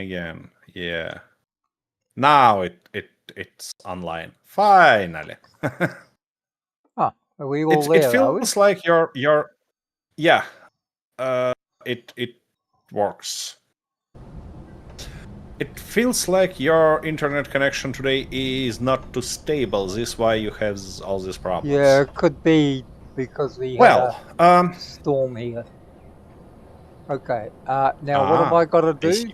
again. Yeah. Now it's online. Finally. Are we all It there, are we? feels like you're yeah. It works. It feels like your internet connection today is not too stable. This is why you have all these problems. Yeah, it could be because we had Well, a storm here. Okay. Now what have I got to do?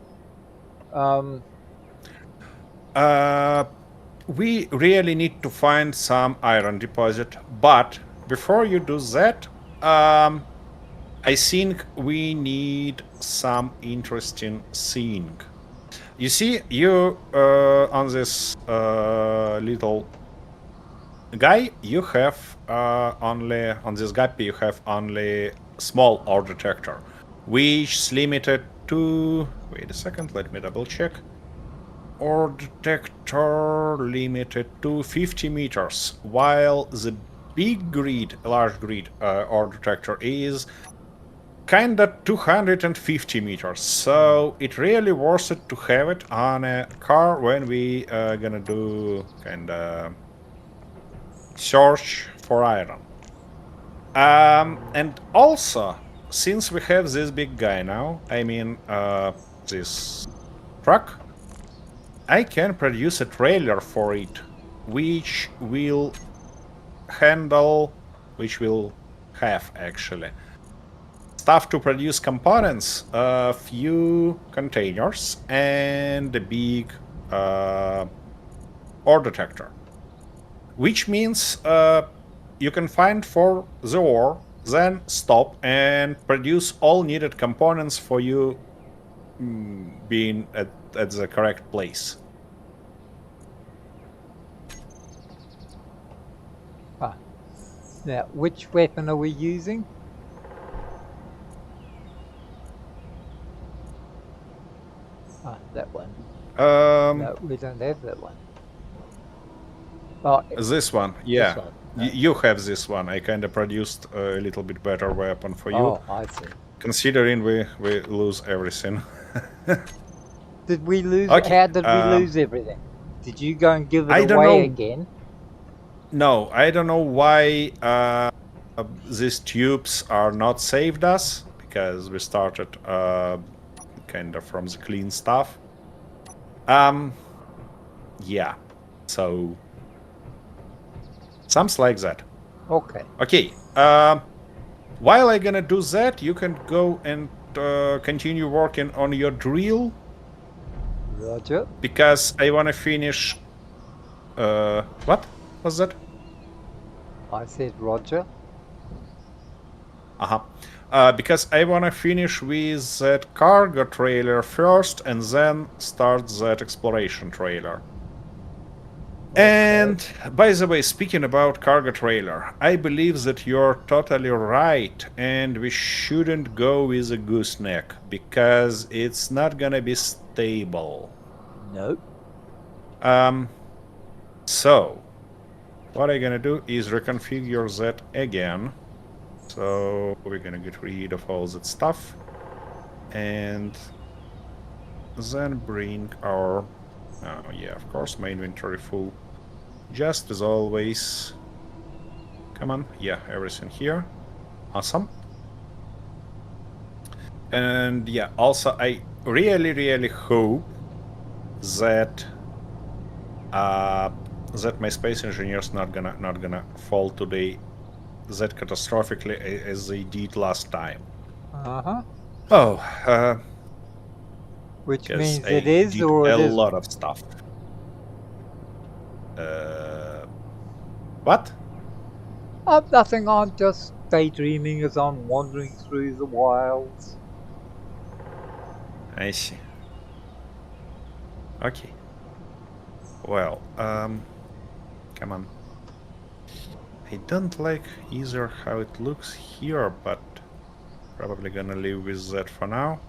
We really need to find some iron deposit, but before you do that, I think we need some interesting thing. You see, you on this little guy, you have only on this guppy you have only small ore detector, which is limited to. Wait a second, let me double check. Ore detector limited to 50 meters, while the big grid, large grid ore detector is kinda 250 meters. So it really worth it to have it on a car when we gonna do kinda search for iron. And also, since we have this big guy now, I mean this truck, I can produce a trailer for it, which will have actually stuff to produce components, a few containers, and a big ore detector. Which means you can find for the ore, then stop and produce all needed components for you being at the correct place. Now, which weapon are we using? That one. No, we don't have that one. Oh, this one, yeah. This one. You have this one. I kind of produced a little bit better weapon for you. Oh, I see. Considering we lose everything. Did we lose? Okay, how did we lose everything? Did you go and give it away again? No, I don't know why these tubes are not saved us, because we started kind of from the clean stuff. Yeah, so something like that. Okay. Okay. While I'm gonna do that, you can go and continue working on your drill. Roger. Because I want to finish. What was that? I said Roger. Because I want to finish with that cargo trailer first, and then start that exploration trailer. And by the way, speaking about cargo trailer, I believe that you're totally right, and we shouldn't go with a gooseneck because it's not gonna be stable. Nope. So what I'm gonna do is reconfigure that again. So we're gonna get rid of all that stuff, and then bring our yeah, of course, my inventory full. Just as always. Come on, yeah, everything here. Awesome. And yeah, also I really hope that that my space engineers not gonna fall today that catastrophically as they did last time. Oh, which means it is, or it is a lot of stuff. What? Nothing. I'm just daydreaming as I'm wandering through the wilds. I see. Okay. Well, come on. I don't like either how it looks here, but probably gonna live with that for now.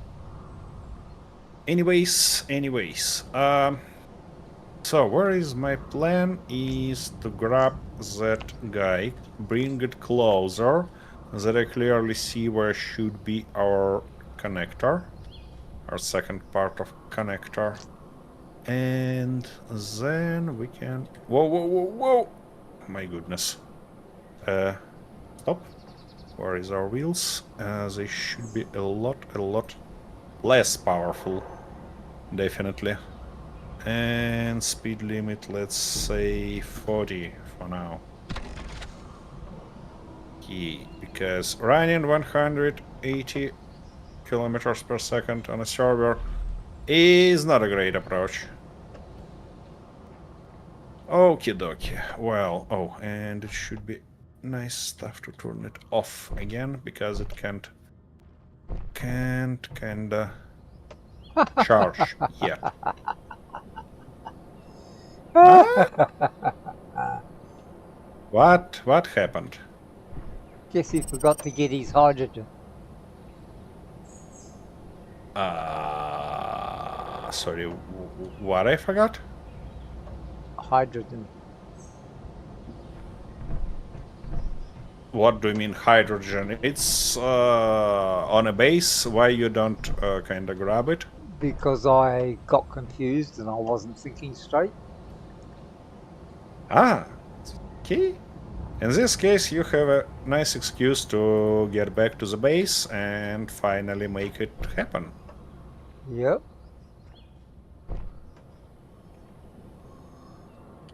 Anyways, so where is my plan is to grab that guy, bring it closer, that I clearly see where should be our connector. our second part of connector. And then we can... Whoa, whoa, whoa, whoa! My goodness. Stop. Where is our wheels? They should be a lot less powerful. Definitely. And speed limit, let's say 40 for now. Okay, because running 180 kilometers per second on a server is not a great approach. Okie dokie. Well, oh, and it should be nice stuff to turn it off again because it can't kinda charge yet. Huh? What happened? Guess he forgot to get his hydrogen. Sorry, what I forgot? Hydrogen. What do you mean hydrogen? It's on a base. Why you don't kind of grab it? Because I got confused and I wasn't thinking straight. Ah, okay. In this case, you have a nice excuse to get back to the base and finally make it happen. Yep.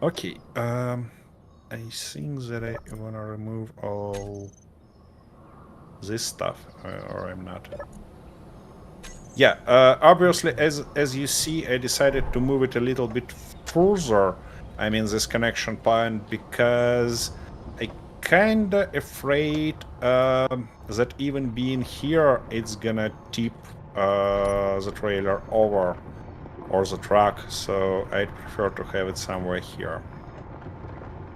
Okay, I think that I want to remove all this stuff, or I'm not. Yeah, obviously, as you see, I decided to move it a little bit further. I mean, this connection point, because I kinda afraid that even being here, it's gonna tip the trailer over, or the truck, so I'd prefer to have it somewhere here.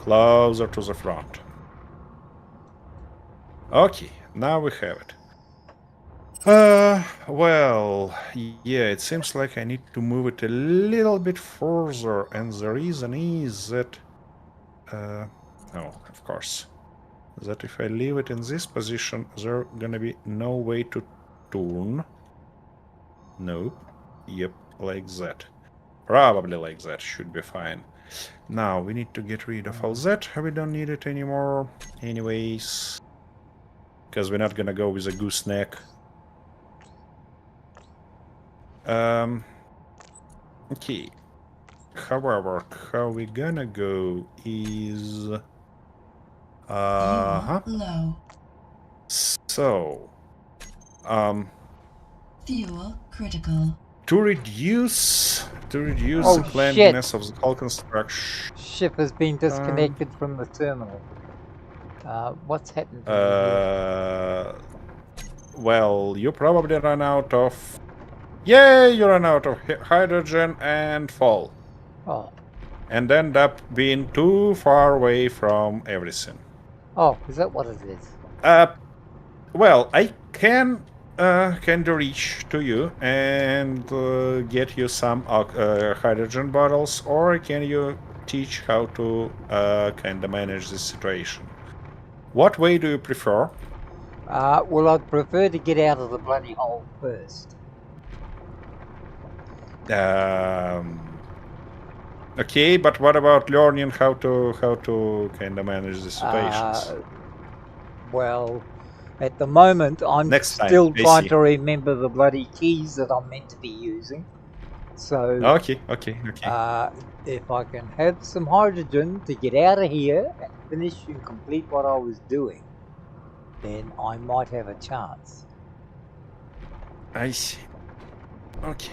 Closer to the front. Okay, now we have it. Well, yeah, it seems like I need to move it a little bit further, and the reason is that... oh, of course. That if I leave it in this position, there's gonna be no way to turn. Nope. Yep, like that. Probably like that should be fine. Now, we need to get rid of all that. We don't need it anymore. Anyways. Because we're not gonna go with a gooseneck. Okay. However, how we gonna go is... Low. So... Fuel critical. To reduce Oh, the cleanliness of the whole construction... Ship has been disconnected from the terminal. What's happened to me well, you probably run out of... Yay, you run out of hydrogen and fall. Oh. And end up being too far away from everything. Oh, is that what it is? Well, I can reach to you and get you some hydrogen bottles, or can you teach how to kind of manage this situation? What way do you prefer? Well, I'd prefer to get out of the bloody hole first. Okay, but what about learning how to kind of manage the situations? Well, at the moment, I'm still trying to remember the bloody keys that I'm meant to be using. So, okay. if I can have some hydrogen to get out of here and finish and complete what I was doing, then I might have a chance. I see. Okay.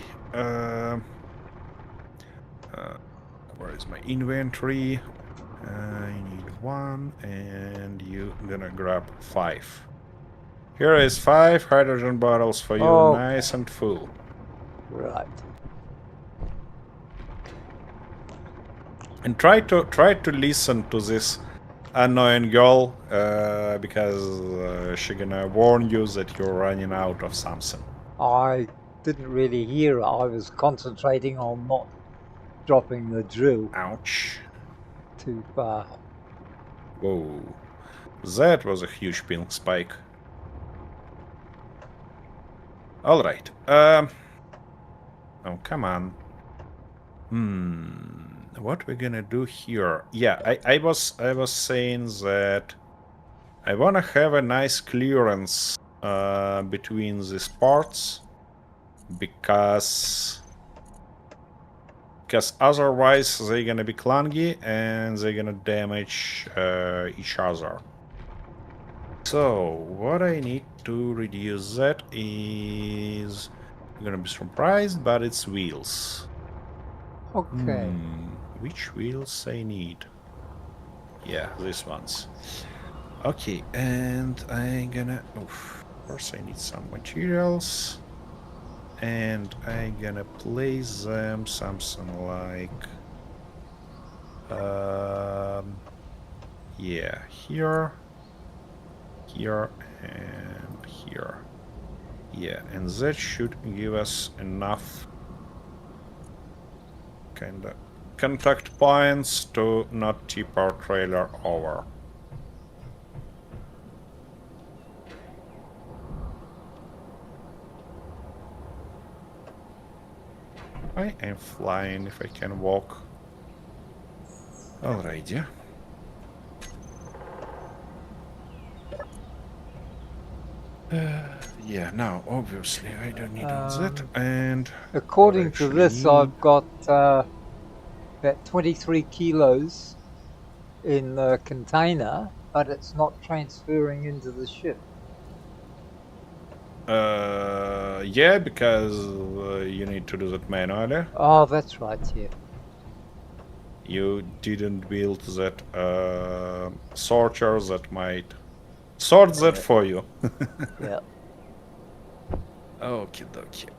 Where is my inventory? I need 1, and you're gonna grab 5. Here is 5 hydrogen bottles for you, nice and full. Right. And try to listen to this annoying girl, because she's gonna warn you that you're running out of something. I didn't really hear her. I was concentrating on not dropping the drill. Ouch. Too far. Whoa. That was a huge spike. Alright. Oh, come on. What we're gonna do here? Yeah, I was saying that I wanna have a nice clearance between these parts because otherwise they're gonna be clunky and they're gonna damage each other. So what I need to reduce that is, you're gonna be surprised, but it's wheels. Okay. Which wheels I need? Yeah, these ones. Okay, and I'm gonna... Of course I need some materials. And I'm gonna place them something like... yeah, here, here, and here. Yeah, and that should give us enough kinda contact points to not tip our trailer over. I am flying if I can walk. Alrighty. Yeah, now obviously I don't need all that, and According to actually this, need- I've got that 23 kilos in the container, but it's not transferring into the ship. yeah, because you need to do that manually. Oh, that's right, yeah. You didn't build that sorter that might sort that for you. Yeah. Okay, dokie.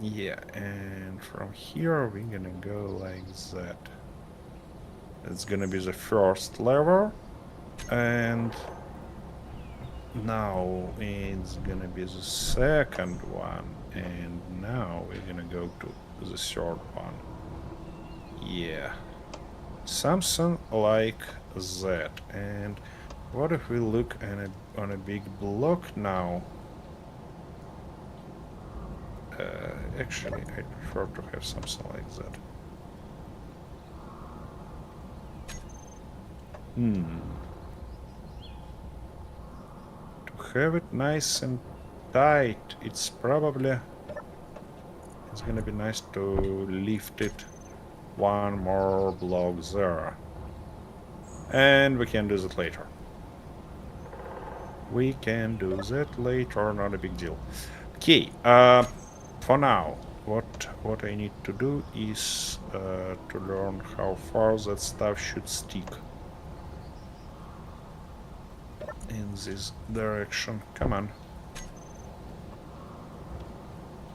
Yeah, and from here we're gonna go like that. It's gonna be the first lever, and now it's gonna be the second one, and now we're gonna go to the third one. Yeah, something like that. And what if we look on a big block now? Actually, I prefer to have something like that. To have it nice and tight, it's gonna be nice to lift it one more block there. And we can do that later. We can do that later, not a big deal. Okay, for now, what I need to do is to learn how far that stuff should stick in this direction. Come on.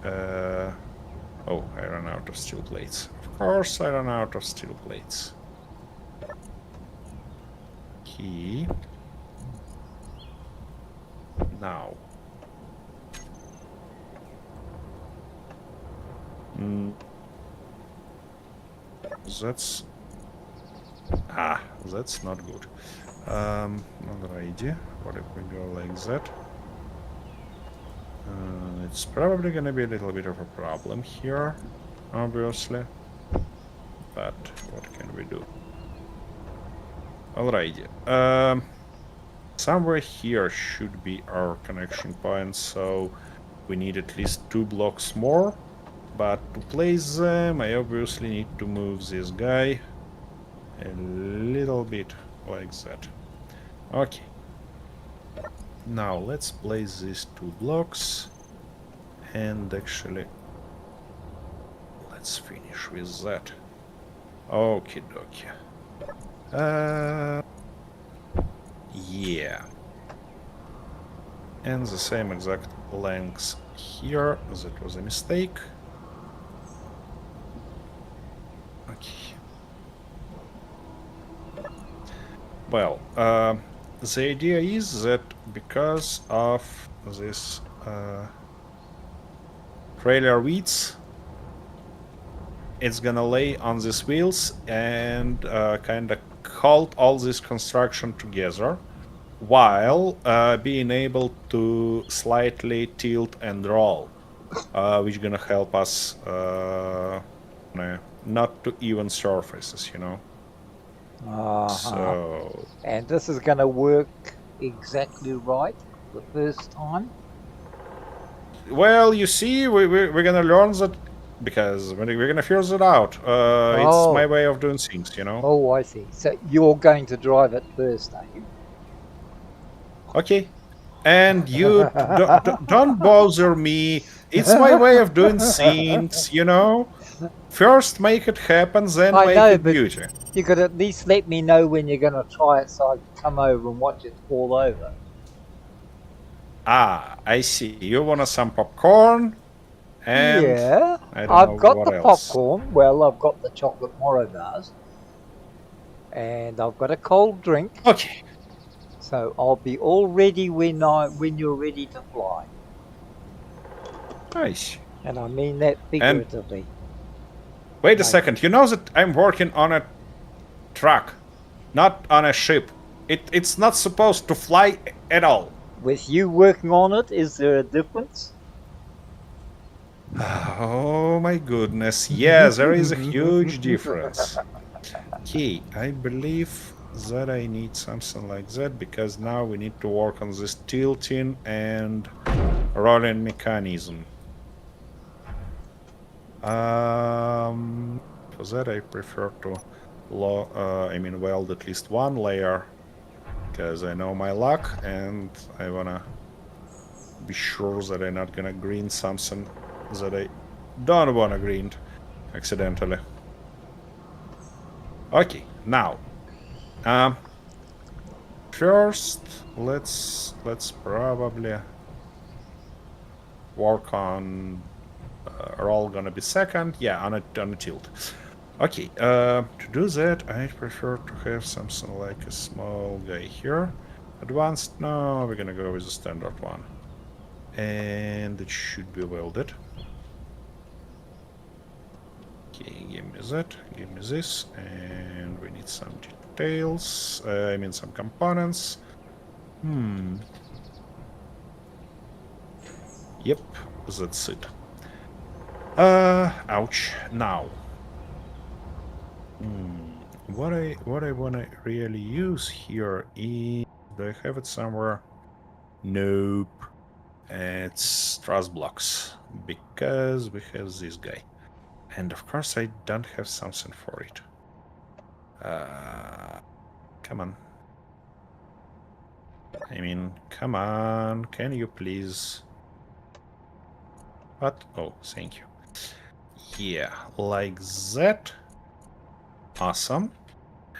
Oh, I ran out of steel plates. Of course I ran out of steel plates. Key. Now. That's not good. Another idea. What if we go like that? It's probably gonna be a little bit of a problem here, obviously. But what can we do? Alrighty. Somewhere here should be our connection point, so we need at least 2 blocks more. But to place them, I obviously need to move this guy a little bit like that. Okay. Now let's place these 2 blocks, and actually let's finish with that. Okie dokie. Yeah. And the same exact length here. That was a mistake. Okay. Well, the idea is that because of this trailer width, it's gonna lay on these wheels and kind of hold all this construction together, while being able to slightly tilt and roll. which gonna help us not to even surfaces, you know. Uh-huh. So And this is going to work exactly right the first time. well, you see, we're gonna learn that because we're gonna figure that out. It's my Oh. way of doing things, you know. Oh, I see. So you're going to drive it first, are you? Okay, and you don't bother me. It's my way of doing things, you know. First make it happen, then I make know, it but beauty. you could at least let me know when you're going to try it so I can come over and watch it fall over. Ah, I see. You want some popcorn, and Yeah, I don't know I've got what the else. popcorn. Well, I've got the chocolate Moro bars. And I've got a cold drink. Okay, So I'll be all ready when you're ready to fly. I see. And I mean that And figuratively. wait a Like second. You know that I'm working on a truck, not on a ship. It's not supposed to fly at all. with you working on it, is there a difference? Oh my goodness. Yeah, there is a huge difference. Okay, I believe that I need something like that because now we need to work on this tilting and rolling mechanism. For that I prefer to weld at least one layer because I know my luck and I wanna be sure that I'm not gonna green something that I don't wanna green accidentally. Okay, now first let's probably work on roll gonna be second. Yeah, on a tilt. Okay, to do that I prefer to have something like a small guy here. Advanced, no, we're gonna go with the standard one. And it should be welded. Okay, give me that, give me this, and we need some details, some components. Yep, that's it. Ouch. Now, what I wanna really use here is, do I have it somewhere? Nope. It's truss blocks because we have this guy, and of course I don't have something for it. Come on. Come on. Can you please? What? Oh, thank you. Yeah, like that. Awesome.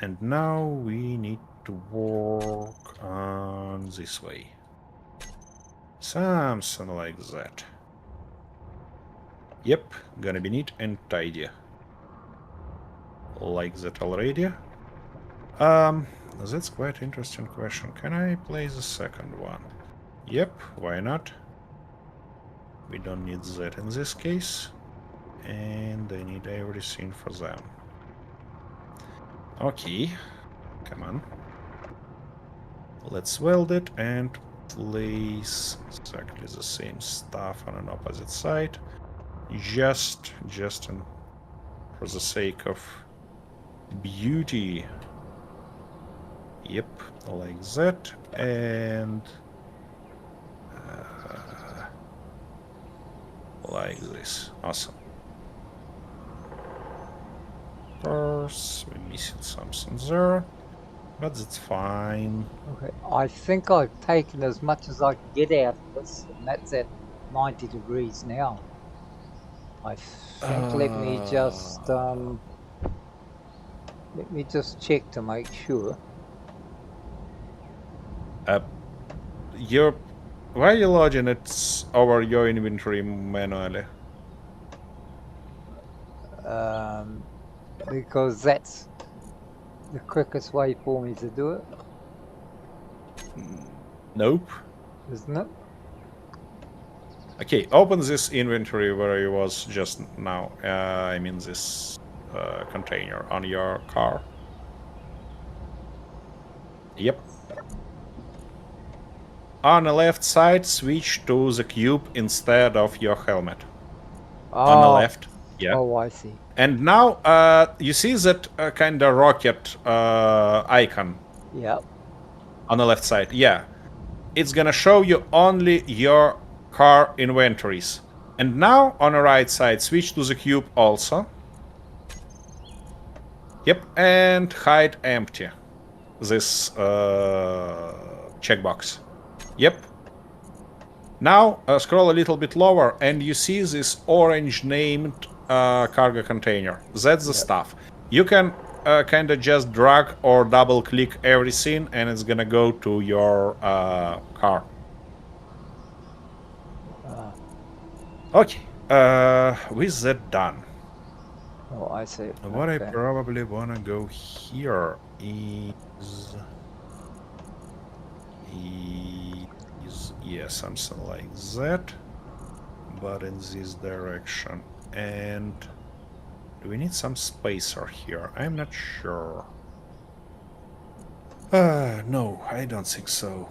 And now we need to work on this way. Something like that. Yep, gonna be neat and tidy. Like that already. That's quite interesting question. Can I play the second one? Yep, why not? We don't need that in this case. And I need everything for them. Okay, come on. Let's weld it and place exactly the same stuff on an opposite side. Just for the sake of beauty. Yep, like that. And like this. Awesome. Of course, we're missing something there, but that's fine. Okay, I think I've taken as much as I can get out of this, and that's at 90 degrees now. I think. Let me just check to make sure. Why are you loading it over your inventory manually? Because that's the quickest way for me to do it, Nope. isn't it? Okay, open this inventory where you was just now. This container on your car. Yep. on the left side, switch to the cube instead of your helmet. Oh, On the left. Yeah. Oh, I see. And now you see that kind of rocket icon Yep. on the left side. Yeah. It's gonna show you only your car inventories. And now on the right side, switch to the cube also. Yep, and hide empty. This checkbox. Yep. Now scroll a little bit lower and you see this orange named cargo container. That's the stuff. You can kind of just drag or double click everything and it's gonna go to your car. Okay, with that done. Oh, I see. What I Okay. probably wanna go here is yeah, something like that, but in this direction. And do we need some spacer here? I'm not sure. No, I don't think so.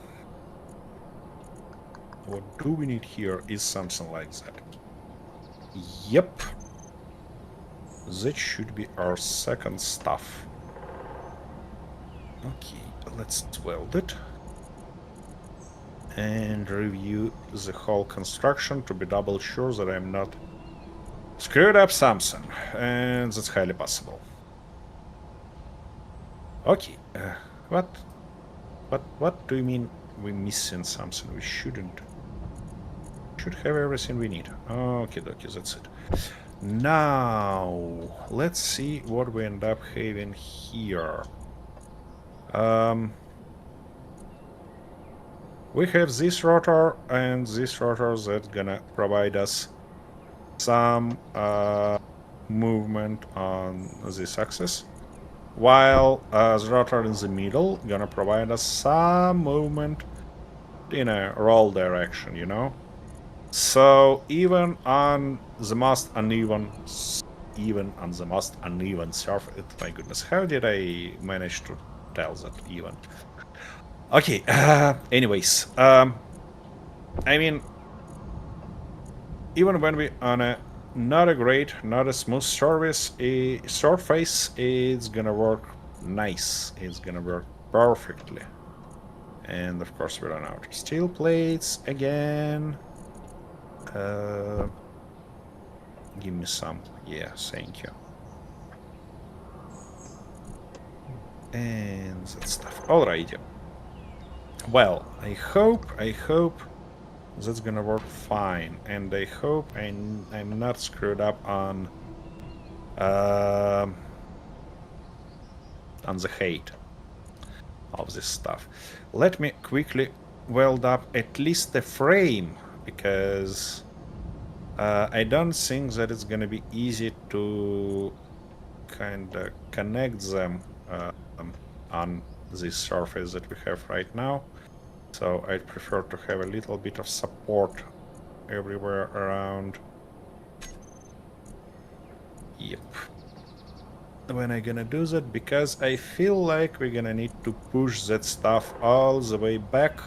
What do we need here is something like that. Yep. That should be our second stuff. Okay, let's weld it. And review the whole construction to be double sure that I'm not screwed up something. And that's highly possible. Okay, what do you mean we're missing something? We shouldn't. Should have everything we need. Okay, that's it. Now, let's see what we end up having here. We have this rotor and this rotor that's gonna provide us some movement on this axis, while the rotor in the middle gonna provide us some movement in a roll direction, you know? So even on the most uneven surface, my goodness, how did I manage to tell that even? Okay, anyways, I mean, even when we on a not a smooth surface, it's gonna work nice. It's gonna work perfectly. And of course we run out of steel plates again. Give me some. Yeah, thank you. And that stuff. Alrighty. Well, I hope that's gonna work fine, and I hope I'm not screwed up on the height of this stuff. Let me quickly weld up at least the frame, because I don't think that it's gonna be easy to kind of connect them on this surface that we have right now. So I'd prefer to have a little bit of support everywhere around. Yep. When I'm gonna do that, because I feel like we're gonna need to push that stuff all the way back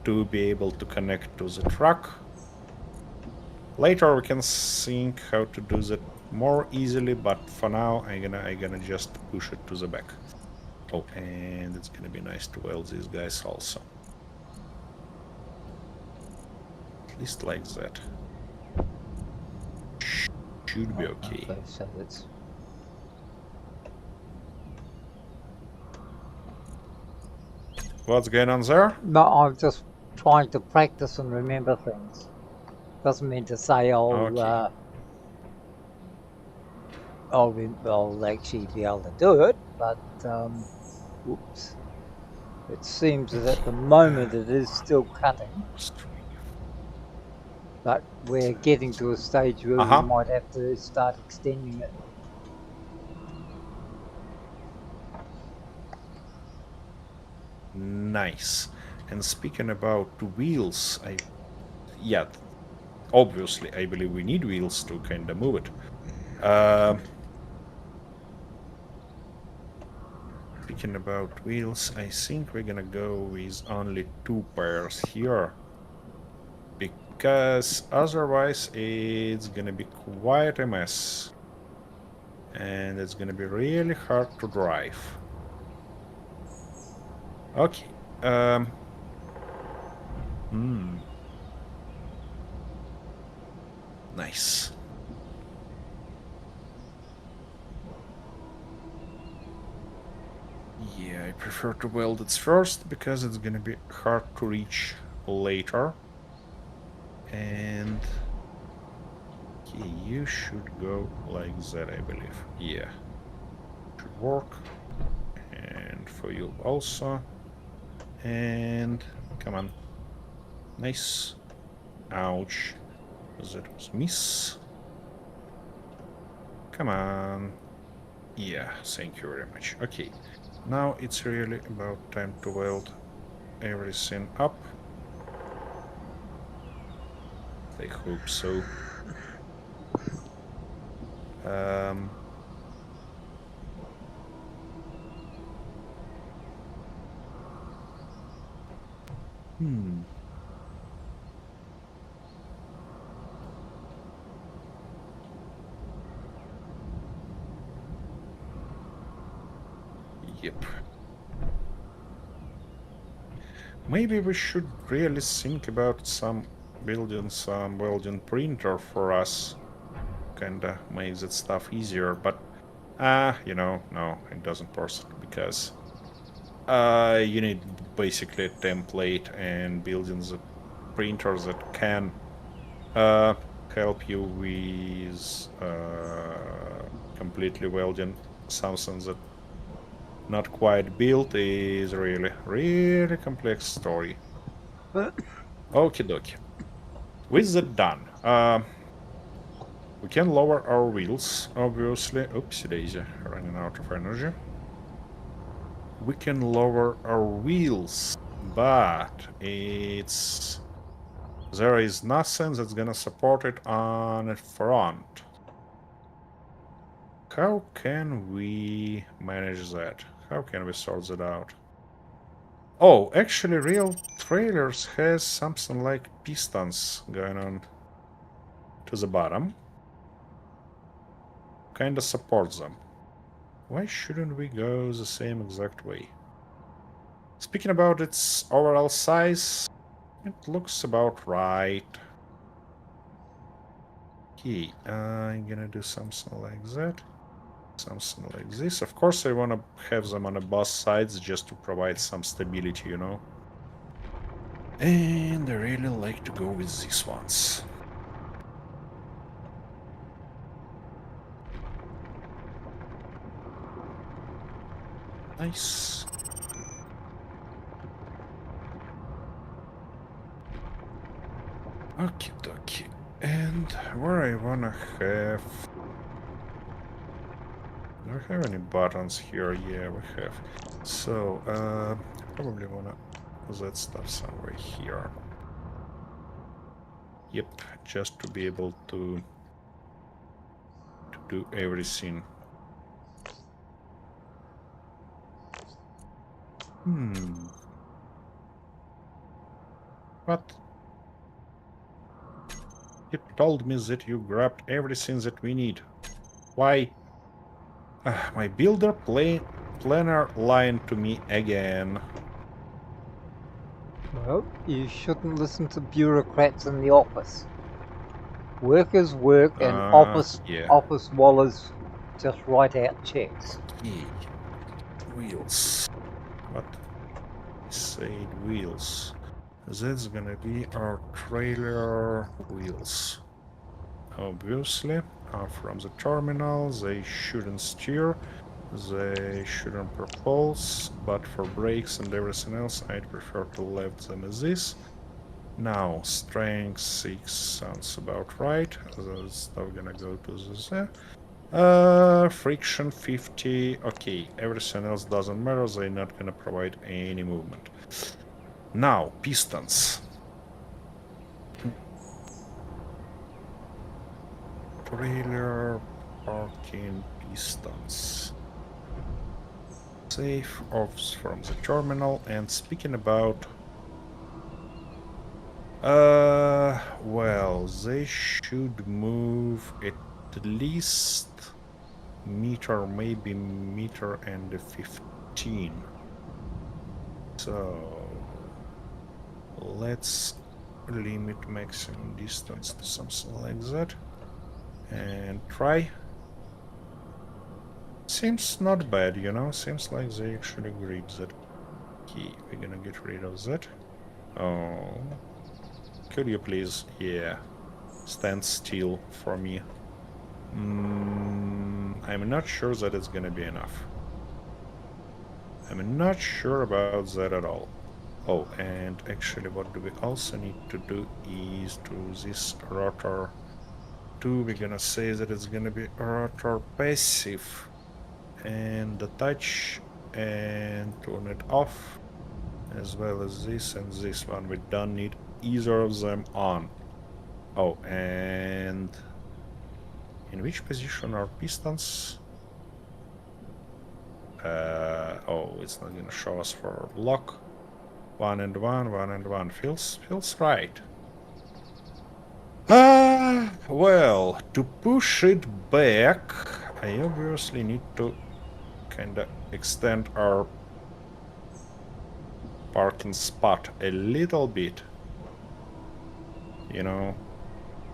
to be able to connect to the truck. Later we can think how to do that more easily, but for now I'm gonna just push it to the back. Oh, and it's gonna be nice to weld these guys also. At least like that. Should be okay. Okay, so that's What's going on there? no. I'm just trying to practice and remember things. Doesn't mean to say Okay. I'll actually be able to do it, but whoops. It seems that at the moment it is still cutting, but we're getting to a stage where we might have to start extending it. Nice. And speaking about wheels, yeah, obviously I believe we need wheels to kind of move it. speaking about wheels, I think we're gonna go with only 2 pairs here. Because otherwise it's gonna be quite a mess. And it's gonna be really hard to drive. Okay. Nice. Yeah, I prefer to weld it first because it's gonna be hard to reach later. And okay, you should go like that, I believe. Yeah, should work. And for you also. And come on. Nice. Ouch. That was miss. Come on. Yeah, thank you very much. Okay, now it's really about time to weld everything up. I hope so. Um, hmm. Yep. Maybe we should really think about building some welding printer for us. Kinda makes that stuff easier, but no, it doesn't work because you need basically a template and building the printers that can help you with completely welding something that not quite built is really, really complex story. Okie dokie. With that done, we can lower our wheels, obviously. Oopsie daisy, running out of energy. We can lower our wheels, but there is nothing that's gonna support it on the front. How can we manage that? How can we sort that out? Oh, actually, real trailers has something like pistons going on to the bottom. Kinda supports them. Why shouldn't we go the same exact way? Speaking about its overall size, it looks about right. Okay, I'm gonna do something like that. Something like this. Of course, I want to have them on both sides just to provide some stability, you know. And I really like to go with these ones. Nice. Okie dokie. And where I wanna have... Do we have any buttons here? Yeah, we have. So, probably wanna put that stuff somewhere here. Yep, just to be able to do everything. What? You told me that you grabbed everything that we need. Why? My builder planner lied to me again. Well, you shouldn't listen to bureaucrats in the office. Workers work and Yeah. office wallers just write out checks. Okay. Wheels. What? I said wheels. That's gonna be our trailer wheels. Obviously, from the terminal, they shouldn't steer, they shouldn't propulse, but for brakes and everything else, I'd prefer to leave them as this. Now, strength 6 sounds about right. That's stuff gonna go to there. Friction 50. Okay, everything else doesn't matter. They're not gonna provide any movement. Now, pistons. Trailer parking pistons. Save offs from the terminal. And speaking about... well, they should move at least meter, maybe meter and 15. So let's limit maximum distance to something like that and try. Seems not bad, you know, seems like they actually agreed that. Okay, we're gonna get rid of that. Oh, could you please, yeah, stand still for me? I'm not sure that it's gonna be enough. I'm not sure about that at all. Oh, and actually what do we also need to do is to this rotor 2, we're gonna say that it's gonna be rotor passive and the touch and turn it off, as well as this and this one. We don't need either of them on. Oh, and in which position are pistons? Oh, it's not gonna show us for block. 1 and 1, 1 and 1. Feels right. Well, to push it back, I obviously need to kinda extend our parking spot a little bit. You know,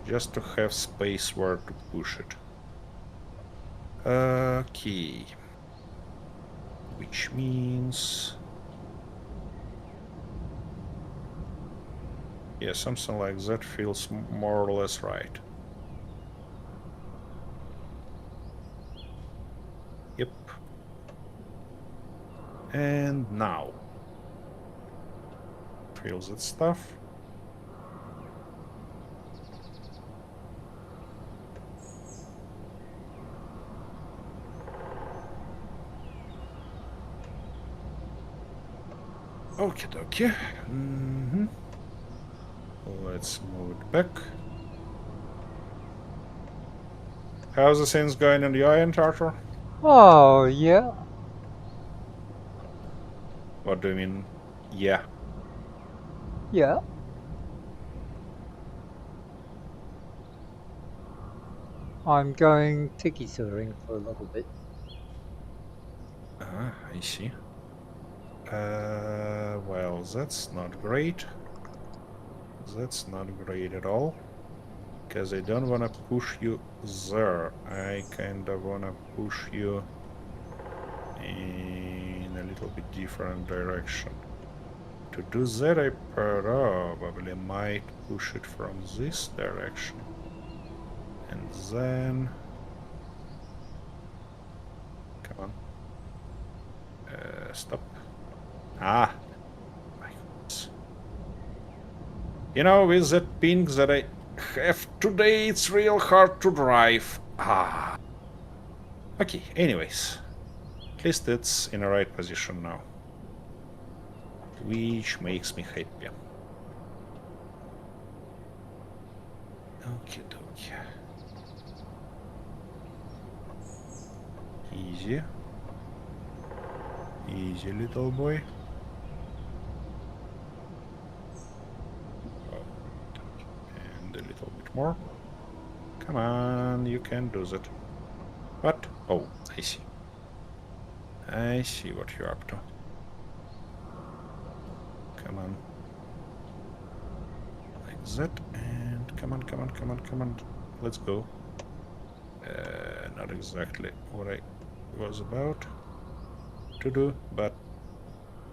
just to have space where to push it. Okay. Which means... yeah, something like that feels more or less right. Yep. And now. Feels that stuff. Okie dokie. Let's move it back. How's the things going on your end, Arthur? Oh, yeah. What do you mean? Yeah. Yeah. I'm going tiki touring for a little bit. I see. Well, that's not great. That's not great at all. Because I don't want to push you there. I kind of want to push you in a little bit different direction. To do that, I probably might push it from this direction. And then... come on. Stop. Ah! My goodness. You know, with that ping that I have today, it's real hard to drive. Ah. Okay, anyways. At least it's in the right position now. Which makes me happy. Okie dokie. Easy. Easy, little boy. Oh, and a little bit more. Come on, you can do that. What? Oh, I see. I see what you're up to. Come on. Like that, and come on, come on, come on, come on. Let's go. Not exactly what I was about to do, but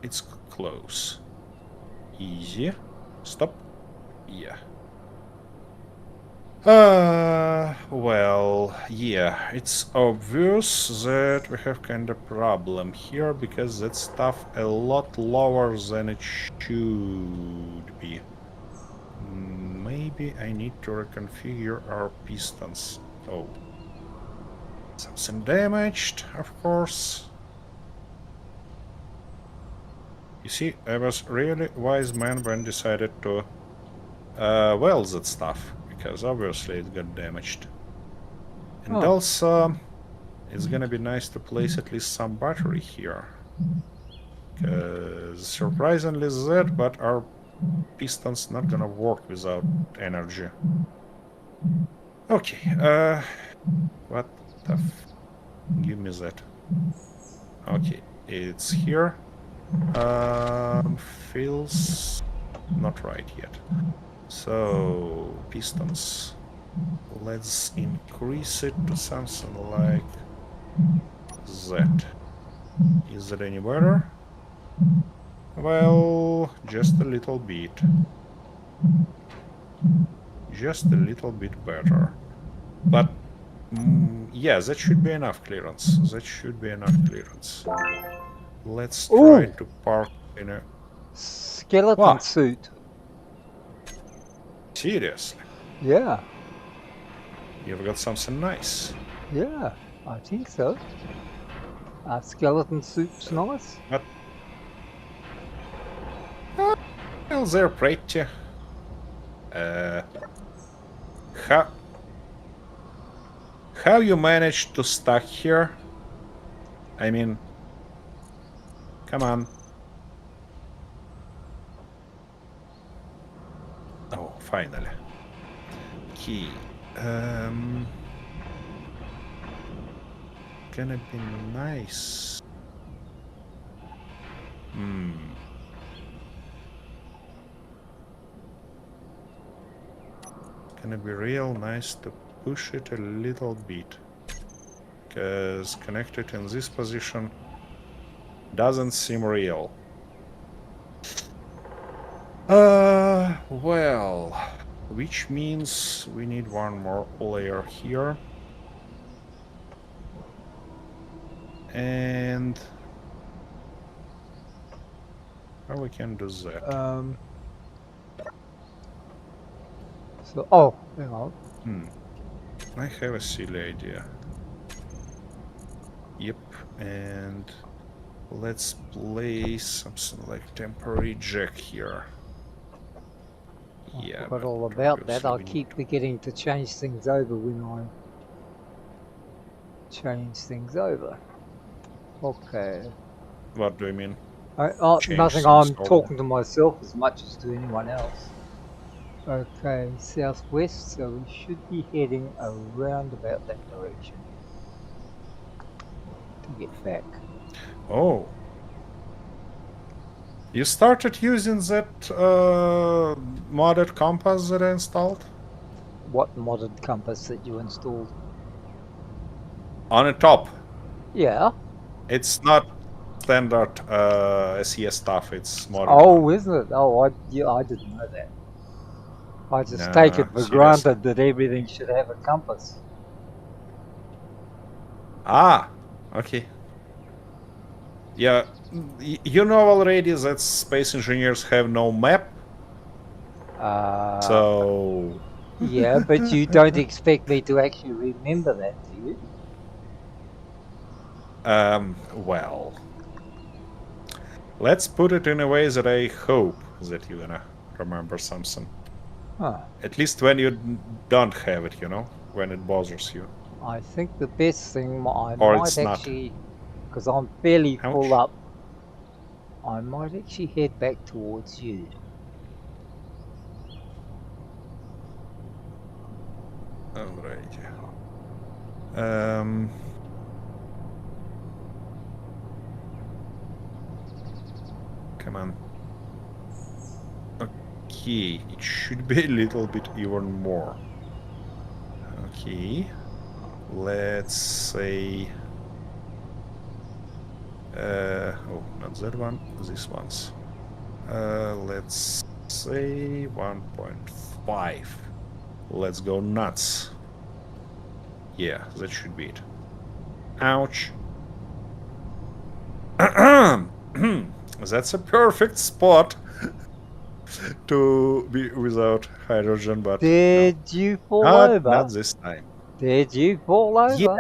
it's close. Easy. Stop. Yeah. Well, yeah, it's obvious that we have kind of problem here, because that stuff a lot lower than it should be. Maybe I need to reconfigure our pistons. Oh. Something damaged, of course. You see, I was really wise man when decided to weld that stuff, because obviously it got damaged. And also, it's gonna be nice to place at least some battery here. Because surprisingly that, but our piston's not gonna work without energy. Okay, what the give me that. Okay, it's here. Feels not right yet. So, pistons. Let's increase it to something like that. Is it any better? Well, just a little bit. Just a little bit better. But, yeah, that should be enough clearance. That should be enough clearance. Let's try Ooh. to park in a... Skeleton What? suit. Seriously? Yeah, You've got something nice. yeah, I think so. Skeleton suit's nice. But... well, they're pretty. How you managed to stuck here? I mean, come on. Oh, finally. Key. Gonna be nice. Gonna be real nice to push it a little bit. Because connected in this position doesn't seem real. Well, which means we need one more layer here. And how we can do that? So, oh, hang on. I have a silly idea. Yep, and let's place something like temporary jack here. I Yeah, forgot but all about that. obviously I we need keep forgetting to change things over when I change things over. Okay. What do you mean? Change Nothing. things I'm over? talking to myself as much as to anyone else. Okay, southwest, so we should be heading around about that direction to get back. Oh. You started using that modded compass that I installed? What modded compass that you installed? On the top. Yeah. It's not standard SES stuff, it's modded. Oh, isn't it? Oh, I didn't know that. I just take it for seriously. granted that everything should have a compass. Ah, okay. Yeah, you know already that space engineers have no map, so... Yeah, but you don't expect me to actually remember that, do you? Well... let's put it in a way that I hope that you're gonna remember something. Huh. At least when you don't have it, you know? When it bothers you. I think the best thing I Or might it's not. actually, because I'm fairly Ouch. full up, I might actually head back towards you. Alright. Come on. Okay, it should be a little bit even more. Okay. Let's say... oh, not that one, this one's. Let's say 1.5. Let's go nuts. Yeah, that should be it. Ouch. That's a perfect spot to be without hydrogen, but Did you fall no. over? Not this time. Did you fall over? Yeah.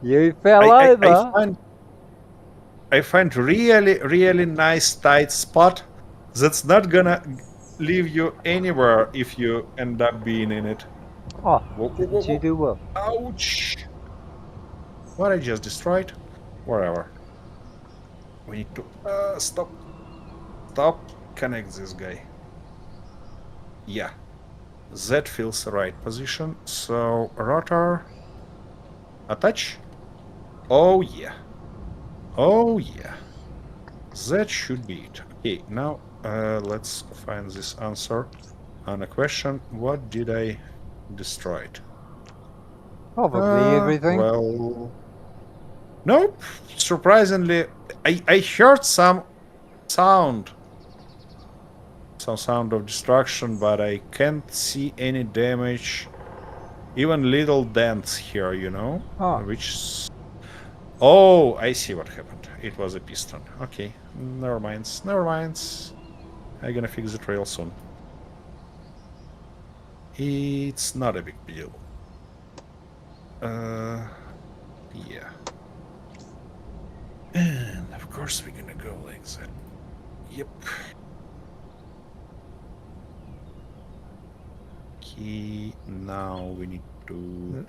You fell over. I find really nice tight spot that's not gonna leave you anywhere if you end up being in it. Oh, Whoa, didn't whoa, you whoa. do well? Ouch! What I just destroyed? Wherever. We need to stop. Connect this guy. Yeah, that feels the right position. So rotor, attach. Oh yeah. Oh yeah. That should be it. Okay, now let's find this answer on a question. What did I destroy? Probably everything. Well, nope. Surprisingly, I heard some sound. Some sound of destruction, but I can't see any damage. Even little dents here, you know? Oh. Which... Oh, I see what happened. It was a piston. Okay, never mind. Never mind. I'm gonna fix it real soon. It's not a big deal. Yeah. And of course we're gonna go like that. Yep. Okay, now we need to...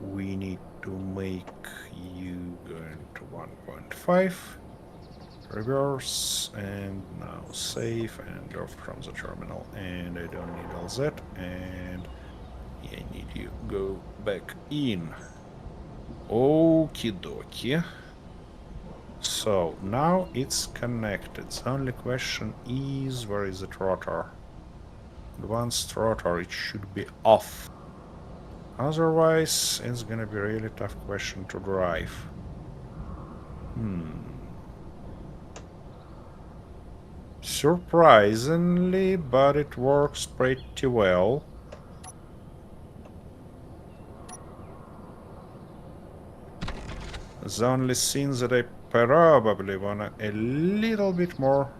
we need to make you going to 1.5. Reverse, and now save and go from the terminal. And I don't need all that, and I need you go back in. Okie dokie. So now it's connected. The only question is, where is the rotor? Advanced rotor, it should be off. Otherwise, it's gonna be a really tough question to drive. Surprisingly, but it works pretty well. The only thing that I probably wanna a little bit more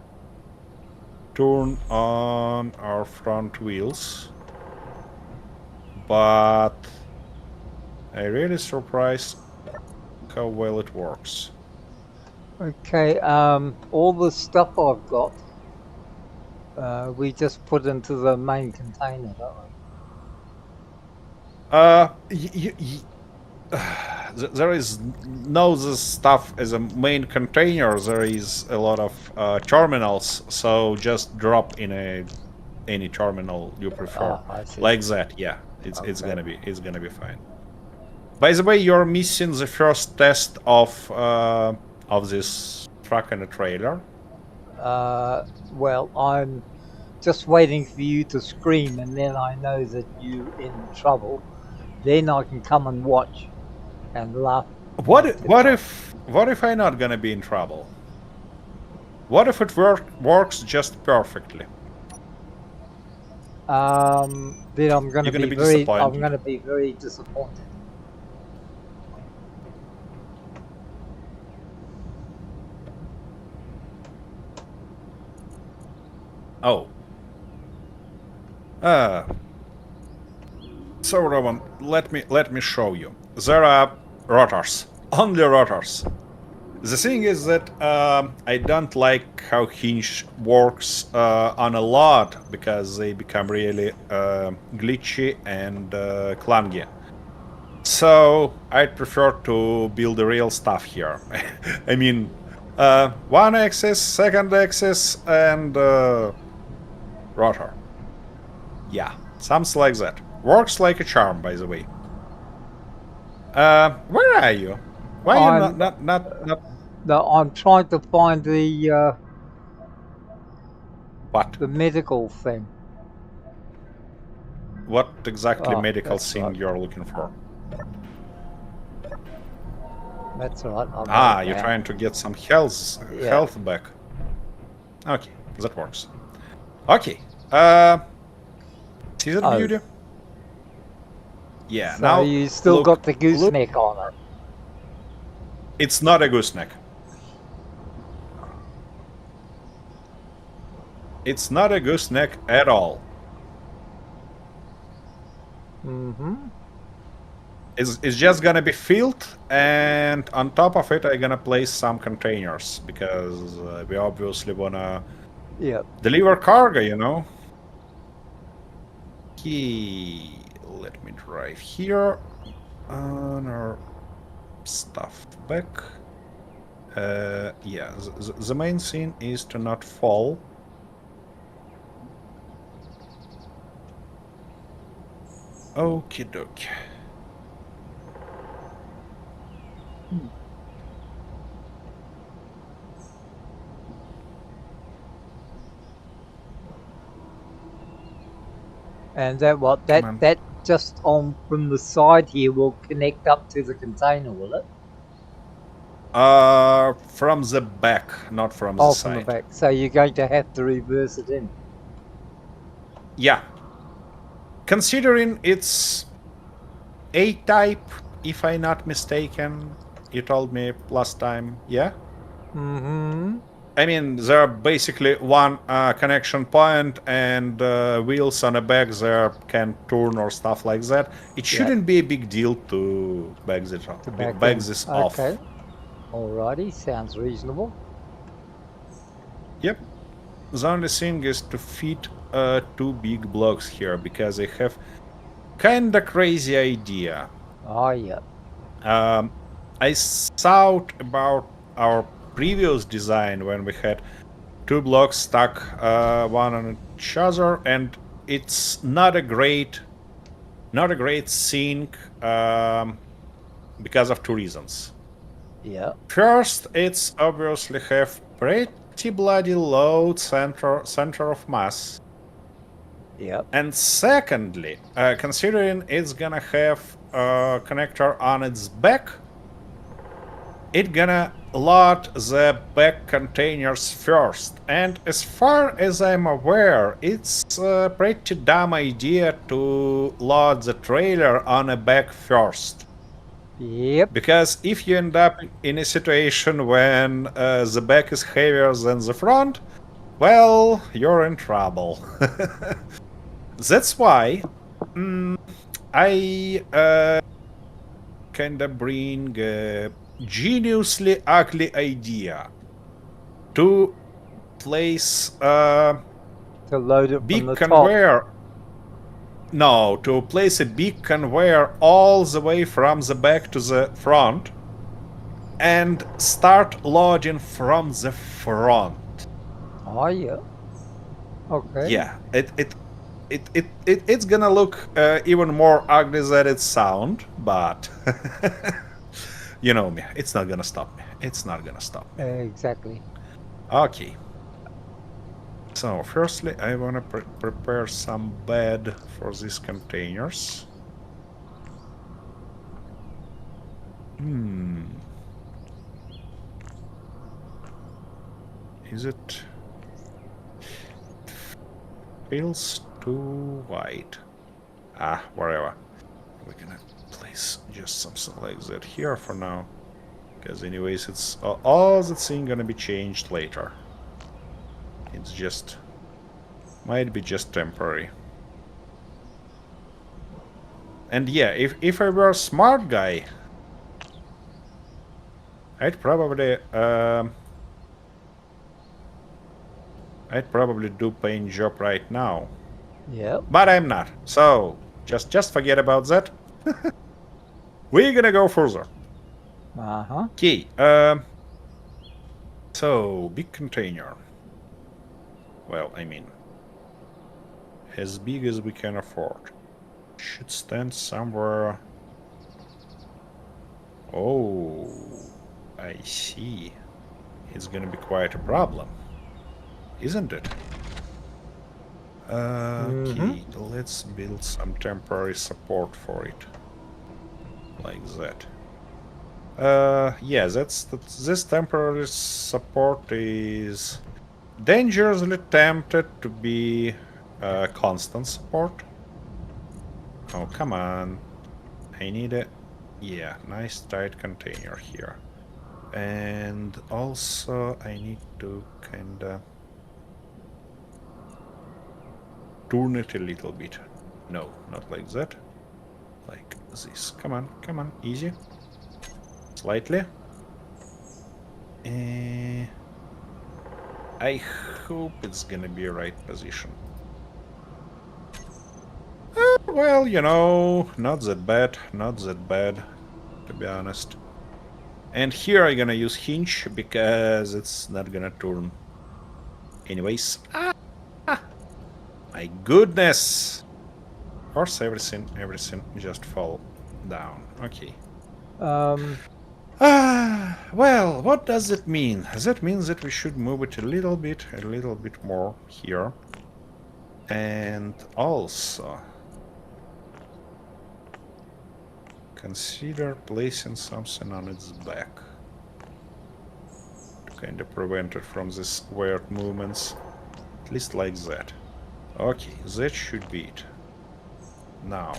turn on our front wheels. But I'm really surprised how well it works. Okay, all the stuff I've got, we just put into the main container, don't we? There is no this stuff as a main container. There is a lot of terminals, so just drop in any terminal you prefer, I see. like that. Yeah, it's Okay. gonna be fine. By the way, you're missing the first test of this truck and a trailer. Well, I'm just waiting for you to scream, and then I know that you're in trouble. Then I can come and watch and laugh. What if I'm not gonna be in trouble? What if it works just perfectly? Then I'm going You're to gonna be be very. disappointed. I'm going to be very disappointed. Oh. So Roman, let me show you. There are rotors, only rotors. The thing is that I don't like how Hinge works on a lot, because they become really glitchy and clunky. So I'd prefer to build the real stuff here. I mean, one axis, second axis, and rotor. Yeah, something like that. Works like a charm, by the way. Where are you? Why are you not... No, I'm trying to find the What? the medical thing. What exactly Oh, medical that's thing right. you're looking for? That's all right. You're trying to get some health back. Okay, that works. Okay. See that beauty? Yeah. So now you still got the gooseneck on it. It's not a gooseneck. It's not a gooseneck at all. It's just gonna be filled, and on top of it, I'm gonna place some containers, because we obviously wanna deliver cargo, you know? Okay, let me drive here on our stuff back. Yeah, the main thing is to not fall. Okie dokie. And that what Come on. that just on from the side here will connect up to the container, will it? From the back, not from the Oh, side. from the back. So you're going to have to reverse it in. Yeah. Considering it's A-type, if I'm not mistaken, you told me last time, yeah? Mm-hmm. I mean, there are basically one connection point and wheels on the back there can turn or stuff like that. It shouldn't be a big deal to back this off. To back Back in. this off. Okay. Alrighty, sounds reasonable. Yep. The only thing is to fit 2 big blocks here because I have kinda crazy idea. Oh, yeah. I thought about our previous design when we had 2 blocks stuck one on each other, and it's not a great thing because of 2 reasons. Yeah. First, it's obviously have pretty bloody low center of mass. Yep. And secondly, considering it's gonna have a connector on its back, it's gonna load the back containers first. And as far as I'm aware, it's a pretty dumb idea to load the trailer on a back first. Yep. Because if you end up in a situation when the back is heavier than the front, well, you're in trouble. That's why I kinda bring a geniusly ugly idea to place a To load it big from the conveyor. No, to place a big conveyor all the way from the back to the front and start loading from the front. top. Oh, yeah. Okay. Yeah, it's gonna look even more ugly than it sound, but you know me, it's not gonna stop me. It's not gonna stop me. Exactly. Okay. So, firstly, I wanna prepare some bed for these containers. Is it... feels too wide. Ah, whatever. We're gonna place just something like that here for now. Because anyways, it's all the thing gonna be changed later. It's just... might be just temporary. And yeah, if I were a smart guy, I'd probably do paint job right now. Yep. But I'm not. So just forget about that. We're gonna go further. Uh-huh. Okay. So big container. Well, I mean, as big as we can afford. Should stand somewhere. Oh, I see. It's gonna be quite a problem, isn't it? Okay, let's build some temporary support for it. Like that. Yeah, this temporary support is dangerously tempted to be constant support. Oh, come on. I need a... yeah, nice tight container here. And also I need to kinda turn it a little bit. No, not like that. Like this. Come on, easy. Slightly. I hope it's gonna be right position. Well, you know, not that bad, to be honest. And here I'm gonna use hinge because it's not gonna turn. Anyways. My goodness! Of course, everything just fall down. Okay. Well, what does it mean? That means that we should move it a little bit more here. And also consider placing something on its back to kind of prevent it from these weird movements. At least like that. Okay, that should be it. Now,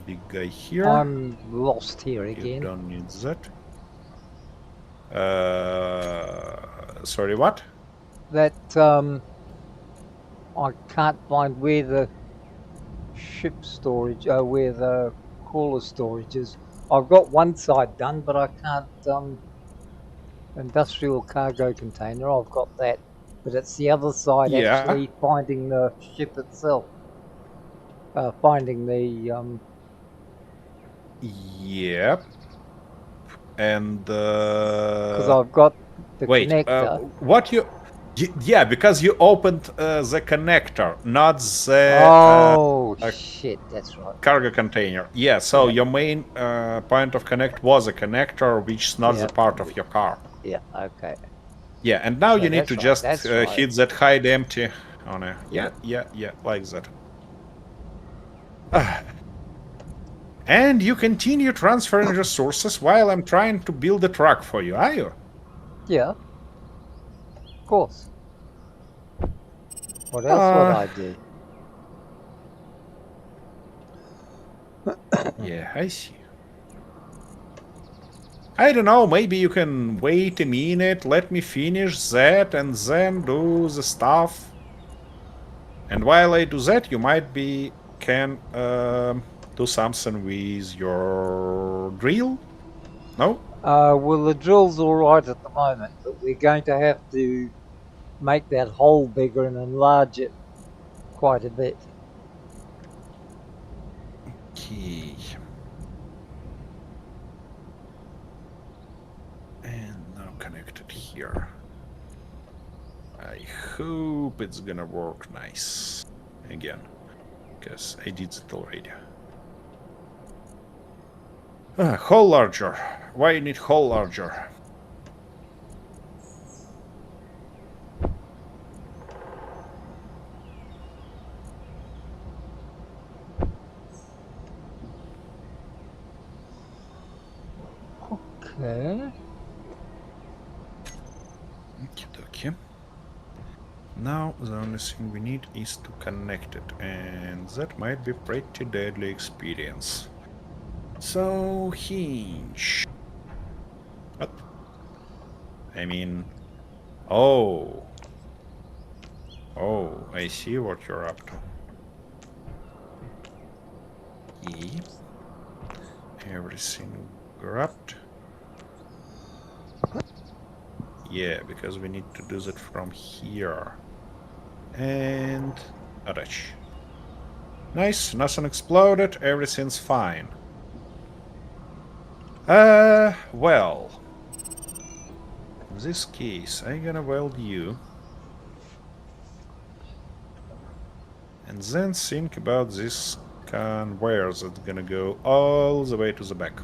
big guy here. I'm lost here You again. don't need that. Sorry, what? That I can't find where the ship storage, where the crawler storage is. I've got one side done, but I can't. Industrial cargo container, I've got that, but it's the other side Yeah. actually finding the ship itself. Finding the Yep. And because I've got the wait, connector. what you? Yeah, because you opened the connector, not the Oh shit, that's right. cargo container. Yeah, so Yeah. your main point of connect was a connector, which is not Yeah. the part of your car. Yeah, okay. Yeah, and now Yeah, you need that's to right, just that's right. hit that hide empty on a Yeah. yeah, like that. And you continue transferring resources while I'm trying to build a truck for you, are you? Yeah. Of course. What else would I do? Yeah, I see. I don't know, maybe you can wait a minute, let me finish that, and then do the stuff. And while I do that, you might can do something with your drill? No? Well, the drill's all right at the moment, but we're going to have to make that hole bigger and enlarge it quite a bit. Okay. And now connected here. I hope it's gonna work nice again, because I did it already. Hole larger. Why you need hole larger? Okay. Okie. Now the only thing we need is to connect it, and that might be pretty deadly experience. So hinge. What? I mean, oh, I see what you're up to. E. Everything grabbed. Yeah, because we need to do that from here. And attach. Nice, nothing exploded, everything's fine. Well. In this case, I'm gonna weld you. And then think about this conveyor that's gonna go all the way to the back.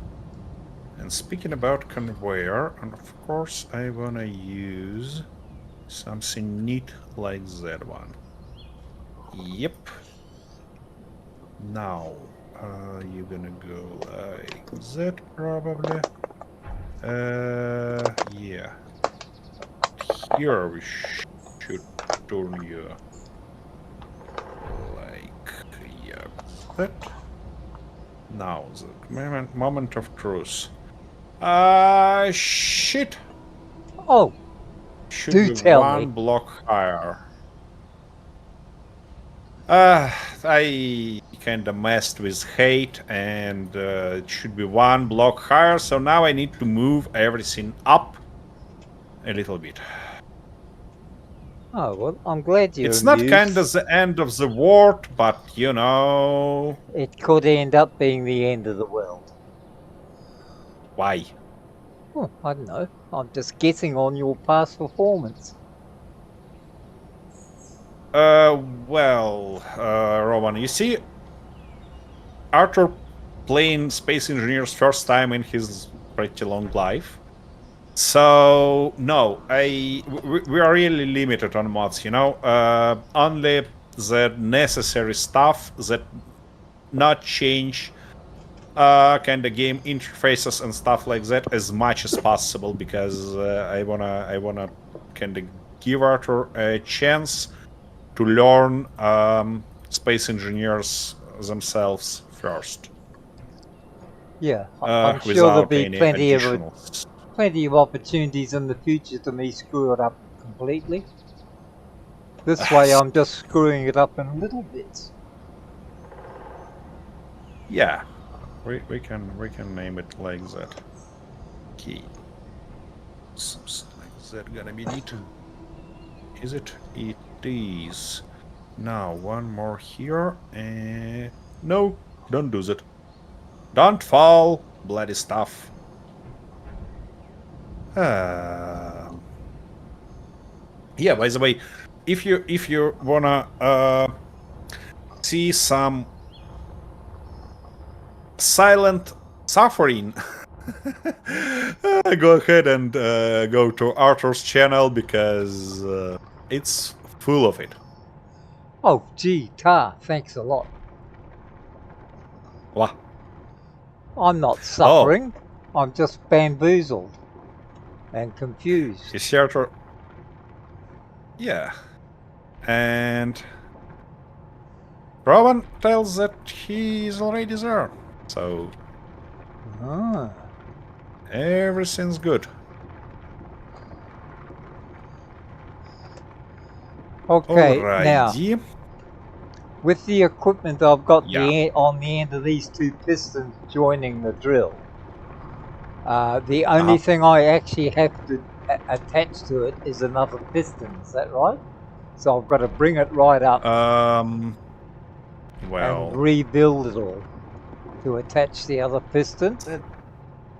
And speaking about conveyor, and of course I wanna use something neat like that one. Yep. Now, you're gonna go like that probably. Yeah. Here we should turn you like that. Now the moment of truth. Shit. Oh, Should do be tell one me. block higher. I kinda messed with height, and it should be one block higher, so now I need to move everything up a little bit. Oh, well, I'm glad you're It's not amused. kinda the end of the world, but you know... It could end up being the end of the world. Why? Oh, I don't know. I'm just guessing on your past performance. Well, Roman, you see, Arthur playing Space Engineers first time in his pretty long life. So no, we are really limited on mods. Only the necessary stuff that not change kind of game interfaces and stuff like that as much as possible, because I wanna kind of give Arthur a chance to learn Space Engineers themselves first. Yeah, I'm sure there'll Without be any plenty of additional. opportunities in the future to me screw it up completely. This way, I'm just screwing it up in little bits. Yeah, we can name it like that. Okay, something like that gonna be neat. Is it? It is. Now one more here. No, don't do that. Don't fall, bloody stuff. Yeah. By the way, if you wanna see some silent suffering, go ahead and go to Arthur's channel, because it's full of it. Oh, gee, Tar, thanks a lot. What? I'm not suffering. I'm just bamboozled and confused. You see Arthur? Yeah. And Rowan tells that he's already there. So Ah. everything's good. Okay, now Alrighty. with the equipment I've got Yeah. on the end of these two pistons joining the drill, the only thing I actually have to attach to it is another piston. Is that right? So I've got to bring it right up and Well, rebuild it all to attach the other piston.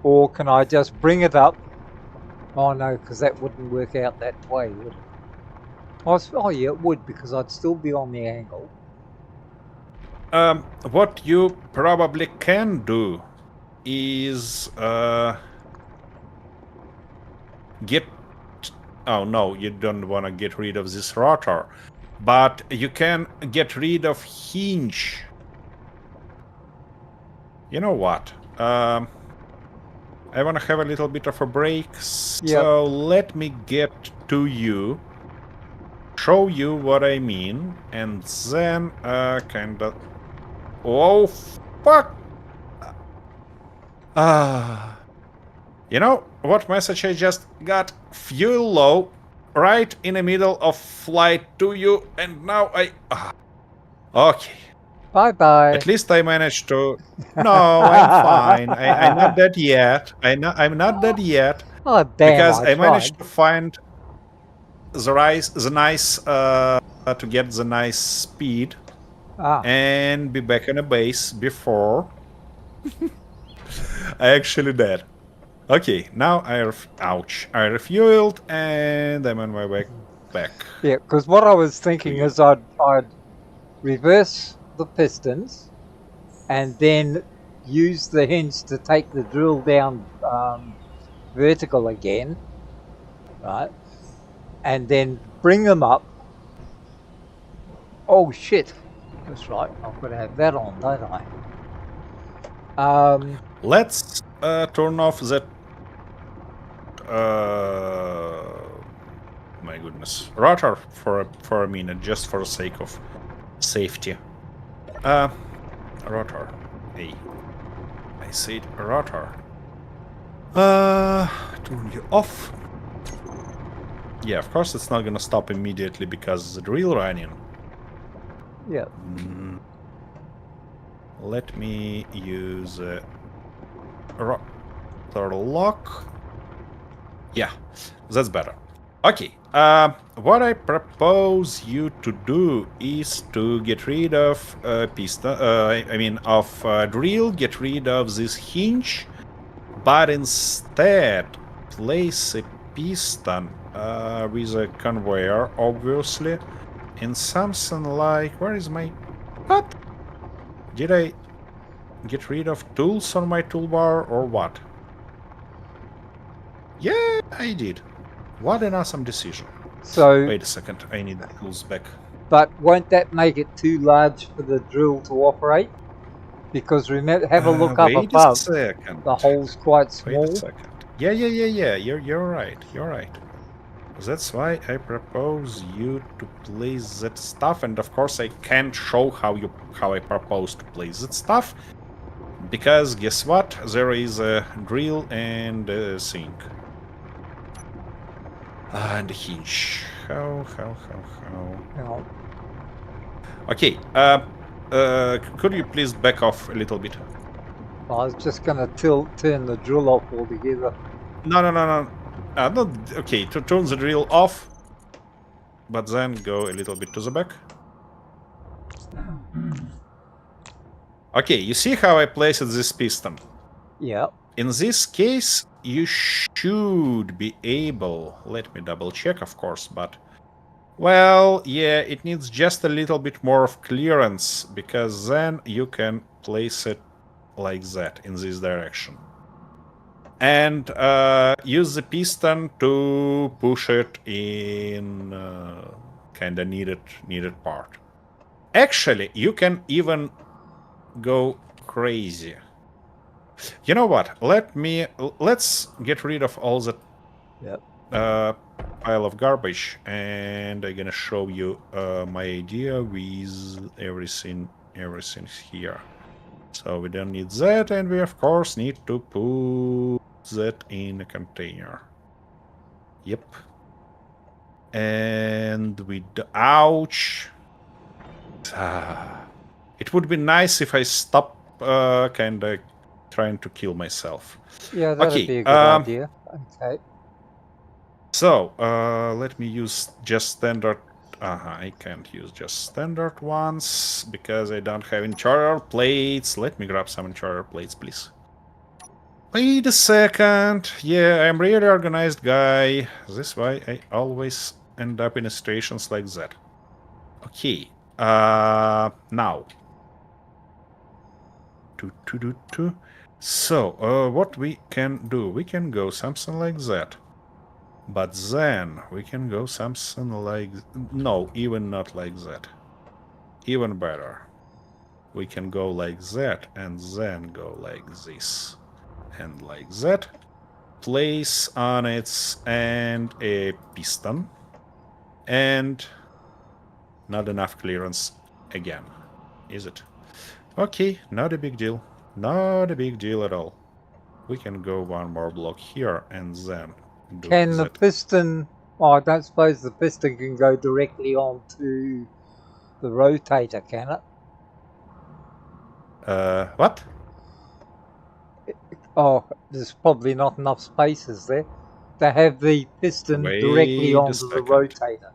Or can I just bring it up? Oh no, because that wouldn't work out that way, would it? Oh yeah, it would, because I'd still be on the angle. what you probably can do is get. Oh no, you don't want to get rid of this rotor, but you can get rid of hinge. You know what? I want to have a little bit of a break, so let me get to you, show you what I mean, and then kind of. Oh fuck! You know what message I just got? Fuel low, right in the middle of flight to you, and now I. Okay. Bye bye. At least I managed to. No, I'm fine. I'm not dead yet. I'm not dead yet. Oh damn! Because I managed tried. to find the nice to get the nice speed and be back on a base before I actually did. Okay, now I refueled and I'm on my way back. Yeah, because what I was thinking is I'd reverse the pistons and then use the hinge to take the drill down vertical again, right? And then bring them up. Oh shit! That's right. I've got to have that on, don't I? Let's turn off that. My goodness, rotor for a minute, just for the sake of safety. Rotor. Hey, I said rotor. Turn you off. Yeah, of course it's not gonna stop immediately because the drill running. Yeah. Let me use a rotor lock. Yeah, that's better. Okay, what I propose you to do is to get rid of piston. Of drill. Get rid of this hinge. but instead place a piston with a conveyor, obviously, in something like... Where is my... What? Did I get rid of tools on my toolbar or what? Yeah, I did. What an awesome decision. So, Wait a second, I need the tools back. but won't that make it too large for the drill to operate? Because remember, have a look up Wait a above. second. The hole's quite Wait a small. second. Yeah. You're right. You're right. That's why I propose you to place that stuff, and of course I can't show how I propose to place that stuff, because guess what? There is a drill and a sink. And a hinge. How? You know, Okay, could you please back off a little bit? I was just going to turn the drill off altogether. No. Okay, to turn the drill off, but then go a little bit to the back. Okay, you see how I placed this piston? Yeah. In this case, you should be able... Let me double check, of course, but... Well, yeah, it needs just a little bit more of clearance, because then you can place it like that, in this direction. And use the piston to push it in kind of needed part. Actually, you can even go crazy. You know what? Let's get rid of all the Yep. pile of garbage, and I'm gonna show you my idea with everything here. So we don't need that, and we of course need to put that in a container. Yep. And we ouch. It would be nice if I stop kind of trying to kill myself. Yeah, that'd Okay, be a good idea. Okay. so let me use just standard. I can't use just standard ones because I don't have interior plates. Let me grab some interior plates, please. Wait a second. Yeah, I'm really organized guy. This why I always end up in situations like that. Okay. Now. So, what we can do? We can go something like that. But then we can go something like... No, even not like that. Even better. We can go like that and then go like this. And like that. Place on its end a piston. And not enough clearance again. Is it? Okay, not a big deal. Not a big deal at all. We can go one more block here and then do Can the that. piston... Oh, I don't suppose the piston can go directly onto the rotator, can it? What? Oh, there's probably not enough spaces there to have the piston directly Wait a onto the second. rotator.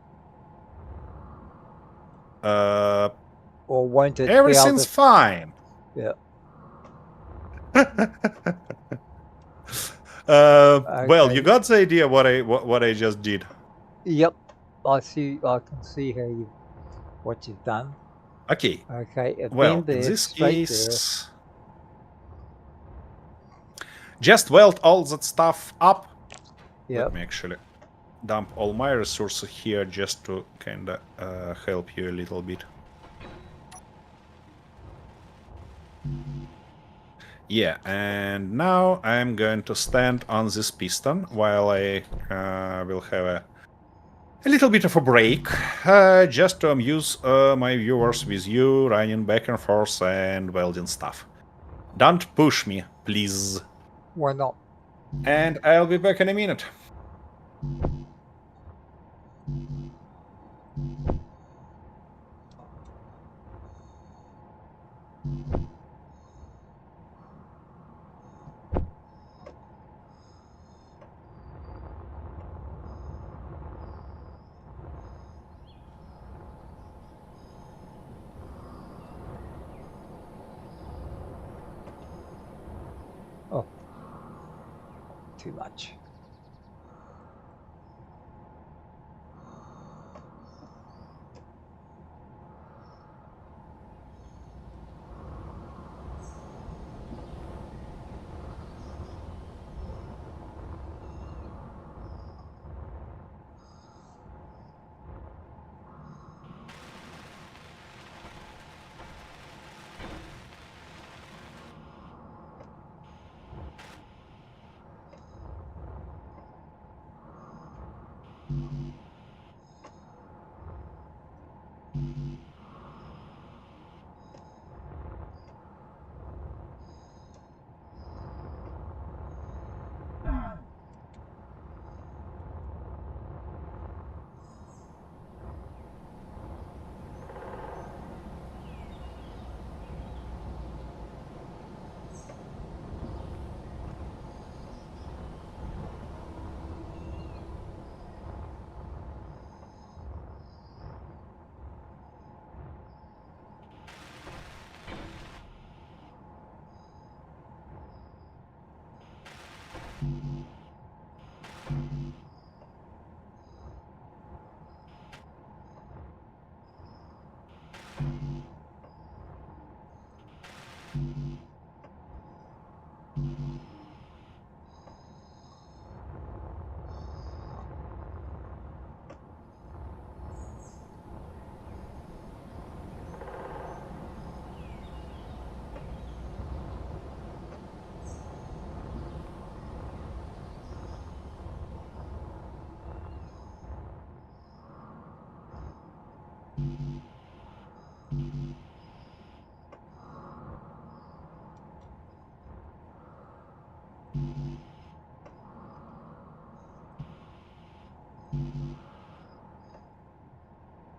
Uh, Or won't it be able everything's to... fine. Yeah. Well, you Okay. got the idea what I just did. Yep. I can see what you've done. Okay. Okay, a Well, bend in there, this straight there. case, just weld all that stuff up. Yep. Let me actually dump all my resources here just to kind of help you a little bit. Yeah, and now I'm going to stand on this piston while I will have a little bit of a break, just to amuse my viewers with you running back and forth and welding stuff. Don't push me, please. Why not? And I'll be back in a minute. Oh, too much.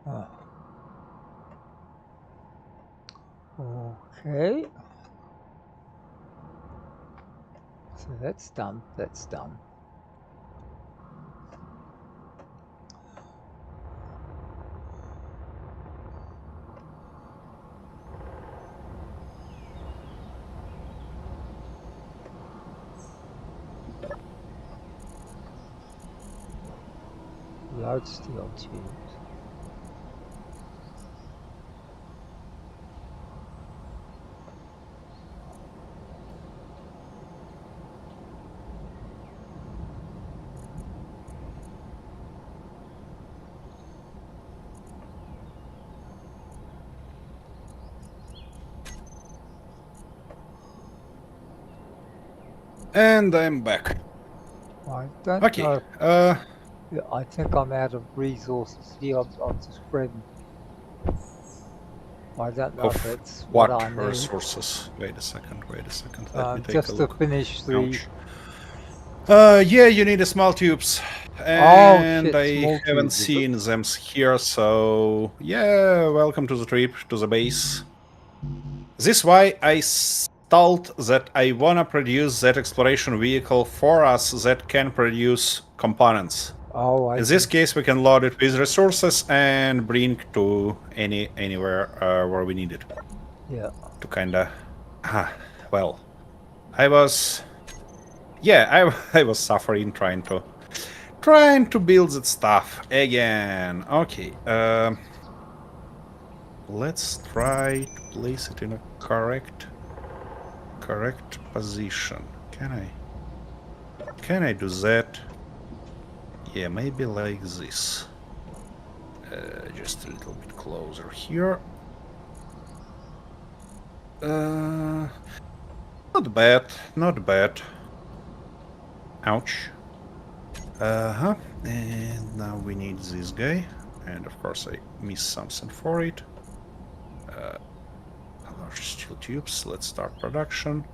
Oh. Okay. So that's done. That's done. Large steel tubes. And I'm back. I don't Okay. know. Yeah, I think I'm out of resources here. I'm just spreading. I don't know if Of that's what what I need. resources? Wait a second. Let me take a Just to look. finish the. Ouch. Yeah, you need a small tubes. Oh And shit! I Small haven't tubes. Is it? seen them here, so yeah, welcome to the trip, to the base. This why I thought that I wanna produce that exploration vehicle for us that can produce components. Oh, I In see. this case, we can load it with resources and bring to anywhere where we need it. Yeah. To kinda, well, I was I was suffering trying to build that stuff again. Okay, let's try to place it in a correct position. Can I do that? Yeah, maybe like this. Just a little bit closer here. Not bad, not bad. Ouch. And now we need this guy. And of course I missed something for it. Large steel tubes. Let's start production.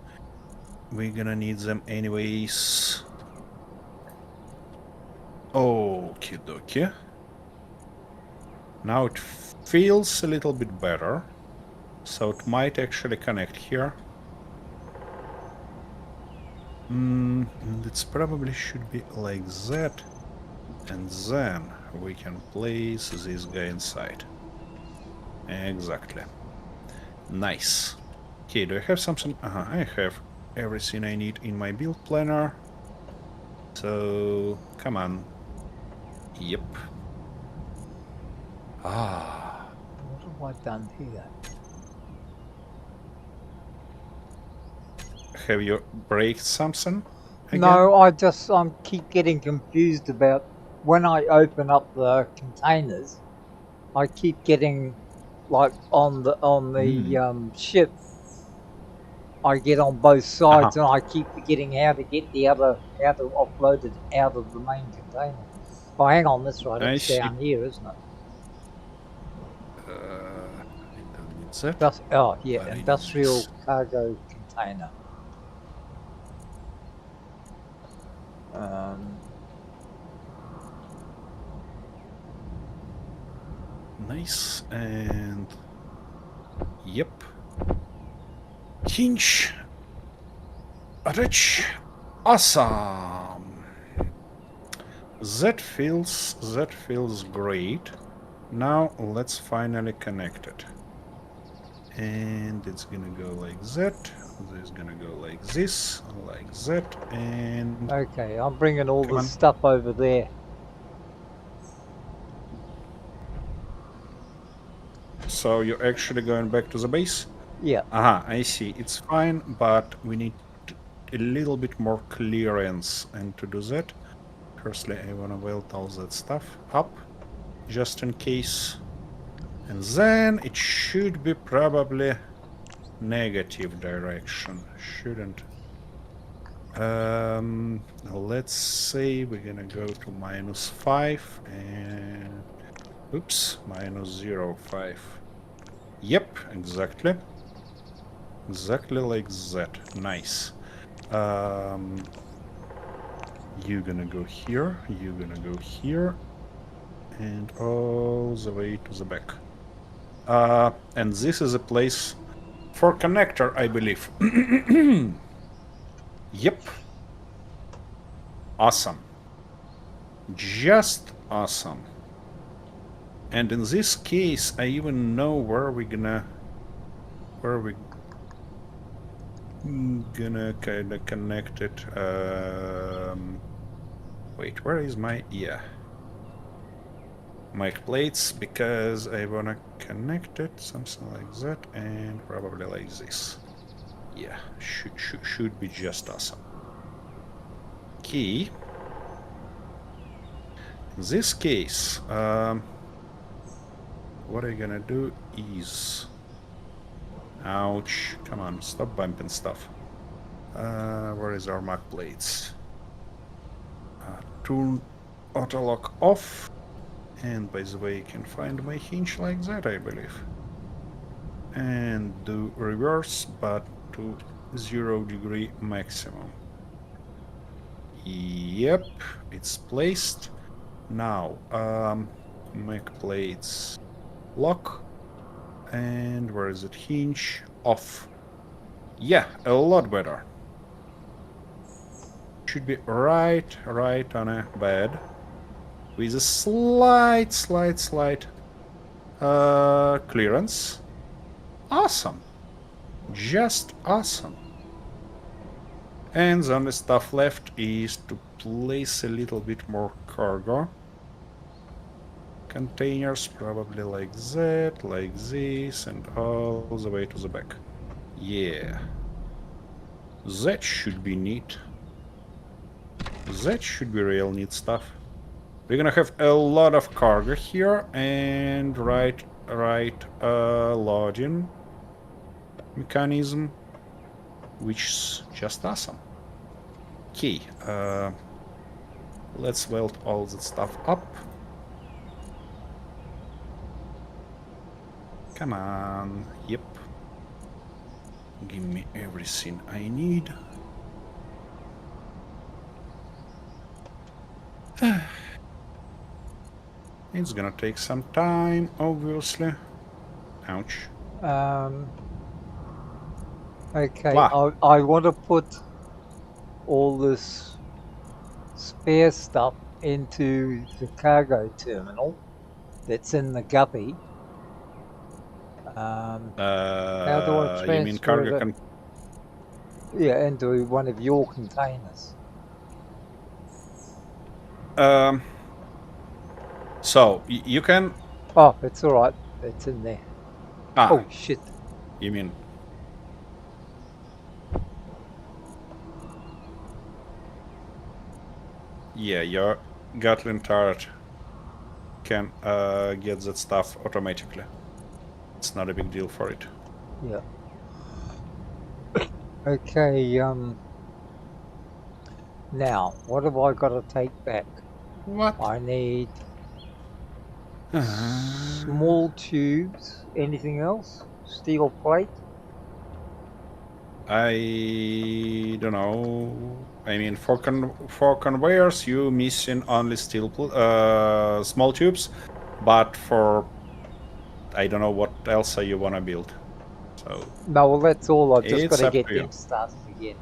We're gonna need them anyways. Okie dokie. Now it feels a little bit better. So it might actually connect here. It probably should be like that. And then we can place this guy inside. Exactly. Nice. Okay, do I have something? I have everything I need in my build planner. So, come on. Yep. Ah. What have I done here? Have you break something again? No, I'm keep getting confused about when I open up the containers. I keep getting like on the ship. I get on both sides, and I keep forgetting how to get how to offload it out of the main container. Oh, hang on, that's right. I It's see. down here, isn't it? I don't need that. Oh, yeah, But I need industrial this. cargo container. Um, Nice. And... Yep. Hinge. Rich. Awesome. That feels great. Now let's finally connect it. And it's gonna go like that. This is gonna go like this, like that, and okay, I'm bringing all come the on. stuff over there. So you're actually going back to the base? Yeah. Aha, I see. It's fine, but we need a little bit more clearance. And to do that, firstly, I wanna weld all that stuff up, just in case. And then it should be probably negative direction, shouldn't? Let's say we're gonna go to -5 and oops, -0.5. Yep, exactly. Exactly like that. Nice. You're gonna go here, you're gonna go here, and all the way to the back. And this is a place for connector, I believe. Yep. Awesome. Just awesome. And in this case, I even know where we gonna kinda connect it. Wait, where is my mic plates? Because I wanna connect it something like that, and probably like this. Yeah, should be just awesome. Key. In this case, what I'm gonna do is... Ouch. Come on, stop bumping stuff. Where is our Mac plates? Turn auto lock off. And by the way, you can find my hinge like that, I believe. And do reverse, but to 0° maximum. Yep, it's placed. Now, Mac plates lock. And where is it? Hinge off. Yeah, a lot better. Should be right on a bed with a slight clearance. Awesome. Just awesome. And the only stuff left is to place a little bit more cargo. Containers probably like that, like this, and all the way to the back. Yeah. That should be neat. That should be real neat stuff. We're gonna have a lot of cargo here, and right loading mechanism, which is just awesome. Okay, let's weld all that stuff up. Come on, yep. Give me everything I need. It's gonna take some time, obviously. Ouch. Okay, Wow. I want to put all this spare stuff into the cargo terminal that's in the guppy. How do I You mean transfer cargo it? Yeah, into one of your containers. So you can. Oh, it's all right. It's in there. Ah, Oh shit! you mean. Yeah, your Gatling turret can get that stuff automatically. It's not a big deal for it. Yeah. Okay. Now, what have I got to take back? What? I need small tubes. Anything else? Steel plate. I don't know. I mean, for conveyors, you missing only small tubes, but for I don't know what else you wanna build. So No, well, that's all. I've just got it's to up get to you. them started again.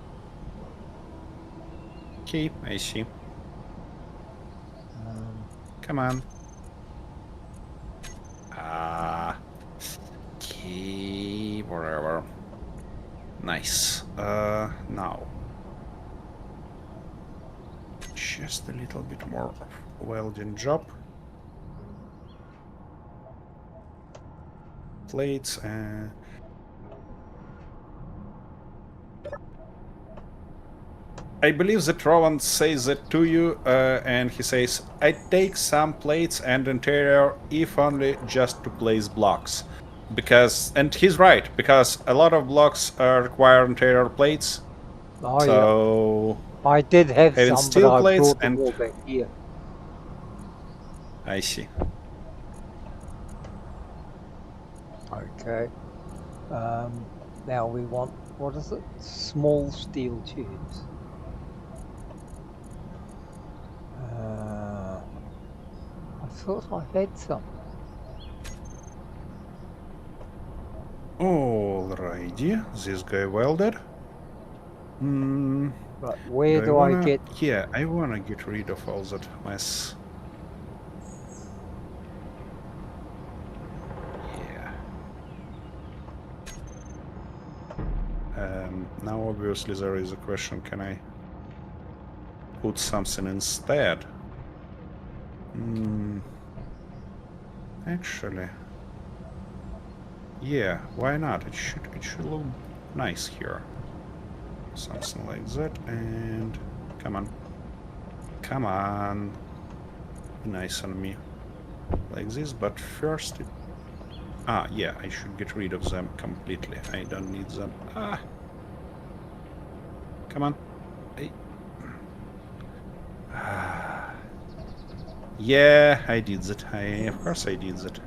Okay, I see. Um, Come on. Ah. Okay, whatever. Nice. Now. Just a little bit more welding job. Plates and... I believe that Rowan says that to you, and he says, I take some plates and interior, if only just to place blocks. Because, and he's right, because a lot of blocks require interior plates. oh yeah, So, I did have having some, but steel I plates brought them and... all back here. I see. Okay. Now we want, what is it? Small steel tubes. I thought I had some. Alrighty, this guy welded. But where Do I do I wanna... get? Yeah, I wanna get rid of all that mess. Yeah. Now obviously there is a question, can I put something instead? Actually... Yeah, why not? It should look nice here. Something like that, and... Come on. Come on. Be nice on me. Like this, but first it... Ah, yeah, I should get rid of them completely. I don't need them. Ah! Come on. Hey. Ah. Yeah, I did that. Of course I did that.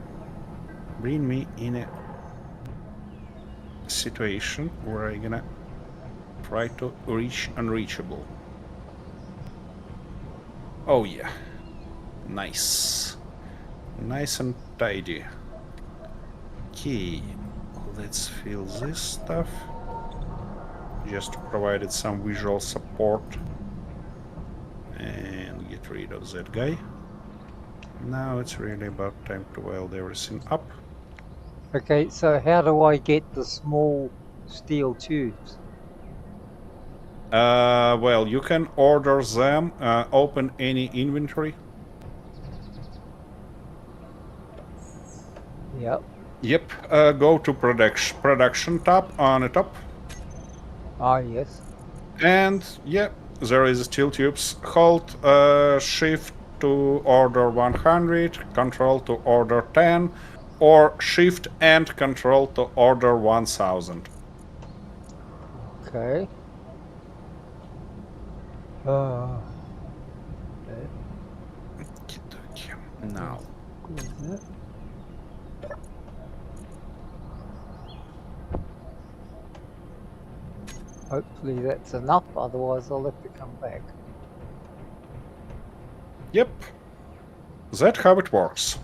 Bring me in a situation where I'm gonna try to reach unreachable. Oh yeah. Nice. Nice and tidy. Okay, let's fill this stuff. Just provided some visual support. And get rid of that guy. Now it's really about time to weld everything up. Okay, so how do I get the small steel tubes? Well, you can order them, open any inventory. Yep. Yep, go to production tab on the top. Ah, yes. And yeah, there is steel tubes. Hold shift to order 100, control to order 10, or shift and control to order 1000. Okay. Uh, Now, hopefully that's enough, otherwise I'll have to come back. yep, that's how it works.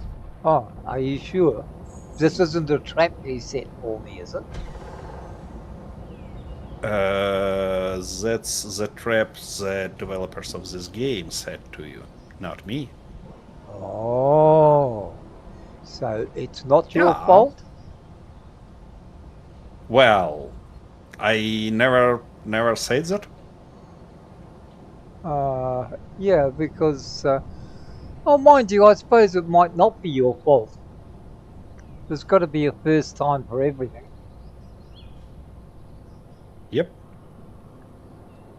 Oh, are you sure? This isn't a trap he set for me, is it? That's the trap the developers of this game set to you, not me. Oh, so it's not your Yeah. fault? Well, I never said that. Yeah, because oh, mind you, I suppose it might not be your fault. There's got to be a first time for everything. Yep.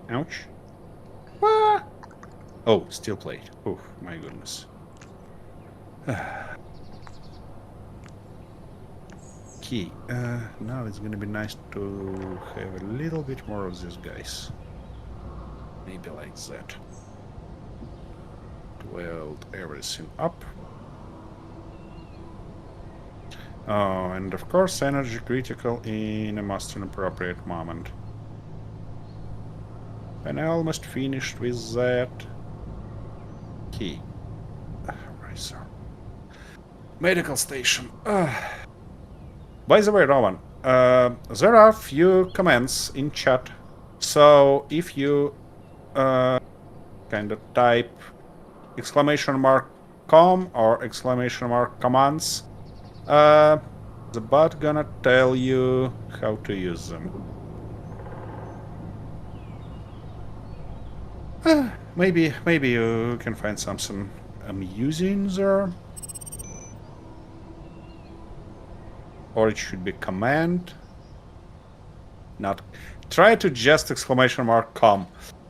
Ouch. Ah! Oh, steel plate. Oh, my goodness. Okay, now it's gonna be nice to have a little bit more of these guys. Maybe like that. To weld everything up. Oh, and of course energy critical in a most inappropriate moment. And I almost finished with that. Okay. Razor. Medical station. By the way, Rowan, there are a few comments in chat. So if you kind of type !com or !commands, the bot gonna tell you how to use them. Maybe you can find something amusing there. Or it should be command. Not try to just !com.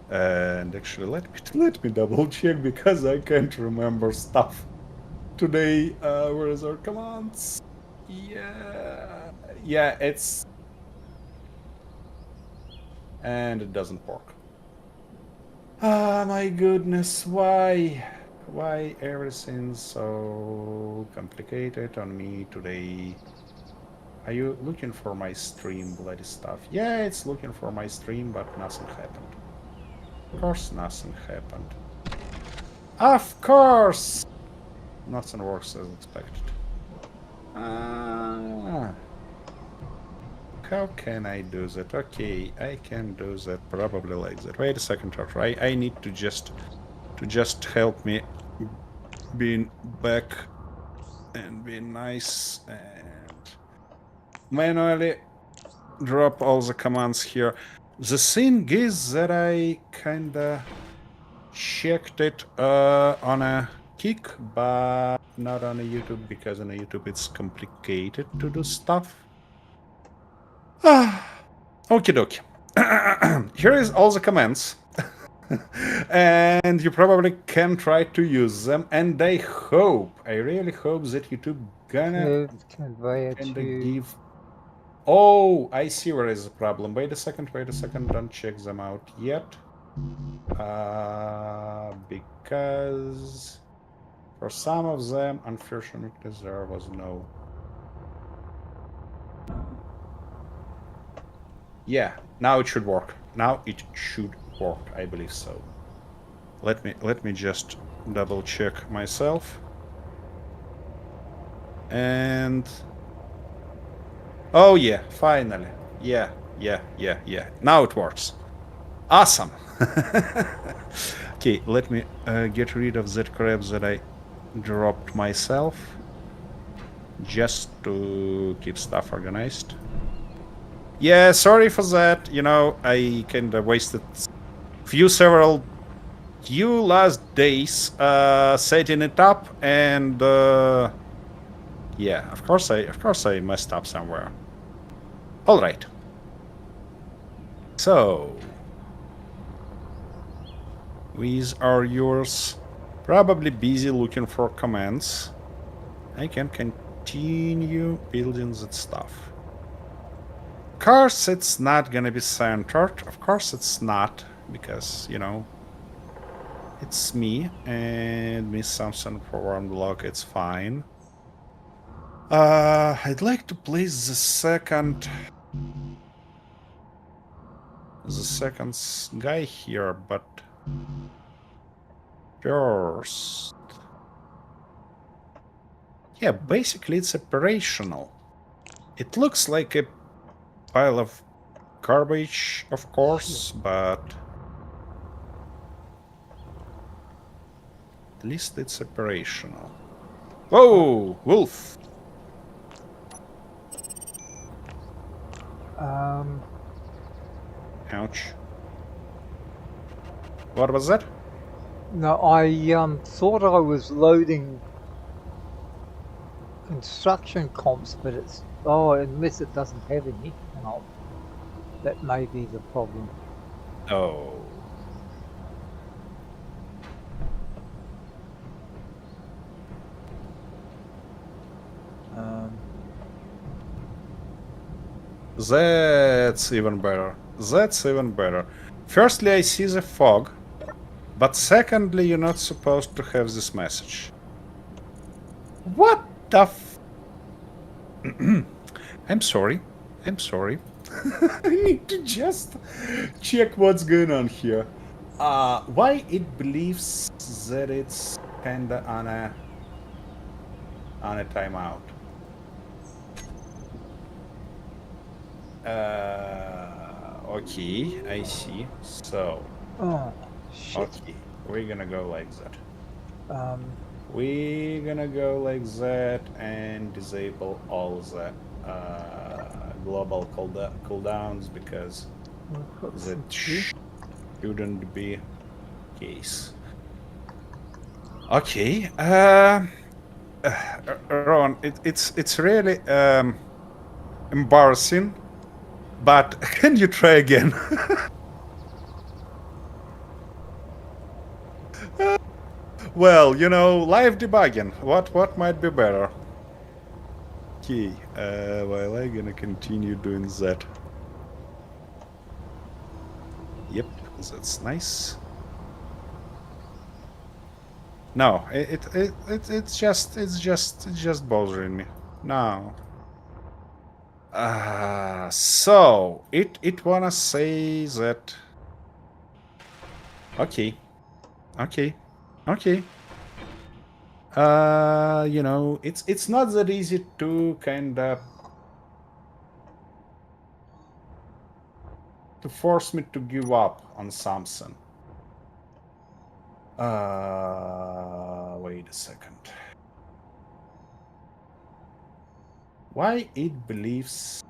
And actually, let me double check because I can't remember stuff today. Where is our commands? Yeah, it's and it doesn't work. Ah, my goodness, why everything's so complicated on me today? Are you looking for my stream, bloody stuff? Yeah, it's looking for my stream, but nothing happened. Of course nothing happened. Of course! Nothing works as expected. How can I do that? Okay, I can do that probably like that. Wait a second, Arthur. I need to just help me being back and be nice and manually drop all the commands here. The thing is that I kinda checked it on a Kick, but not on a YouTube, because on a YouTube it's complicated to do stuff. Okie dokie. Here is all the commands. And you probably can try to use them, and I really hope that YouTube gonna Curved conveyor kinda tube. give. Oh, I see where is the problem. Wait a second, don't check them out yet. Because for some of them, unfortunately, there was no. Yeah, now it should work. Now it should work, I believe so. Let me just double check myself. And oh yeah, finally. Yeah. Now it works. Awesome. Okay, let me get rid of that crap that I dropped myself, just to keep stuff organized. Yeah, sorry for that. You know, I kind of wasted few last days setting it up, and yeah, of course I messed up somewhere. All right. So these are yours. Probably busy looking for commands. I can continue building that stuff. Of course, it's not gonna be centered. Of course, it's not, because, you know, it's me, and miss something for one block, it's fine. I'd like to place the second guy here, but first, yeah, basically it's operational. It looks like a pile of garbage, of course, but at least it's operational. Whoa, wolf! Ouch. What was that? No, I thought I was loading construction comps, but it's unless it doesn't have any. Hang on. That may be the problem. Oh. Um, That's even better. That's even better. Firstly, I see the fog, but secondly, you're not supposed to have this message. What the f... I'm sorry. I'm sorry. I need to just check what's going on here. Why it believes that it's kinda on a timeout. Okay, I see. So, oh shit. okay, we're gonna go like that. Um, We're gonna go like that and disable all the global cooldowns because I've got that some tea. shouldn't be case. Okay, Ron, it's really embarrassing, but can you try again? Well, you know, live debugging. What might be better? Okay, well, I'm gonna continue doing that. Yep, that's nice. No, it's just bothering me. No. So it wanna say that. Okay, okay, okay. You know, it's not that easy to kinda to force me to give up on something. Wait a second. Why it believes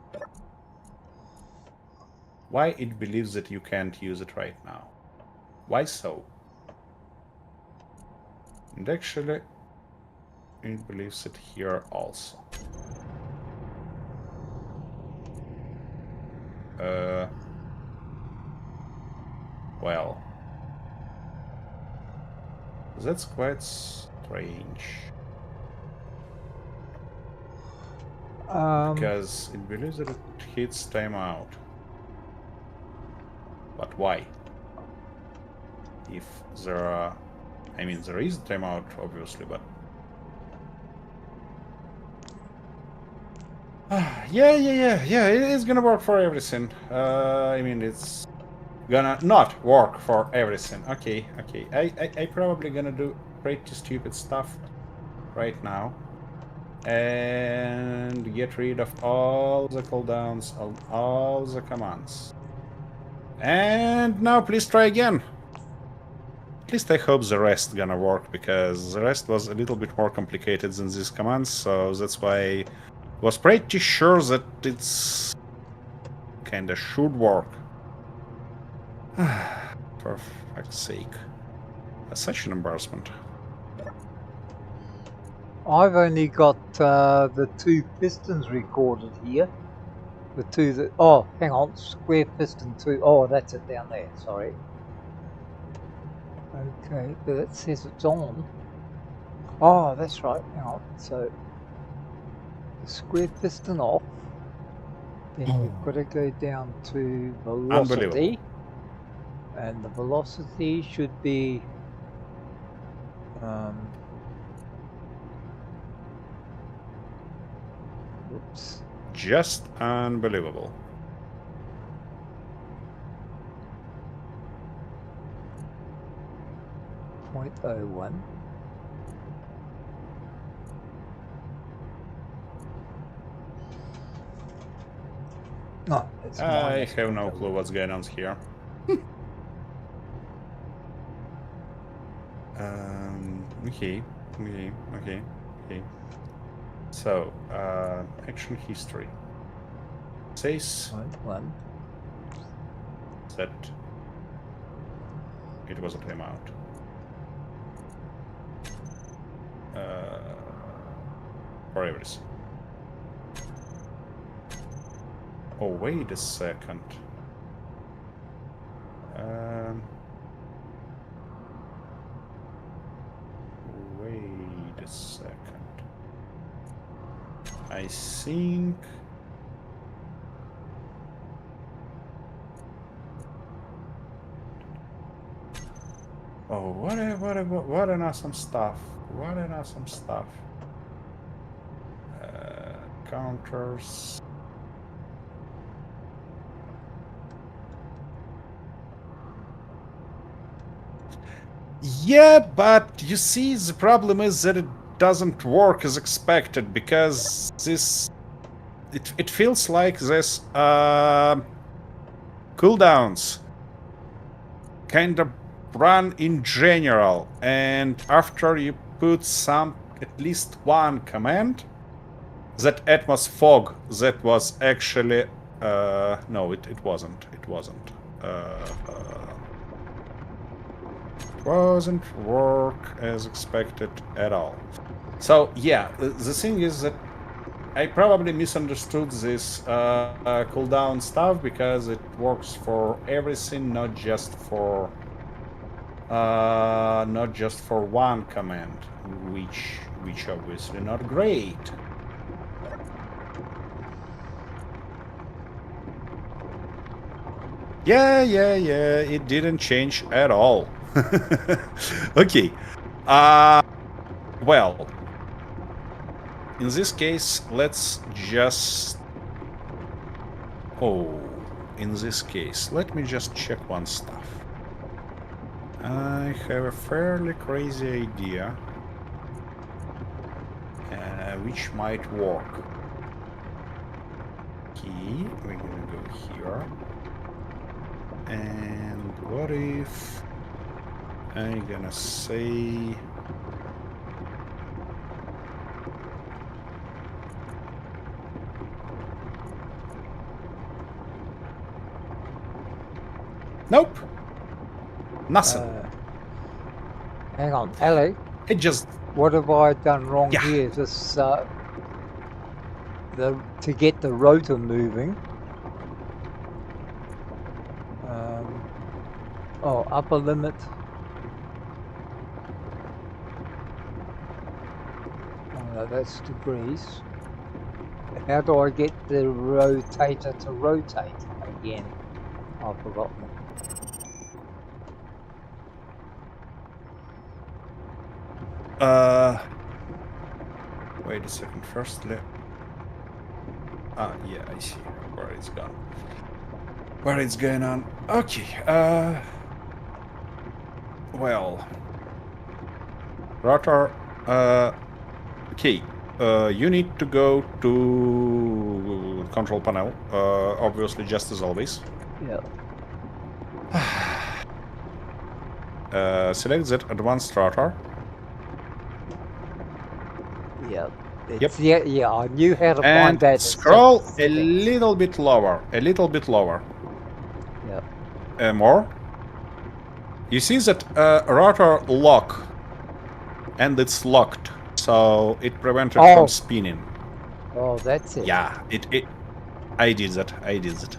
that you can't use it right now? Why so? And actually, it believes it here also. Well, that's quite strange. Because it believes that it hits timeout. But why? If there are... I mean, there is timeout, obviously, but... yeah, it is gonna work for everything. I mean, it's gonna not work for everything. Okay. I probably gonna do pretty stupid stuff right now. And get rid of all the cooldowns, all the commands. And now please try again. At least I hope the rest gonna work, because the rest was a little bit more complicated than these commands, so that's why I was pretty sure that it's kinda should work. For fuck's sake. That's such an embarrassment. I've only got the 2 pistons recorded here. The 2 that... Oh, hang on. Square piston 2. Oh, that's it down there. Sorry. Okay, but it says it's on. Oh, that's right. Hang on. So, the square piston off. Then you've got to go down to velocity. Unbelievable. And the velocity should be... oops. Just unbelievable. .01. No, it's I have no clue what's going on here. Okay. So, action history. Says .1. that It was a timeout. For everything. Oh, wait a second. Wait a second. I think... Oh, what an awesome stuff. What an awesome stuff. Counters. Yeah, but you see, the problem is that it doesn't work as expected, because this... It feels like this cooldowns kind of run in general, and after you put at least one command, that Atmos fog that was actually no, it wasn't. It wasn't work as expected at all. So yeah, the thing is that I probably misunderstood this cooldown stuff, because it works for everything, not just for one command, which obviously not great. Yeah, it didn't change at all. Okay. Well, in this case, let's just... Oh, in this case, let me just check one stuff. I have a fairly crazy idea, which might work. Okay, we're gonna go here. And what if I'm gonna say... Nope. Nothing. Hang on, Ali. It just... What have I done wrong Yeah. here? This to get the rotor moving. Oh, upper limit. Oh, no, that's degrees. How do I get the rotator to rotate again? I've forgotten. Wait a second. First, yeah, I see where it's gone. Where it's going on. Okay. Well, rotor. Okay. You need to go to control panel. Obviously, just as always. Yeah. Select that advanced rotor. Yeah. Yep. Yeah, I knew how to find And that. scroll a little bit lower. A little bit lower. Yeah. More. You see that rotor lock, and it's locked, so it prevents it from spinning. Oh, that's it. Yeah, I did that.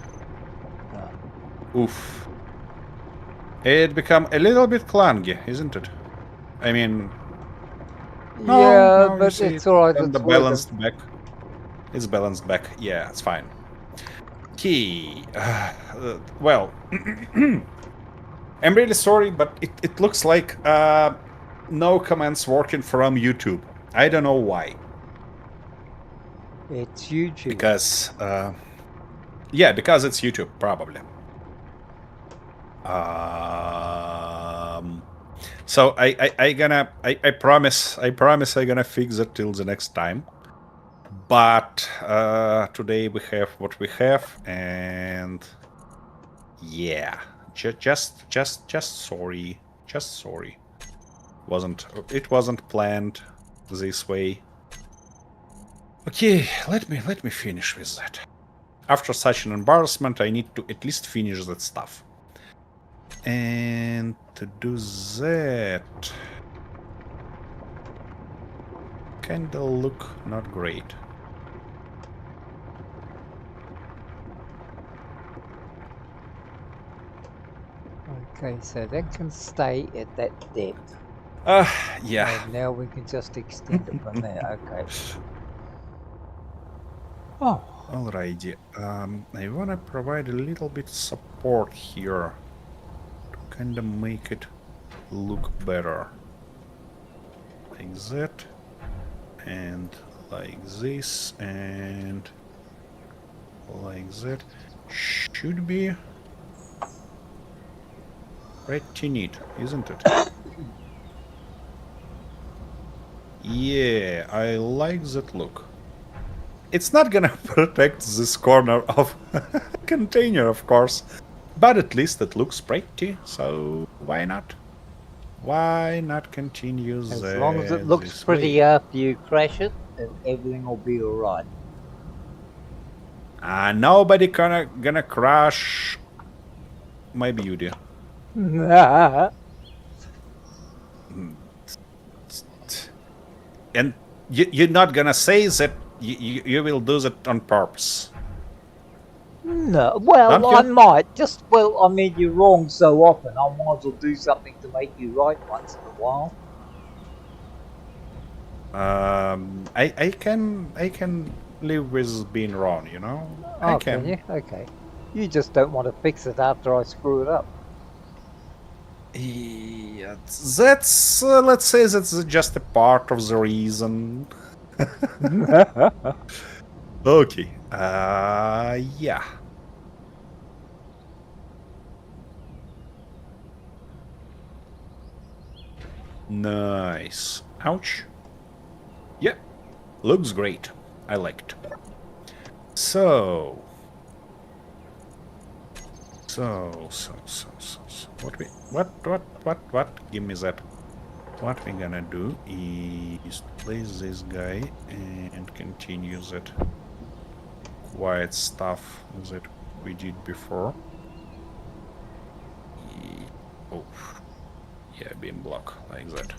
Oof. It become a little bit clunky, isn't it? I mean... No, but it's alright. And the balanced back. It's balanced back. Yeah, it's fine. Key. Well... I'm really sorry, but it looks like no commands working from YouTube. I don't know why. It's YouTube. Because, yeah, because it's YouTube, probably. So I promise I'm gonna fix it till the next time. But today we have what we have, and yeah. Just sorry. Just sorry. It wasn't planned this way. Okay, let me finish with that. After such an embarrassment, I need to at least finish that stuff. And to do that, kinda look not great. Okay, so that can stay at that depth. Yeah. And now we can just extend it from there. Okay. Oh, Alrighty. I wanna provide a little bit support here to kinda make it look better. Like that. And like this. And like that. Should be pretty neat, isn't it? Yeah, I like that look. It's not gonna protect this corner of container, of course, but at least it looks pretty, so why not? Why not continue as long as it looks this pretty way? after you crash it, everything will be alright. Nobody gonna crash my beauty. And you're not gonna say that you will do that on purpose. No, well, Don't you? I might. Just, well, I mean, you're wrong so often. I might as well do something to make you right once in a while. I can live with being wrong, you know? I Oh, can. can you? Okay. You just don't want to fix it after I screw it up. Yeah, that's let's say that's just a part of the reason. Okay. Yeah. Nice. Ouch. Yeah. Looks great. I liked. So. What? Give me that. What we're gonna do is place this guy and continue that quiet stuff that we did before. Oh, yeah, beam block like that.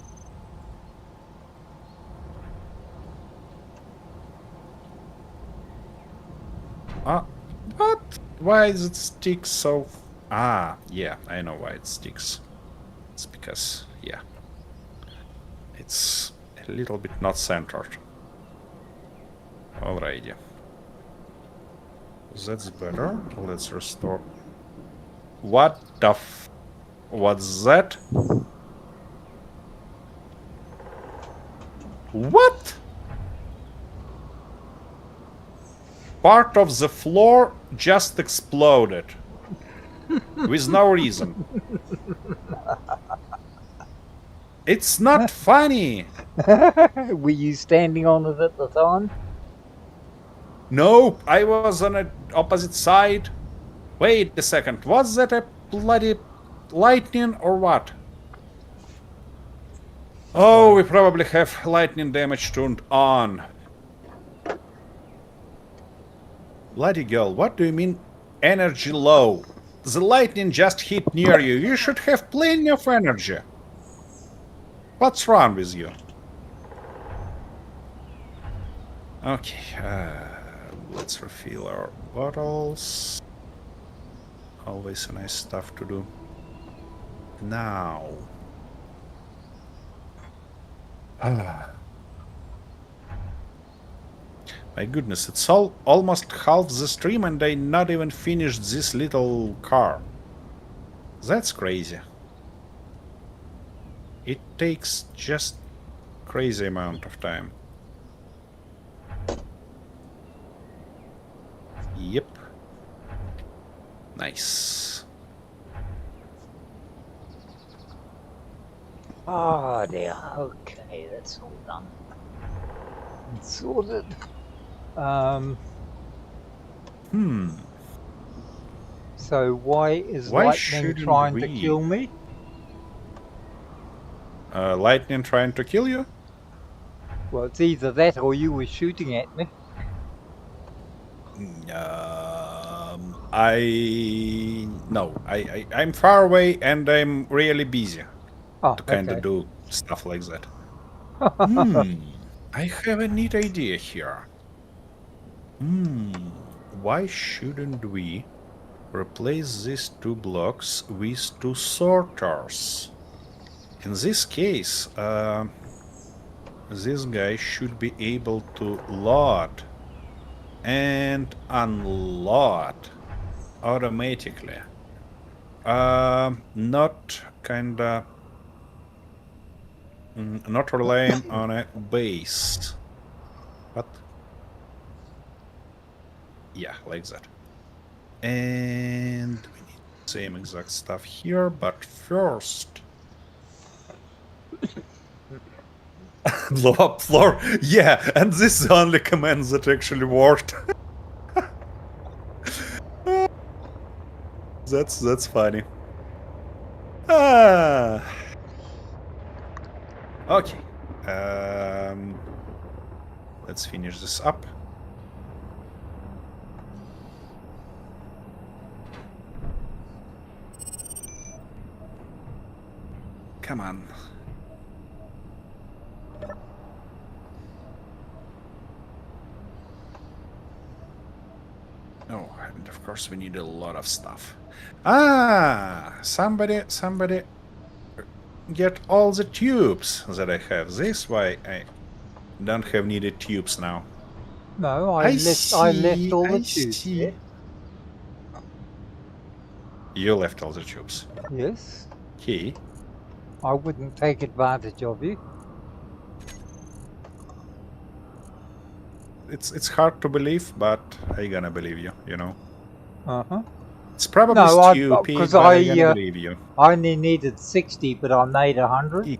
What? Why does it stick so? Yeah, I know why it sticks. It's because, yeah, it's a little bit not centered. Alrighty. That's better. Let's restore. What the what's that? What? Part of the floor just exploded. With no reason. It's not funny. Were you standing on it at the time? Nope, I was on the opposite side. Wait a second, was that a bloody lightning or what? Oh, we probably have lightning damage turned on. Bloody girl, what do you mean energy low? The lightning just hit near you. You should have plenty of energy. What's wrong with you? Okay, let's refill our bottles. Always a nice stuff to do. Now. My goodness, it's almost half the stream and I not even finished this little car. That's crazy. It takes just crazy amount of time. Yep. Nice. Oh dear. Okay, that's all done. It's sorted. So why is Why lightning shouldn't trying to we? kill me? Lightning trying to kill you? Well, it's either that or you were shooting at me. I'm far away and I'm really busy Oh, to kind of okay. do stuff like that. I have a neat idea here. Why shouldn't we replace these 2 blocks with 2 sorters? In this case, this guy should be able to load and unload automatically. Not kinda not relying on a base. But yeah, like that. And we need the same exact stuff here, but first blow up floor. Yeah, and this is the only command that actually worked. That's funny. Okay. Let's finish this up. Come on. Oh, and of course we need a lot of stuff. Somebody get all the tubes that I have. This why I don't have needed tubes now. No, I left all the tubes there. You left all the tubes. Yes. Okay. I wouldn't take advantage of you. It's hard to believe, but I gonna believe you, you know. It's probably No, stupid, because but I gonna believe you. I only needed 60, but I made 100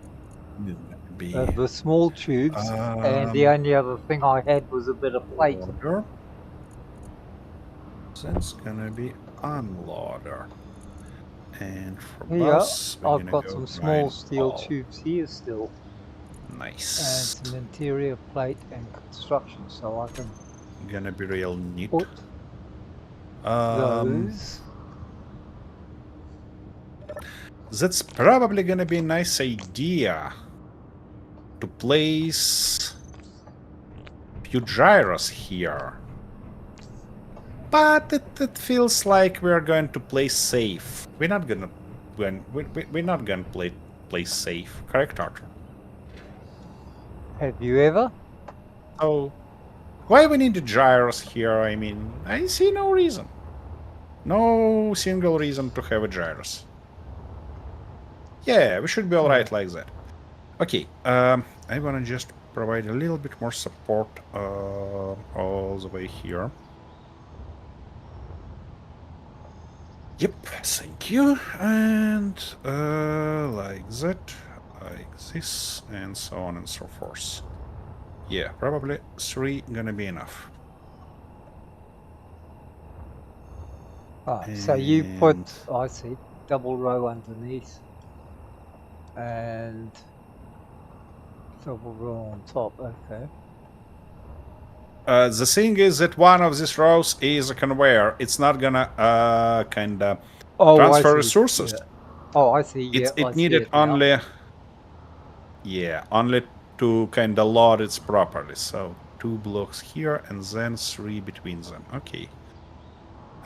Be of the small tubes, and the only other thing I had was a bit of plate. Loader. That's gonna be unloader. And for Here, us, we're I've gonna got go some small right steel all. tubes here still, and Nice. some interior plate and construction, so I can Gonna be real neat. put those. That's probably gonna be a nice idea to place few gyros here. But it feels like we're going to play safe. We're not gonna play safe, correct, Arthur? Have you ever? Oh, why we need the gyros here? I mean, I see no reason. No single reason to have a gyros. Yeah, we should be alright like that. Okay, I wanna just provide a little bit more support all the way here. Yep, thank you. And like that, like this, and so on and so forth. Yeah, probably 3 gonna be enough. So you put, I see, double row underneath and double row on top, okay. The thing is that one of these rows is a conveyor. It's not gonna kinda transfer resources. Yeah. Oh, I see. Yeah, It needed only, only to kinda load it properly. So 2 blocks here and then 3 between them. Okay.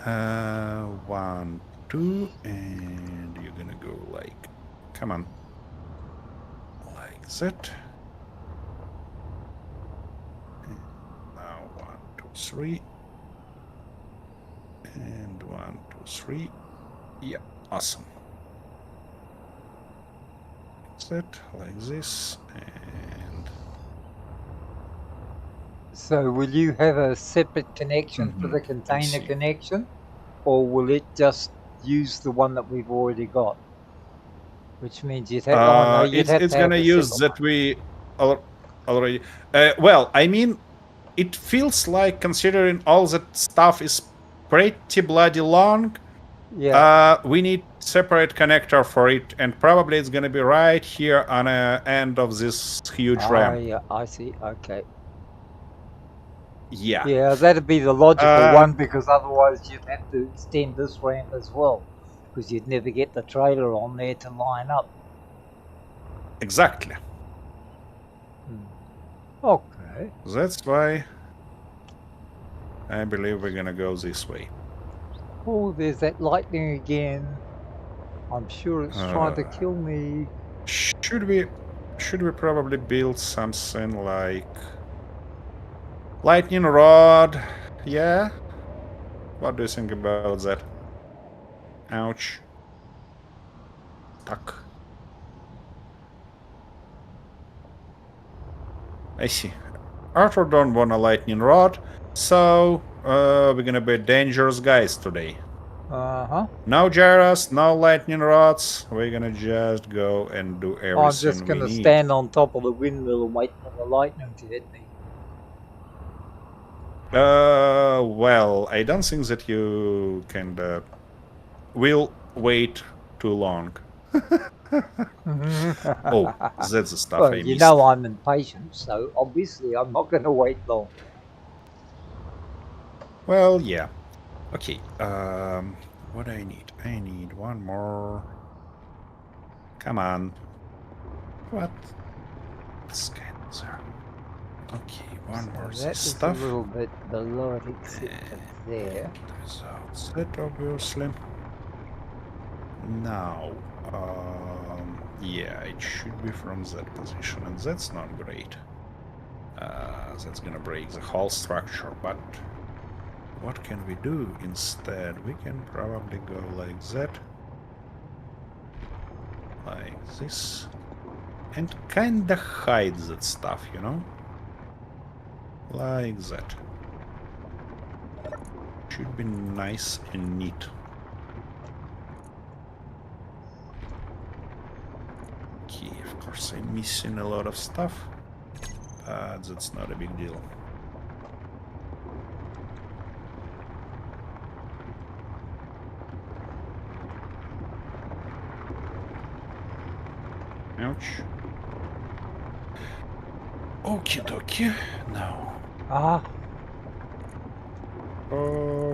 1, 2, and you're gonna go like, come on, like that. Now 1, 2, 3, and 1, 2, 3. Yeah, awesome. That like this, and so will you have a separate connection for the container connection, or will it just use the one that we've already got? Which means you'd have, it's gonna use that we already. Well, I mean, it feels like, considering all that stuff is pretty bloody long. Yeah. We need separate connector for it, and probably it's gonna be right here on the end of this huge ramp. Yeah, I see. Okay. Yeah. Yeah, that'd be the logical Uh, one because otherwise you'd have to extend this ramp as well because you'd never get the trailer on there to line up. Exactly. Okay. That's why I believe we're gonna go this way. Oh, there's that lightning again. I'm sure it's trying to kill me. Should we probably build something like lightning rod? Yeah. What do you think about that? Ouch. Stuck. I see. Arthur don't want a lightning rod, so we're gonna be dangerous guys today. Uh-huh. No gyros, no lightning rods. We're gonna just go and do everything I'm just going we to need. stand on top of the windmill and wait for the lightning to hit me. Well, I don't think that you can will wait too long. Oh, that's the stuff Well, I you missed. know I'm impatient, so obviously I'm not going to wait long. Well, yeah. Okay, what do I need? I need one more. Come on. What? Scanner. Okay, one more So that this is stuff. a little bit below it except for there. Without that, obviously. Now, yeah, it should be from that position, and that's not great. That's gonna break the whole structure, but what can we do instead? We can probably go like that. Like this. And kinda hide that stuff, you know? Like that. Should be nice and neat. Okay, of course I'm missing a lot of stuff, but that's not a big deal. Ouch. Okie dokie. Now. Ah,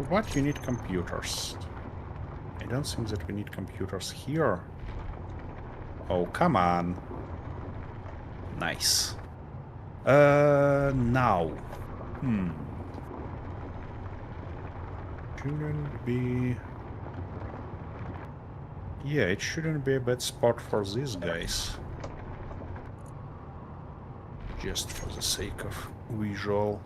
What you need computers? I don't think that we need computers here. Oh, come on. Nice. Now. Shouldn't be... Yeah, it shouldn't be a bad spot for these guys. Just for the sake of visual.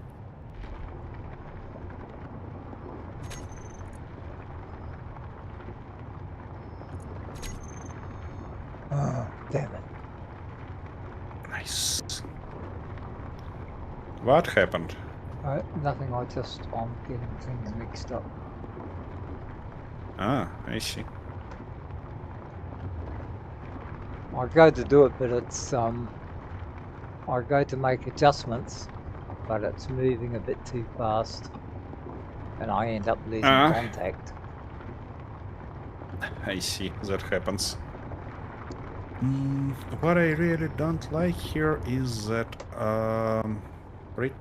damn it. Nice. What happened? Nothing, I'm getting things mixed up. Ah, I see. I go to do it, but it's, I go to make adjustments, but it's moving a bit too fast, and I end up losing contact. I see, that happens. What I really don't like here is that, pretty...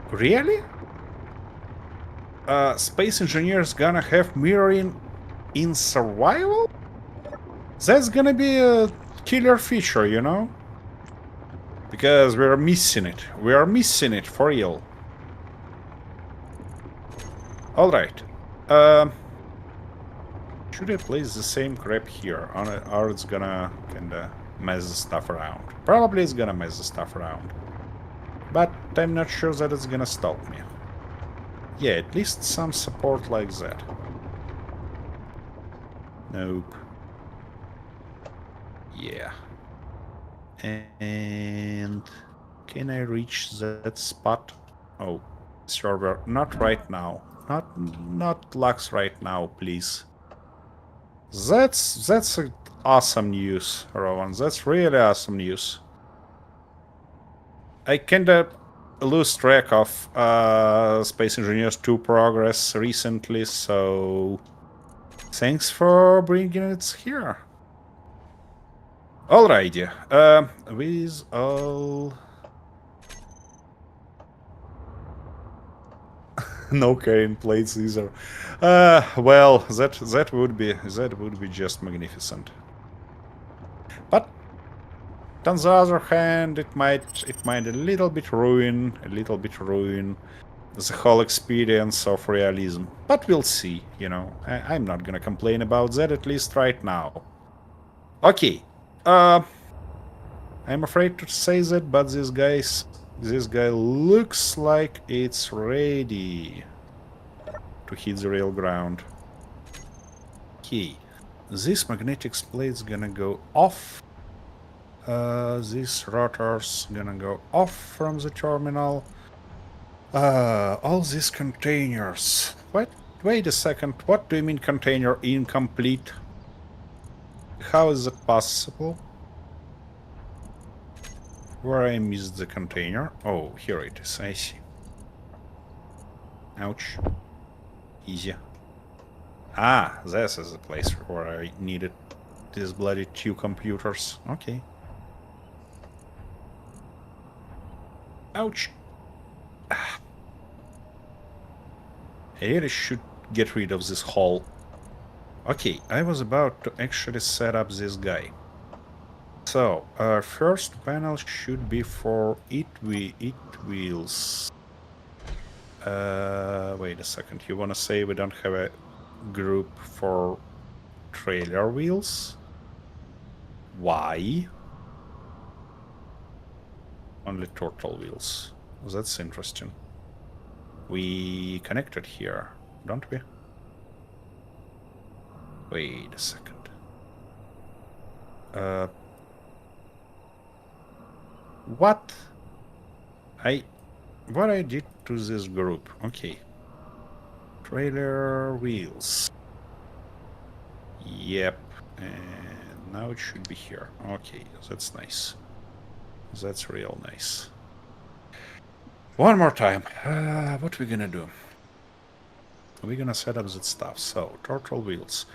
Really? Space engineers gonna have mirroring in survival? That's gonna be a killer feature, you know? Because we're missing it. We are missing it for real. Alright. Should I place the same crap here? Or it's gonna kinda mess the stuff around? Probably it's gonna mess the stuff around. But I'm not sure that it's gonna stop me. Yeah, at least some support like that. Nope. Yeah. And can I reach that spot? Oh, server, not right now. Not Lux right now, please. That's awesome news, Rowan. That's really awesome news. I kinda lose track of Space Engineers 2 progress recently, so Thanks for bringing it here. Alrighty. With all... no carrying plates either. Well, that would be just magnificent. But on the other hand, it might a little bit ruin the whole experience of realism. But we'll see. You know, I'm not gonna complain about that, at least right now. Okay. I'm afraid to say that, but this guy looks like it's ready to hit the real ground. Okay, this magnetic plate's gonna go off. This rotor's gonna go off from the terminal. All these containers. What? Wait a second. What do you mean container incomplete? How is that possible? Where I missed the container? Oh, here it is. I see. Ouch. Easy. Ah, this is the place where I needed these bloody 2 computers. Okay. Ouch. I really should get rid of this hole. Okay, I was about to actually set up this guy. So, our first panel should be for it wheels. Wait a second. You wanna say we don't have a group for trailer wheels? Why? Only turtle wheels. That's interesting. We connected here, don't we? Wait a second. What I did to this group? Okay. Trailer wheels. Yep. And now it should be here. Okay, that's nice. That's real nice. One more time. What we gonna do? We're gonna set up that stuff. So, turtle wheels.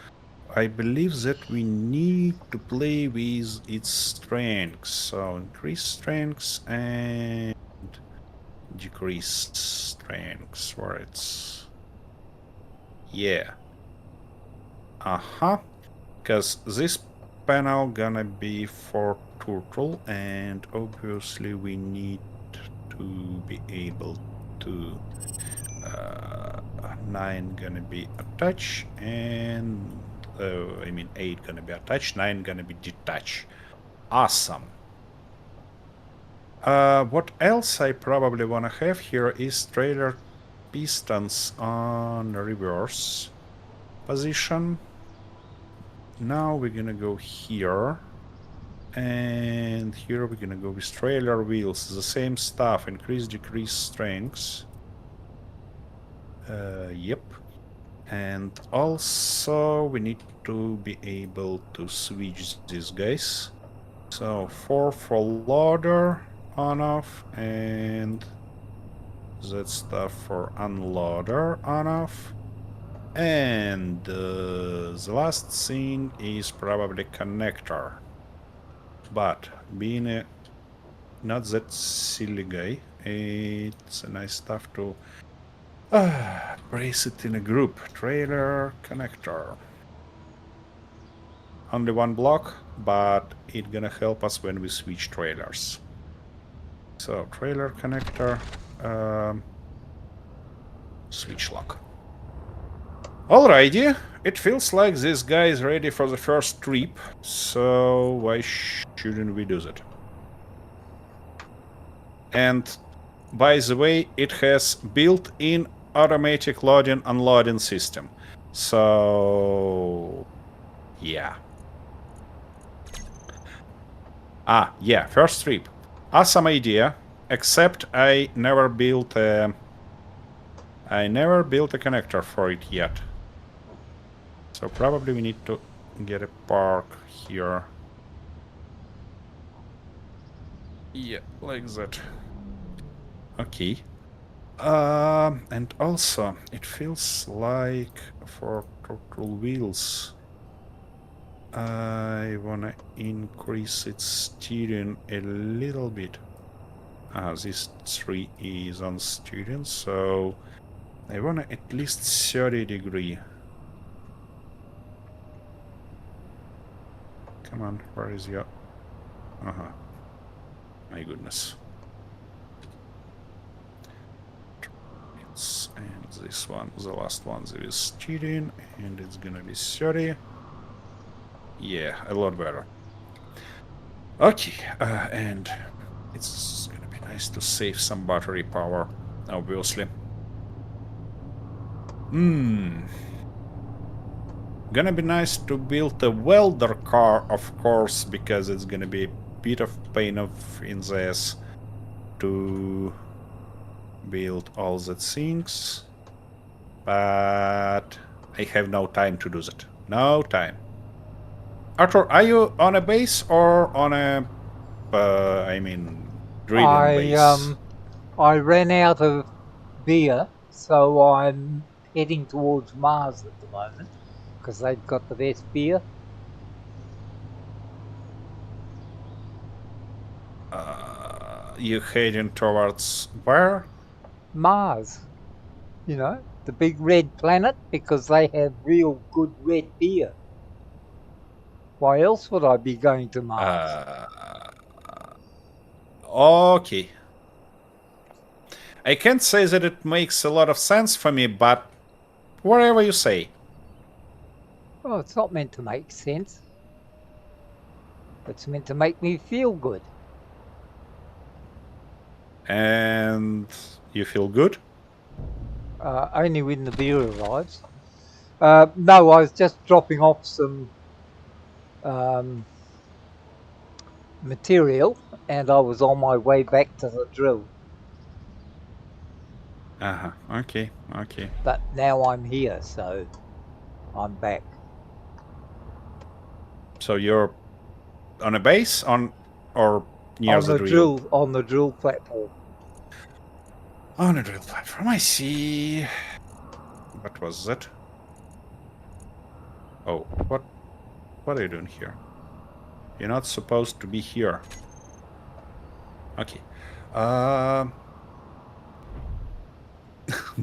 I believe that we need to play with its strengths. So, increase strengths and decrease strengths. Where it's... Yeah. Because this panel gonna be for turtle, and obviously we need to be able to 9 gonna be attached, and I mean 8 gonna be attached, 9 gonna be detached. Awesome. What else I probably wanna have here is trailer pistons on reverse position. Now we're gonna go here, and here we're gonna go with trailer wheels, the same stuff, increase, decrease strengths. Yep. And also we need to be able to switch these guys. So 4 for loader on off, and that stuff for unloader on off. And the last thing is probably connector. But being a not that silly guy, it's a nice stuff to brace it in a group. Trailer connector. Only 1 block, but it's gonna help us when we switch trailers. So, trailer connector, switch lock. Alrighty, it feels like this guy is ready for the first trip, so why shouldn't we do that? And by the way, it has built-in automatic loading unloading system. So yeah. Yeah, first trip. Awesome idea, except I never built a connector for it yet. So probably we need to get a park here. Yeah, like that. Okay. And also, it feels like for total wheels, I wanna increase its steering a little bit. This 3 is on steering, so I wanna at least 30°. Come on, where is your... Uh-huh. My goodness. And this one, the last one, there is steering, and it's gonna be 30. Yeah, a lot better. Okay, and it's gonna be nice to save some battery power, obviously. Gonna be nice to build a welder car, of course, because it's gonna be a bit of pain in the ass to build all the things. But I have no time to do that. No time. Arthur, are you on a base or on a, I mean, drilling base? I ran out of beer, so I'm heading towards Mars at the moment because they've got the best beer. You heading towards where? Mars, you know, the big red planet, because they have real good red beer. Why else would I be going to Mars? Okay. I can't say that it makes a lot of sense for me, but whatever you say. Well, it's not meant to make sense. It's meant to make me feel good. And you feel good? Only when the beer arrives. No, I was just dropping off some material, and I was on my way back to the drill. Uh-huh. Okay, okay. But now I'm here, so I'm back. So you're on a base or near On the drill? On the drill platform. On a drill platform, I see. What was that? Oh, what are you doing here? You're not supposed to be here. Okay.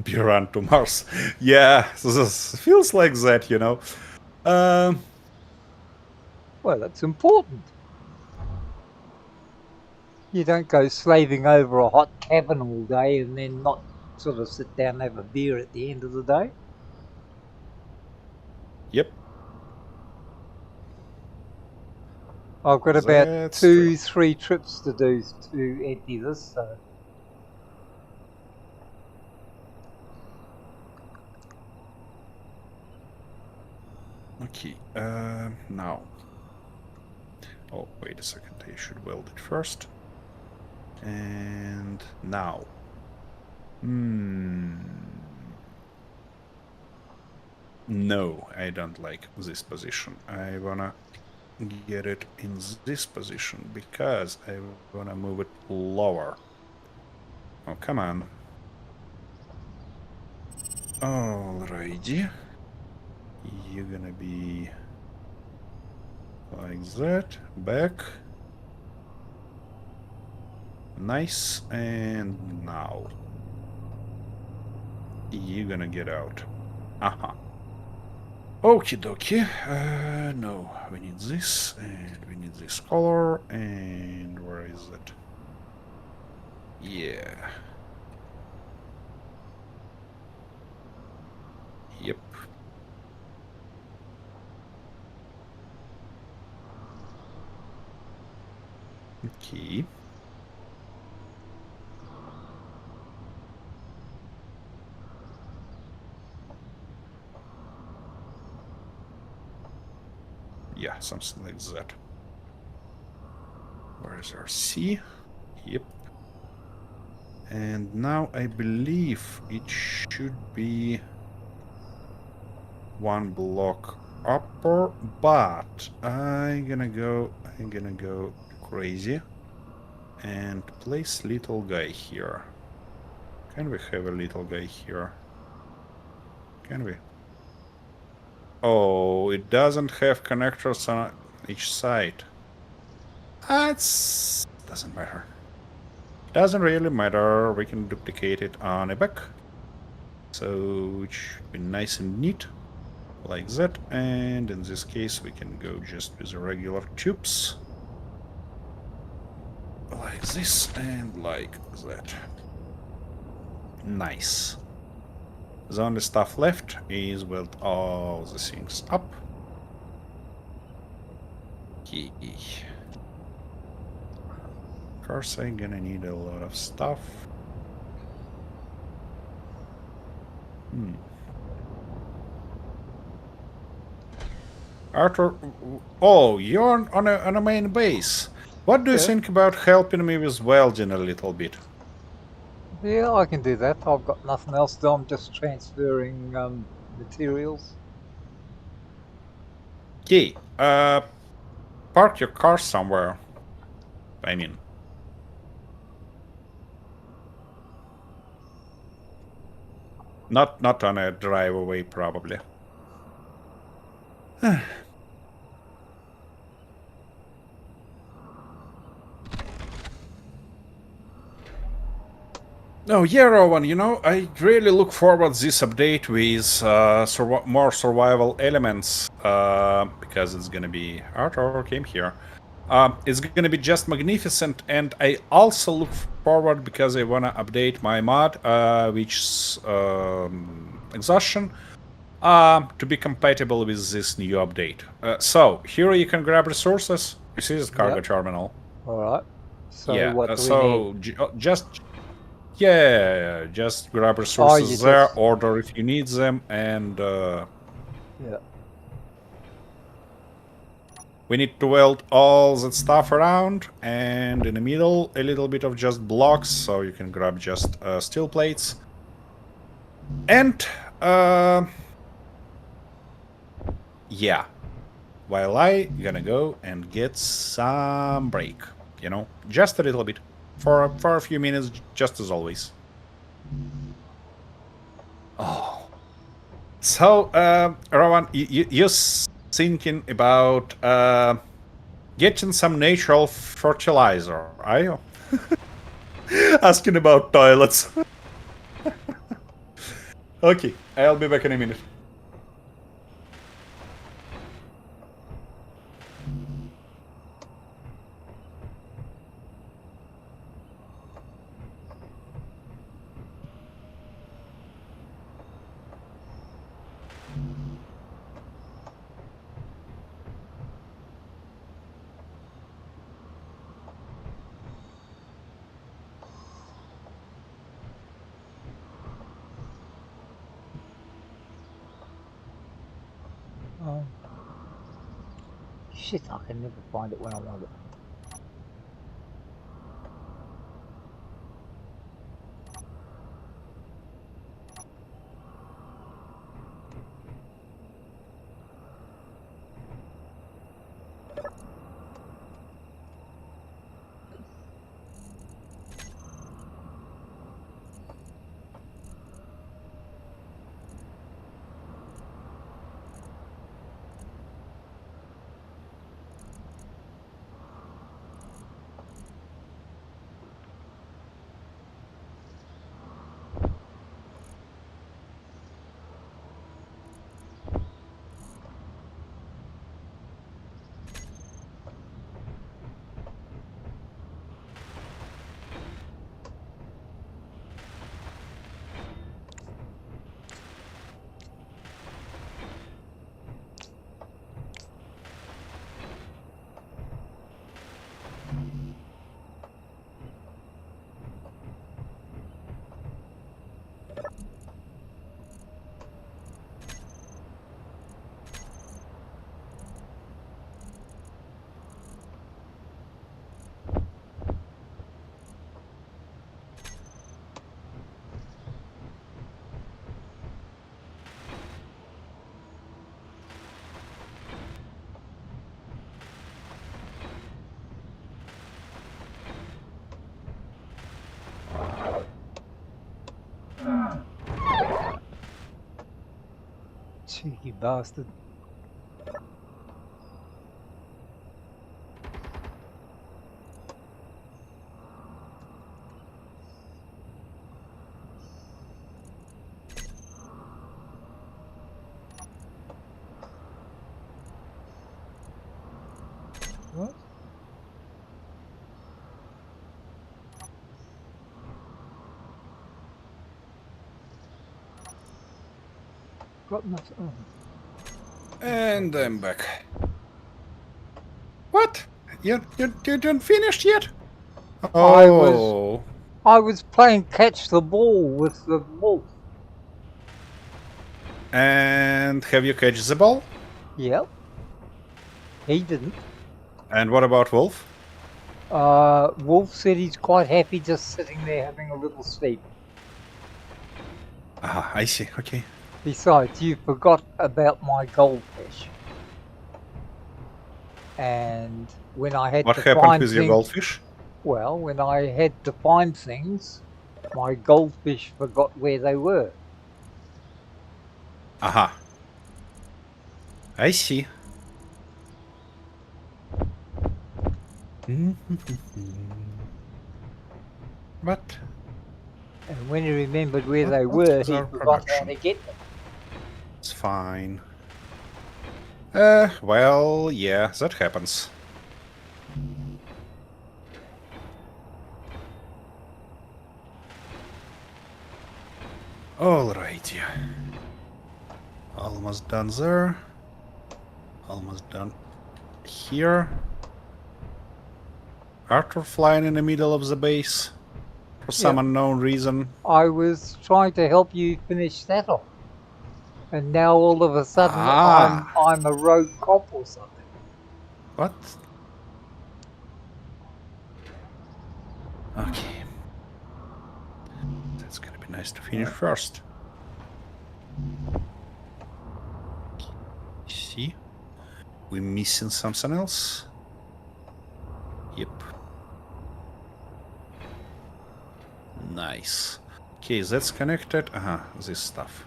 Be run to Mars. Yeah, this feels like that, you know. Well, that's important. You don't go slaving over a hot cabin all day and then not sort of sit down and have a beer at the end of the day. Yep. I've got about That's 2-3 trips to do to empty this, so. Okay, now. Oh, wait a second, I should weld it first. And now. No, I don't like this position. I wanna get it in this position because I wanna move it lower. Oh, come on. Alrighty. You're gonna be like that, back. Nice, and now. You're gonna get out. Aha. Okie dokie. No, we need this, and we need this color, and where is it? Yeah. Yep. Okay. Yeah, something like that. Where is our C? Yep. And now I believe it should be one block upper, but I'm gonna go crazy and place little guy here. Can we have a little guy here? Can we? Oh, it doesn't have connectors on each side. It's doesn't matter. Doesn't really matter. We can duplicate it on a back. So it should be nice and neat. Like that. And in this case we can go just with the regular tubes. Like this and like that. Nice. The only stuff left is weld all the things up. Of course I'm gonna need a lot of stuff. Arthur, oh, you're on a main base. What do you Yeah. think about helping me with welding a little bit? Yeah, I can do that. I've got nothing else to do. I'm just transferring materials. Key, park your car somewhere. I mean, not on a driveway, probably. Oh yeah, Rowan, you know, I really look forward this update with more survival elements, because it's gonna be... Arthur came here. It's gonna be just magnificent, and I also look forward because I wanna update my mod, which is exhaustion, to be compatible with this new update. So here you can grab resources. You see this cargo Yep. terminal? All right. So Yeah. what do we So just yeah, just grab you resources there, just order if you need them, and yeah. we need to weld all that stuff around, and in the middle a little bit of just blocks, so you can grab just steel plates. And yeah, while I gonna go and get some break, you know, just a little bit, for a few minutes, just as always. Oh, so Rowan, you thinking about getting some natural fertilizer, are you? Asking about toilets. Okay, I'll be back in a minute. Shit, I can never find it when I want it. Cheeky bastard. What? Got nothing. Oh. And I'm back. What? You didn't finish yet? Oh. I was playing catch the ball with the wolf. And have you catch the ball? Yep. He didn't. And what about Wolf? Wolf said he's quite happy just sitting there having a little sleep. Ah, I see. Okay. Besides, you forgot about my goldfish. And when I had What to happened find with your things, goldfish? well, when I had to find things, my goldfish forgot where they were. Aha. I see. But And when he remembered where What- they what were, was he our forgot how production? to get them. it's fine. Well, yeah, that happens. Alrighty. Almost done there. Almost done here. Arthur flying in the middle of the base for some Yeah. unknown reason. I was trying to help you finish that off. And now all of a sudden Ah. I'm a rogue cop or something. What? Okay. That's gonna be nice to finish first. See? We're missing something else? Yep. Nice. Okay, that's connected. This stuff.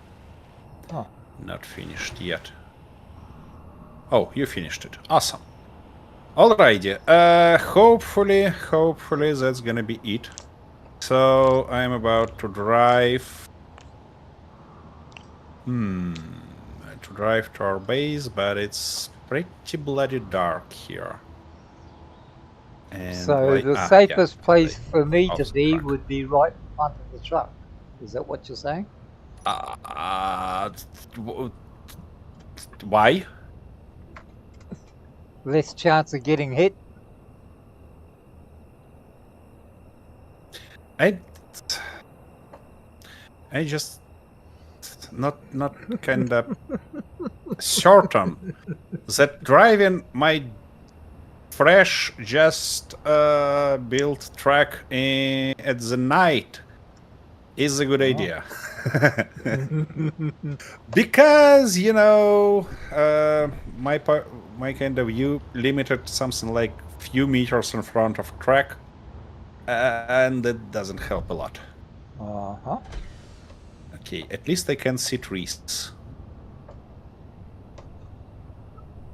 Oh. Not finished yet. Oh, you finished it. Awesome. Alrighty. Hopefully that's gonna be it. So I'm about to drive. To drive to our base, but it's pretty bloody dark here. And So the yeah, safest place right for me off to the be truck. would be right in front of the truck. Is that what you're saying? Why? Less chance of getting hit? I just not kind of certain that driving my fresh just built truck at the night is a good idea. Because my kind of view limited something like few meters in front of track, and that doesn't help a lot. Uh-huh. Okay, at least I can see trees.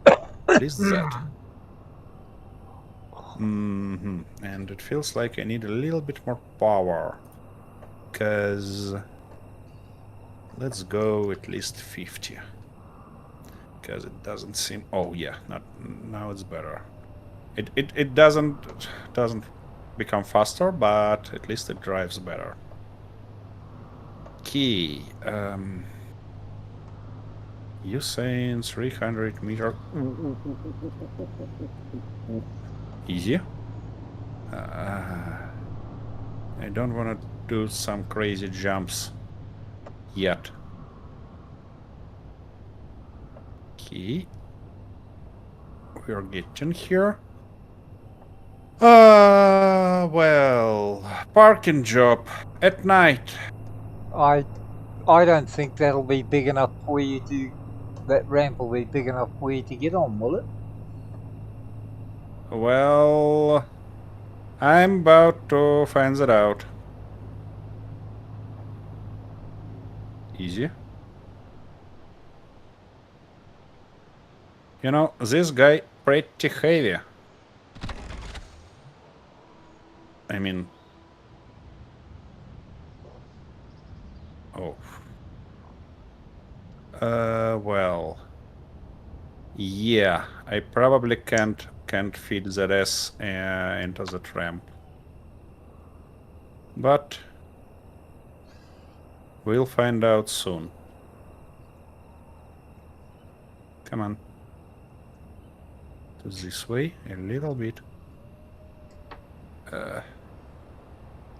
At least that. And it feels like I need a little bit more power. Because let's go at least 50. Because it doesn't seem. Oh yeah, not now. It's better. It doesn't become faster, but at least it drives better. Okay. You saying 300 meter? Easy. I don't want to do some crazy jumps yet. Okay. We're getting here. Well, parking job at night. I don't think that'll be big enough for you to. That ramp will be big enough for you to get on, will it? Well, I'm about to find that out. Easy. You know, this guy pretty heavy. I mean... Oh. Well... Yeah, I probably can't feed that ass into the tramp. But... we'll find out soon. Come on. To this way, a little bit. I'd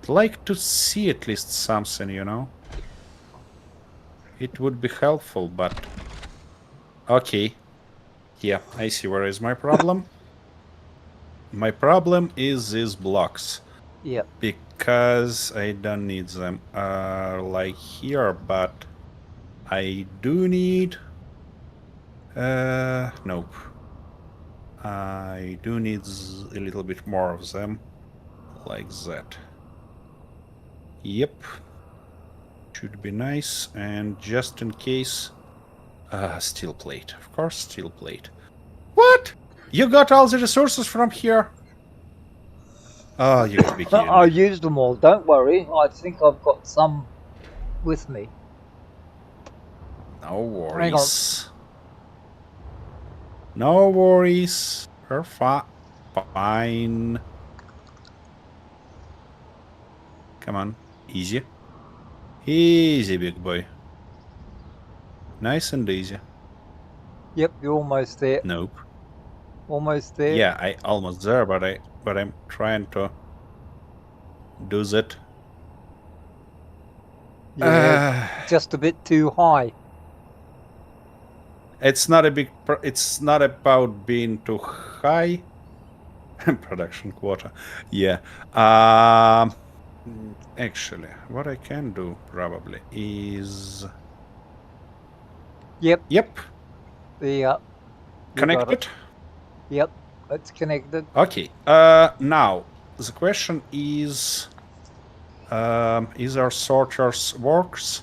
like to see at least something, you know? It would be helpful, but... Okay. Yeah, I see where is my problem. My problem is these blocks. Yep. Because I don't need them like here, but I do need... nope. I do need a little bit more of them, like that. Yep. Should be nice, and just in case... steel plate. Of course, steel plate. What? You got all the resources from here? Oh, you gotta be kidding I me. used them all. Don't worry. I think I've got some with me. No worries. No worries. We're fine. Come on. Easy. Easy, big boy. Nice and easy. Yep, you're almost there. Nope. Almost there. Yeah, I almost there, but I'm trying to do that. Yeah, just a bit too high. It's not a big. It's not about being too high. Production quota. Yeah. Actually, what I can do probably is. Yep. Yep. The Connect it. Yep, it's connected. Okay. Now the question is our sorters works?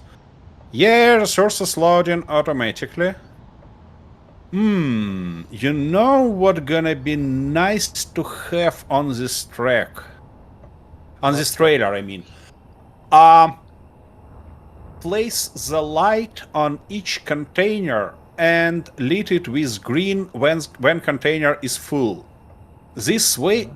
Yeah, resources loading automatically. You know what gonna be nice to have on this track? On this trailer, I mean. Place the light on each container and lit it with green when container is full. This way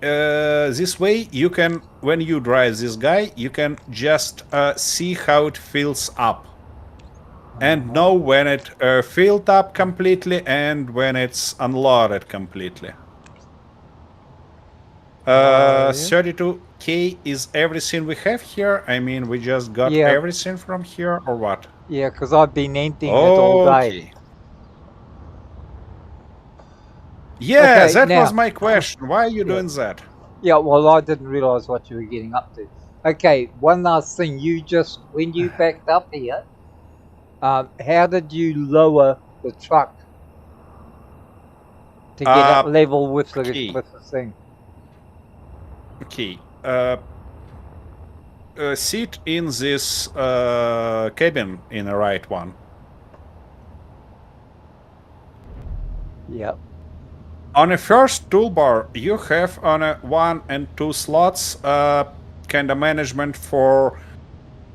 you can, when you drive this guy, you can just see how it fills up. And know when it filled up completely and when it's unloaded completely. 32k is everything we have here? I mean, we just got everything from here, or what? Yeah, because I've been emptying it all day. Yeah, okay, that was my question. Why are you doing that? Yeah, well, I didn't realize what you were getting up to. Okay, one last thing. You just, when you backed up here, how did you lower the truck to get it level with the thing? Okay. Sit in this cabin in the right one. Yep. On a first toolbar, you have on a 1 and 2 slots kind of management for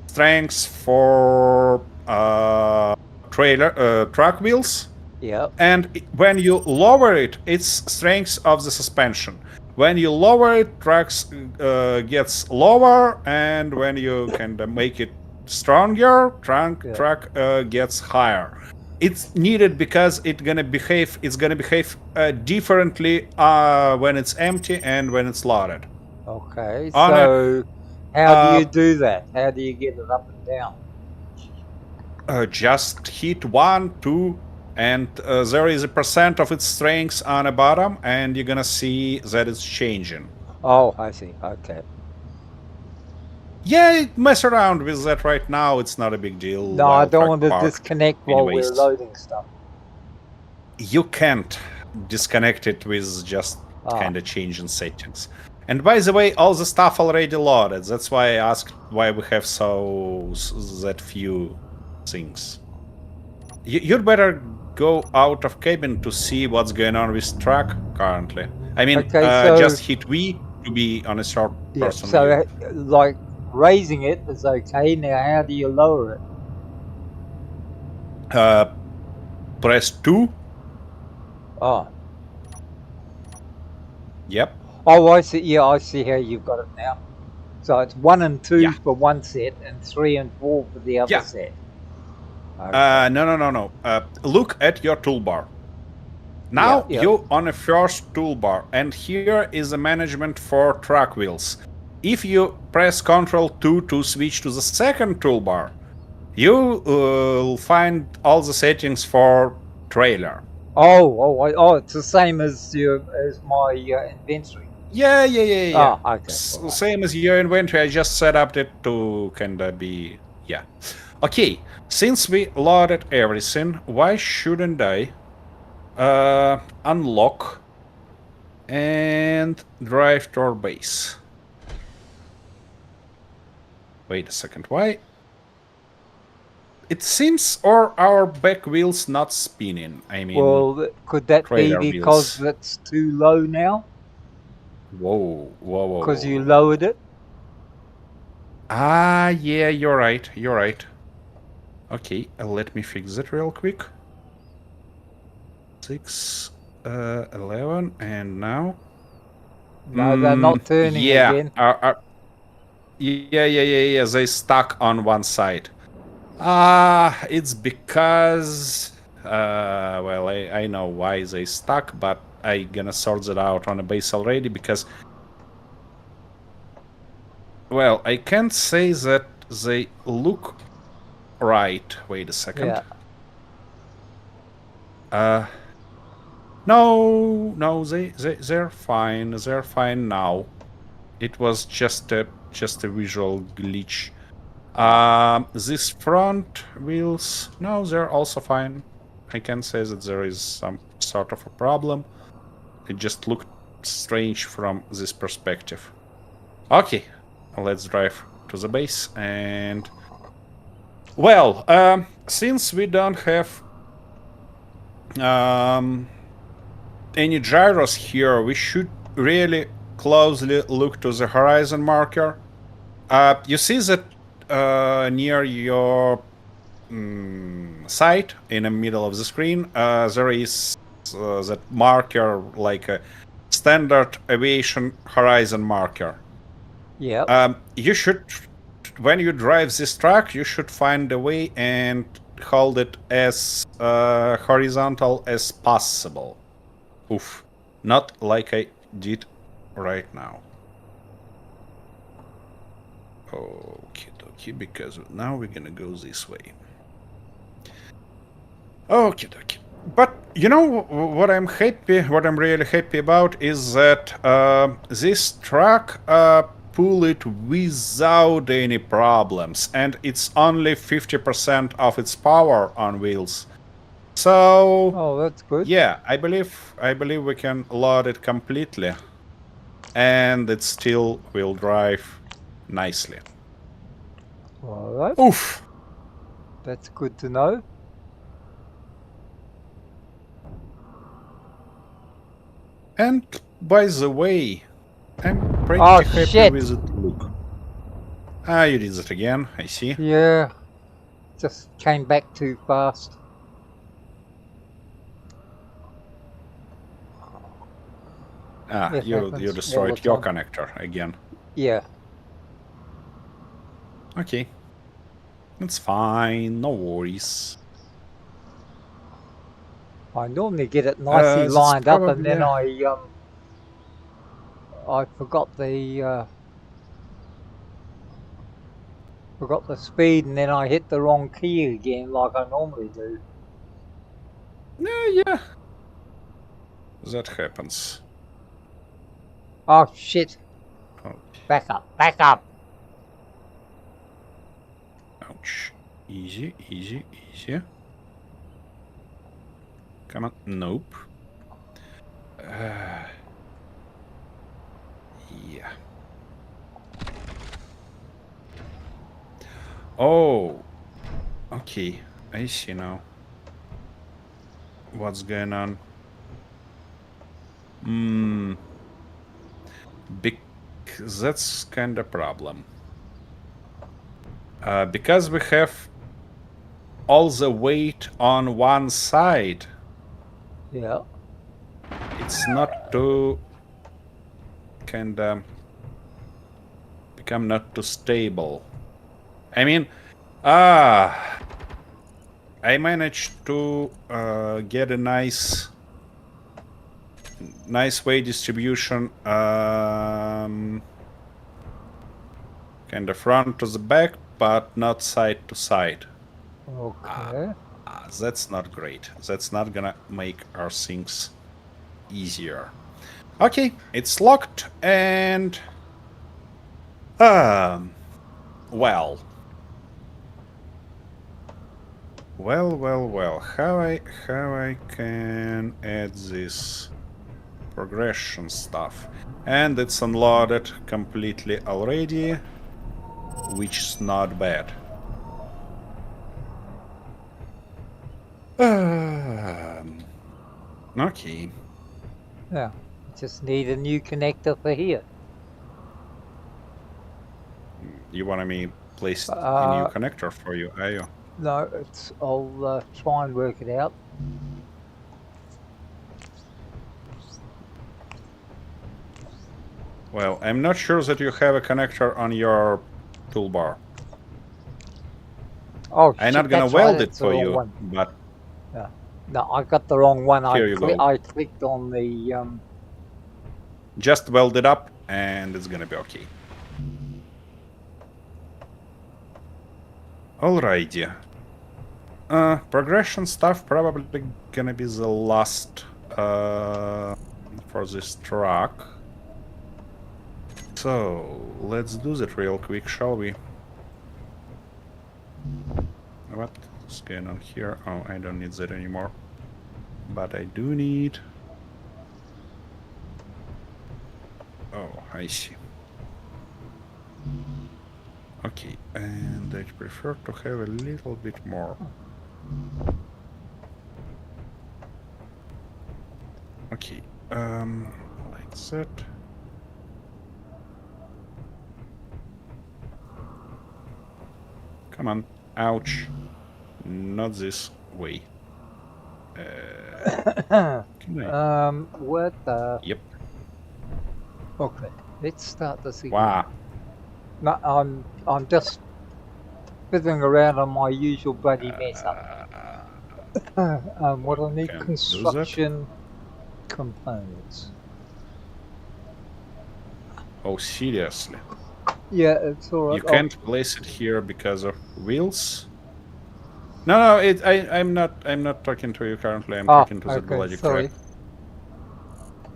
strengths for truck wheels. Yep. And when you lower it, it's strength of the suspension. When you lower it, trucks gets lower, and when you kind of make it stronger, truck gets higher. It's needed because it's gonna behave differently when it's empty and when it's loaded. Okay, so how do you do that? How do you get it up and down? Just hit 1, 2, and there is a % of its strength on the bottom, and you're gonna see that it's changing. Oh, I see. Okay. Yeah, mess around with that right now. It's not a big deal. No, I don't want to disconnect while we're loading stuff. You can't disconnect it with just kind of changing settings. And by the way, all the stuff already loaded. That's why I asked why we have that few things. You'd better go out of cabin to see what's going on with truck currently. I mean, Okay, so just hit V to be on a short yeah, person so view. like raising it is okay. Now, how do you lower it? Press 2. Oh, Yep. oh, I see. Yeah, I see how you've got it now. So it's 1 and 2 Yeah. for one set, and 3 and 4 for the other Yeah. set. Okay. No. Look at your toolbar. Yeah, Now yeah. you on a first toolbar, and here is a management for truck wheels. If you press Ctrl 2 to switch to the second toolbar, you will find all the settings for trailer. Oh, it's the same as my inventory. Yeah. Oh, okay. All right. Same as your inventory. I just set up it to kinda be yeah. Okay, since we loaded everything, why shouldn't I unlock and drive to our base? Wait a second, why? It seems our back wheels not spinning. I mean, Well, could that be trailer because wheels. it's too low now? Because you Whoa. lowered it? Ah, yeah, you're right. Okay, let me fix it real quick. 6, 11, and now? No, they're not turning Yeah. again. Yeah. They stuck on one side. It's because... well, I know why they stuck, but I gonna sort it out on a base already, because... Well, I can't say that they look right. Wait a second. Yeah. No, they're fine. They're fine now. It was just a visual glitch. These front wheels, no, they're also fine. I can say that there is some sort of a problem. It just looked strange from this perspective. Okay, let's drive to the base and... Well, since we don't have any gyros here, we should really closely look to the horizon marker. You see that near your site in the middle of the screen, there is that marker, like a standard aviation horizon marker. Yeah. You should, when you drive this truck, you should find a way and hold it as horizontal as possible. Oof. Not like I did right now. Okay, because now we're gonna go this way. Okay. But you know what I'm really happy about is that this truck pull it without any problems, and it's only 50% of its power on wheels. So Oh, that's good. yeah, I believe we can load it completely, and it still will drive nicely. All right. Oof. That's good to know. And by the way, I'm pretty Oh, happy shit. with it look. You did it again, I see. Yeah. Just came back too fast. It You happens all destroyed the your time. connector again. Yeah. Okay. It's fine, no worries. I normally get it nicely That's lined up, and probably... then I forgot the speed, and then I hit the wrong key again, like I normally do. Yeah. That happens. Oh shit! Oh, Back up! ouch. Easy. Come on, nope. Yeah. Oh. Okay, I see now. What's going on? That's kind of problem. Because we have all the weight on one side, Yeah. it's not too kind of become not too stable. I mean, I managed to get a nice weight distribution, kind of front to the back, but not side to side. Okay. That's not great. That's not gonna make our things easier. Okay, it's locked and well. How I can add this progression stuff? And it's unloaded completely already, which is not bad. Okay. Yeah. Just need a new connector for here. You want me place a new connector for you, are you? No, I'll try and work it out. Well, I'm not sure that you have a connector on your toolbar. Oh, I'm shit, not gonna that's weld right, it it's the for wrong you, one. but Yeah. No, I got the wrong one. Here you go. I clicked on the just weld it up and it's gonna be okay. Alrighty. Progression stuff probably gonna be the last for this truck. So let's do that real quick, shall we? What's going on here? Oh, I don't need that anymore. But I do need... Oh, I see. Okay, and I prefer to have a little bit more. Okay, like that. Come on, ouch. Not this way. Can I? what the? Yep. Okay, let's start this again. Wow. No, I'm just fiddling around on my usual bloody mess up. What I need, Can do construction components. Oh, seriously? Yeah, it's all right. You can't place it here because of wheels? No, I'm not talking to you currently. I'm talking to the bloody sorry.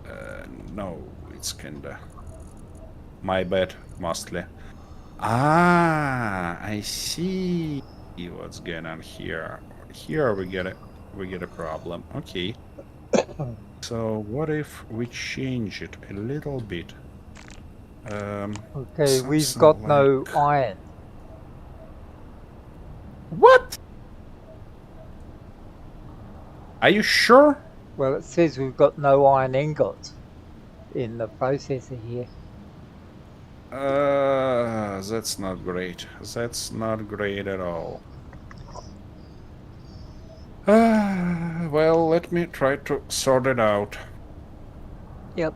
crap. No, it's kinda my bad mostly. I see what's going on here. Here we get a problem. Okay. So what if we change it a little bit? Okay, we've got no iron. What? Are you sure? Well, it says we've got no iron ingots in the processor here. That's not great. That's not great at all. Well, let me try to sort it out. Yep.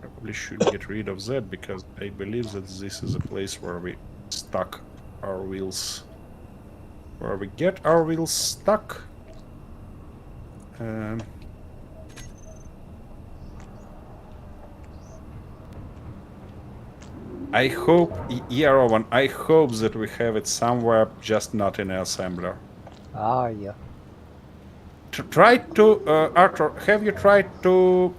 Probably should get rid of that because I believe that this is a place where we stuck our wheels. Where we get our wheels stuck. I hope, Rowan, I hope that we have it somewhere, just not in an assembler. Ah, yeah. Try to, Arthur, have you tried to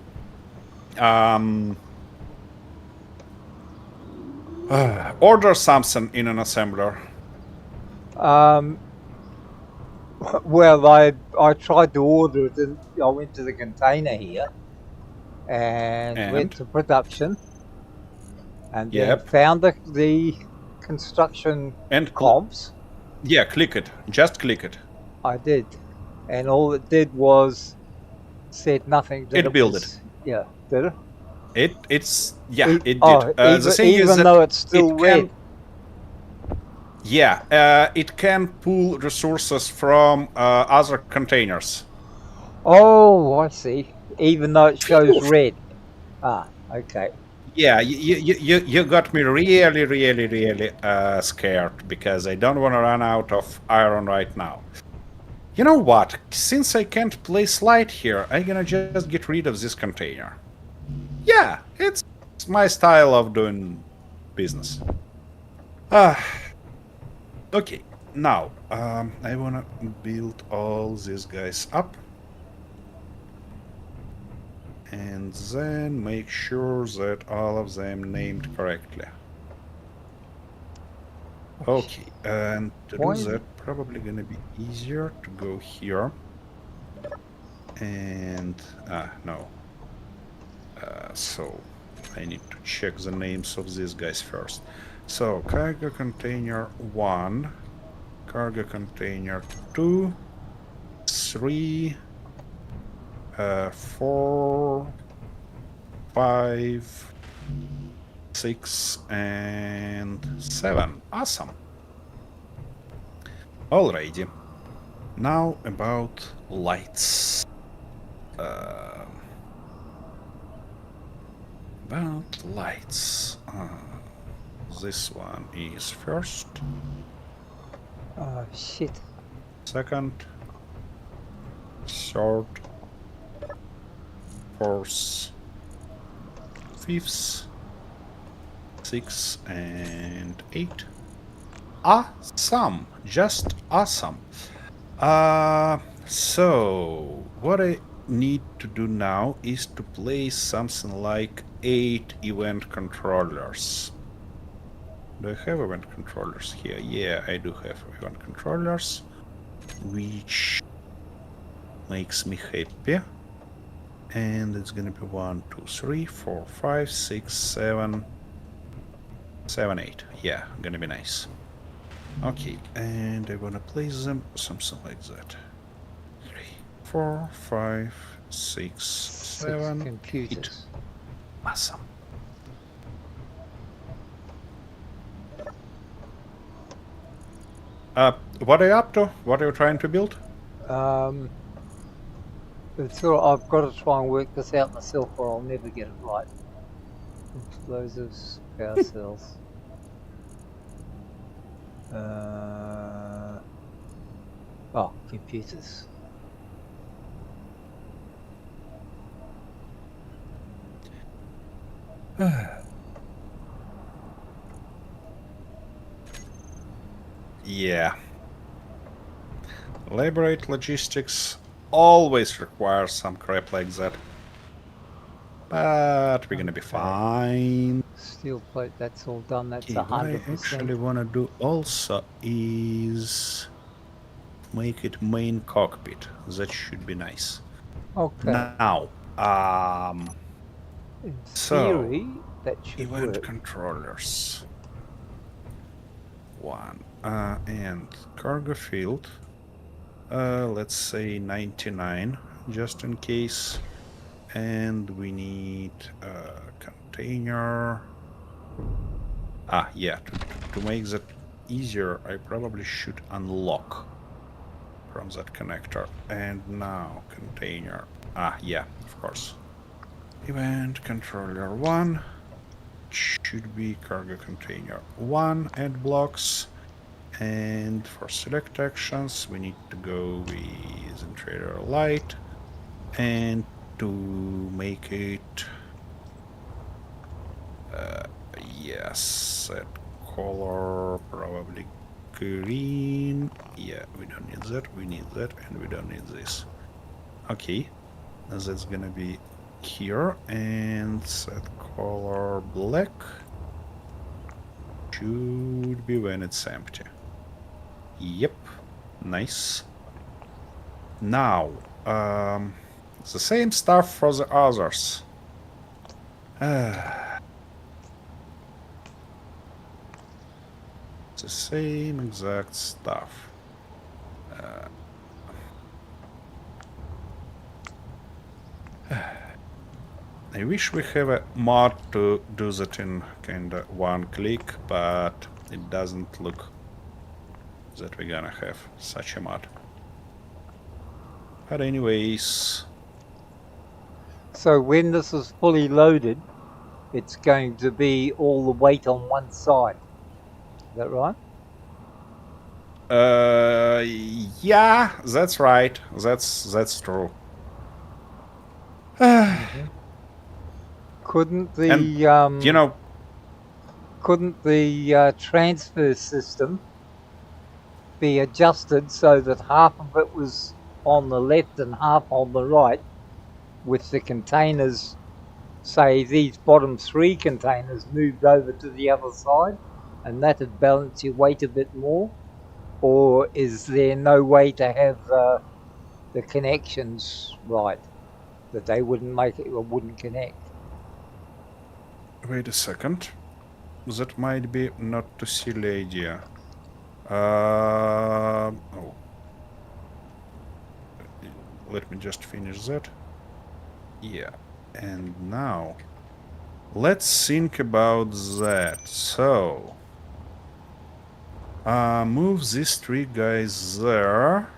order something in an assembler? Well, I tried to order it, and I went to the container here and went to production, and then found the construction and comps, Yeah, click it. Just click it. I did, and all it did was said nothing that It it built it. was. Yeah, did it? It's yeah, E- it did. oh, The thing is even that though it's still it red. can, yeah, it can pull resources from other containers. Oh, I see. Even though it shows Phew. red. Ah, okay. Yeah, you got me really, really, really scared because I don't want to run out of iron right now. You know what? Since I can't place light here, I'm gonna just get rid of this container. Yeah, it's my style of doing business. Ah, okay. Now, I wanna build all these guys up. And then make sure that all of them named correctly. Okay, and to do Why is that, probably gonna be easier to go here. And, no. So, I need to check the names of these guys first. So, cargo container 1, cargo container 2, 3, 4, 5, 6, and 7. Awesome. Alrighty. Now about lights. About lights. This one is first, Oh, shit. second, third, fourth, fifth, sixth, and 8. Awesome! Just awesome. So what I need to do now is to place something like 8 event controllers. Do I have event controllers here? Yeah, I do have event controllers, which makes me happy. And it's gonna be 1, 2, 3, 4, 5, 6, 7, 7, 8. Yeah, gonna be nice. Okay, and I wanna place them something like that. 3, 4, 5, 6, 7, 8. Computers. Awesome. What are you up to? What are you trying to build? It's all, I've got to try and work this out myself or I'll never get it right. Explosives, power cells. Oh, computers. Yeah. Elaborate logistics always requires some crap like that. But we're gonna be Okay. fine. Steel plate, that's all done. That's Okay, what I 100%. actually wanna do also is make it main cockpit. That should be nice. Okay. Now, In so theory, that should event work. controllers. 1 and cargo field. Let's say 99, just in case. And we need a container. Yeah, to make that easier, I probably should unlock from that connector. And now container. Yeah, of course. Event controller 1 should be cargo container 1 and blocks. And for select actions, we need to go with interior light, and to make it yes, set color probably green. Yeah, we don't need that, we need that, and we don't need this. Okay, that's gonna be here, and set color black should be when it's empty. Yep, nice. Now, the same stuff for the others. the same exact stuff. I wish we have a mod to do that in kinda one click, but it doesn't look that we're gonna have such a mod. But anyways, So when this is fully loaded, it's going to be all the weight on one side. Is that right? yeah, that's right. That's true. Couldn't And the you know, couldn't the transfer system be adjusted so that half of it was on the left and half on the right, with the containers, say these bottom 3 containers moved over to the other side, and that'd balance your weight a bit more? Or is there no way to have the connections right, that they wouldn't make it or wouldn't connect? wait a second. That might be not too silly idea. Oh, let me just finish that. Yeah, and now let's think about that. So, move these 3 guys there.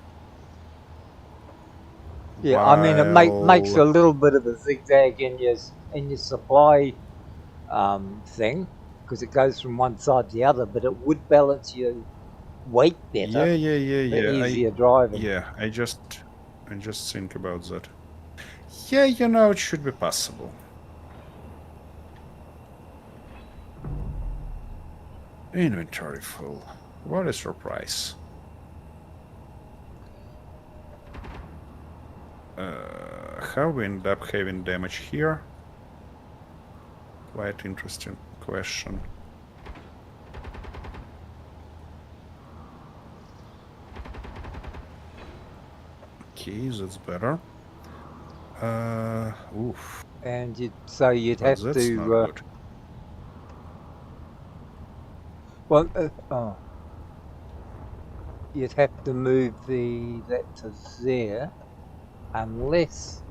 Yeah, I mean, it makes a while- little bit of a zigzag in your supply thing, because it goes from one side to the other, but it would balance your weight better for easier driving. Yeah, I just think about that. Yeah, you know, it should be possible. Inventory full. What is your price? How we end up having damage here? Quite interesting question. Okay, that's better. Oof. And you'd But have that's to not good. well, you'd have to move that to there, unless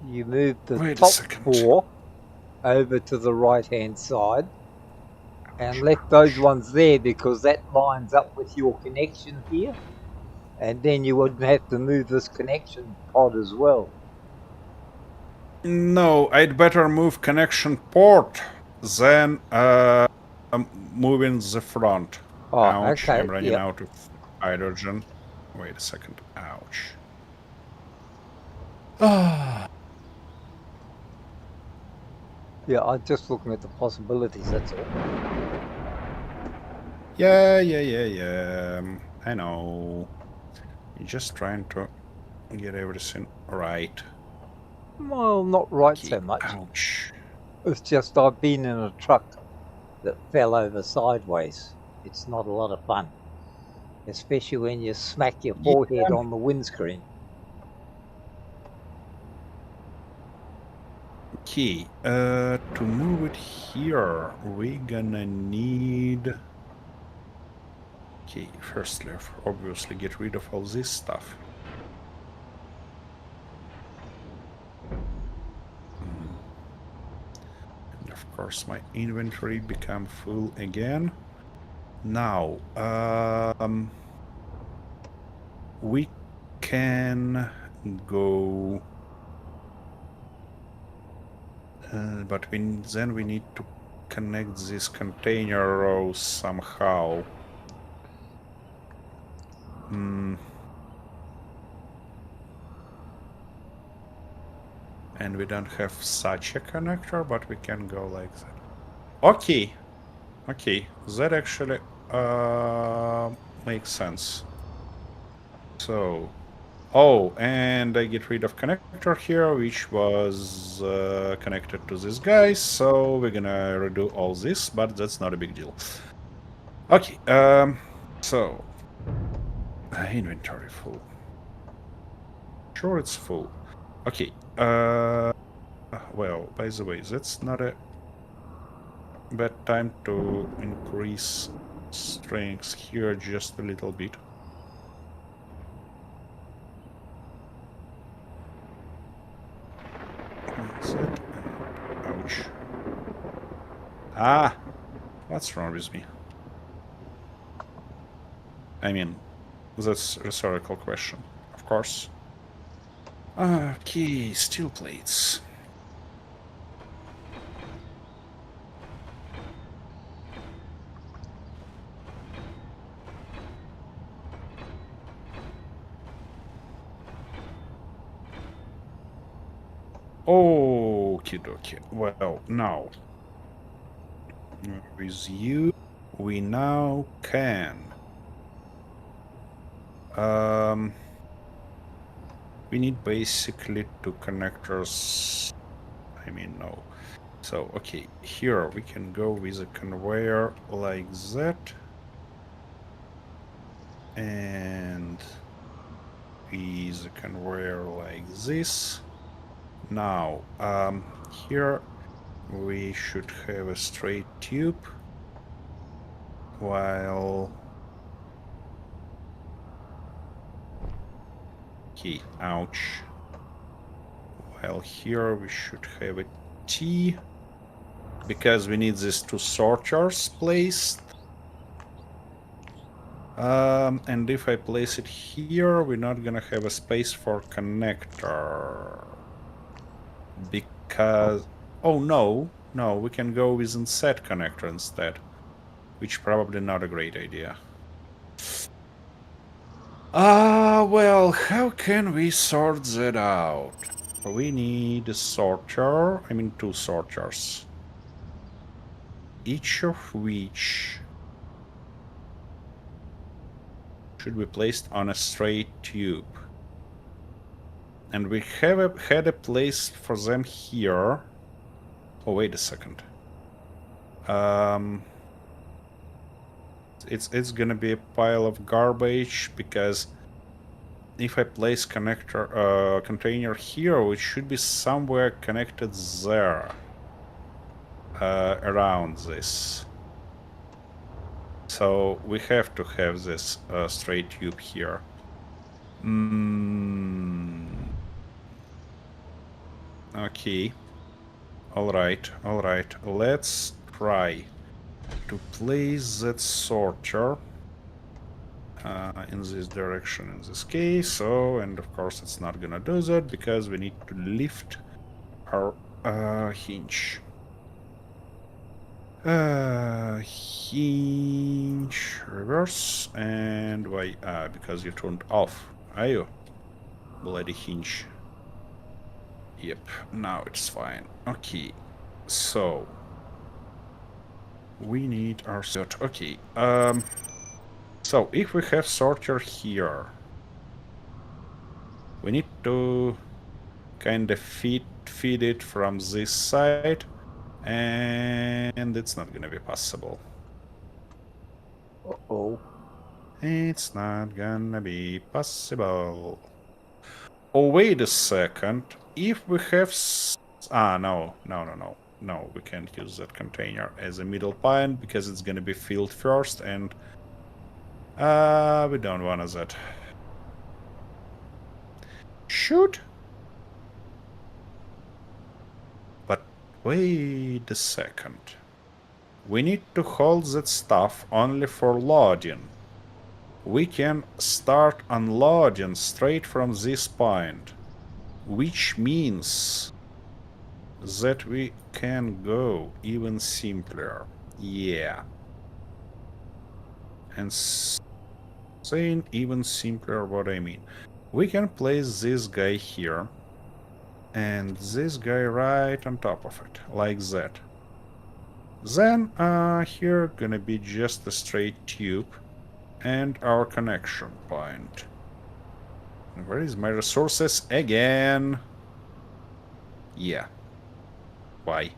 you move the Wait a top second. 4 over to the right hand side and left those ones there, because that lines up with your connection here, and then you wouldn't have to move this connection pod as well. No, I'd better move connection port than moving the front. Oh, Ouch, okay, I'm running yep. out of hydrogen. Wait a second. Ouch. Yeah, I'm just looking at the possibilities, that's all. Yeah. I know. You're just trying to get everything right. Well, not right Okay. so much. Ouch. It's just I've been in a truck that fell over sideways. It's not a lot of fun, especially when you smack your forehead on the windscreen. Okay, to move it here, we're gonna need... Okay, firstly, obviously get rid of all this stuff. And of course my inventory become full again. Now, we can go... but then we need to connect these container rows somehow. And we don't have such a connector, but we can go like that. Okay, that actually makes sense. So, oh, and I get rid of connector here, which was connected to this guy, so we're gonna redo all this, but that's not a big deal. Okay, so, inventory full. Sure, it's full. Okay, well, by the way, that's not a bad time to increase strings here just a little bit. That's it. Ouch. Ah! What's wrong with me? I mean, that's a rhetorical question, of course. Okay, steel plates. Okie dokie. Well, now, with you, we now can. We need basically two connectors. I mean, no. So, okay, here we can go with a conveyor like that. And with a conveyor like this. Now, here we should have a straight tube, while... Okay, ouch. While here we should have a T, because we need these two sorters placed. And if I place it here, we're not gonna have a space for connector. Because... Oh, no. No, we can go with inset connector instead. Which probably not a great idea. Well, how can we sort that out? We need a sorter, I mean two sorters. Each of which should be placed on a straight tube. And we have had a place for them here. Oh, wait a second. It's gonna be a pile of garbage, because if I place container here, it should be somewhere connected there, around this. So we have to have this straight tube here. Okay. Alright. Let's try to place that sorter in this direction in this case. And of course it's not gonna do that because we need to lift our hinge. Hinge reverse, and why? Because you turned off. Are you? Bloody hinge. Yep, now it's fine. Okay, so we need our sort. Okay, so if we have sorter here, we need to kind of feed it from this side, and it's not gonna be possible. Uh-oh. It's not gonna be possible. Oh, wait a second. If we have... no, we can't use that container as a middle point because it's gonna be filled first, and we don't want that. Shoot! But wait a second. We need to hold that stuff only for loading. We can start unloading straight from this point, which means that we can go even simpler. Yeah. And saying even simpler, what I mean. We can place this guy here and this guy right on top of it, like that. Then here gonna be just a straight tube and our connection point. And where is my resources again? Yeah. Why?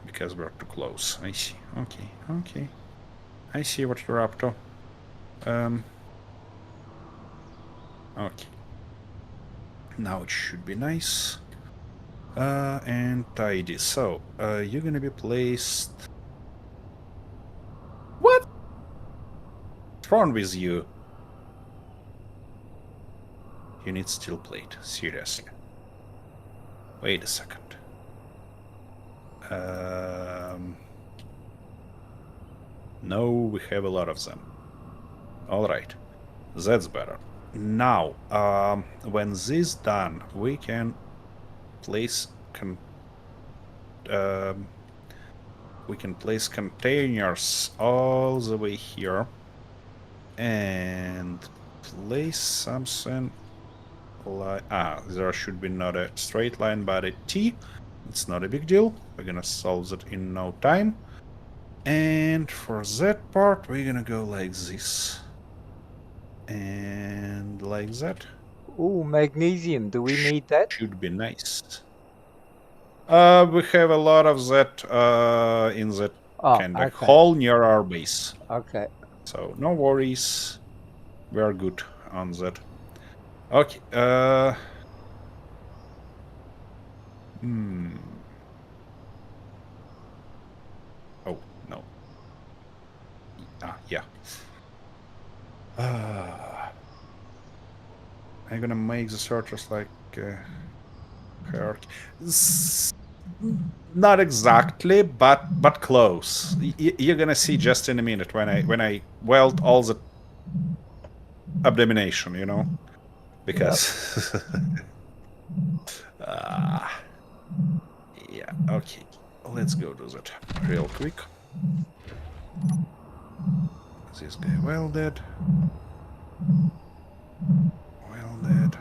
Because we're too close. I see. Okay. I see what you're up to. Okay. Now it should be nice. And tidy. So, you're gonna be placed... What? wrong with you? You need steel plate, seriously. Wait a second. No, we have a lot of them. Alright, that's better. Now, when this done, we can place we can place containers all the way here and place something like there should be not a straight line but a T. It's not a big deal. We're gonna solve that in no time. And for that part we're gonna go like this and like that. Oh, magnesium. Do we need that? Should be nice. We have a lot of that in that kind of okay. hole near our base. Okay. So no worries. We are good on that. Okay. Oh, no. Yeah. I'm gonna make the searches like hierarchy. Not exactly, but close. You're gonna see just in a minute when I weld all the abomination, you know, because yeah. Okay, let's go do that real quick. This guy welded. Welded.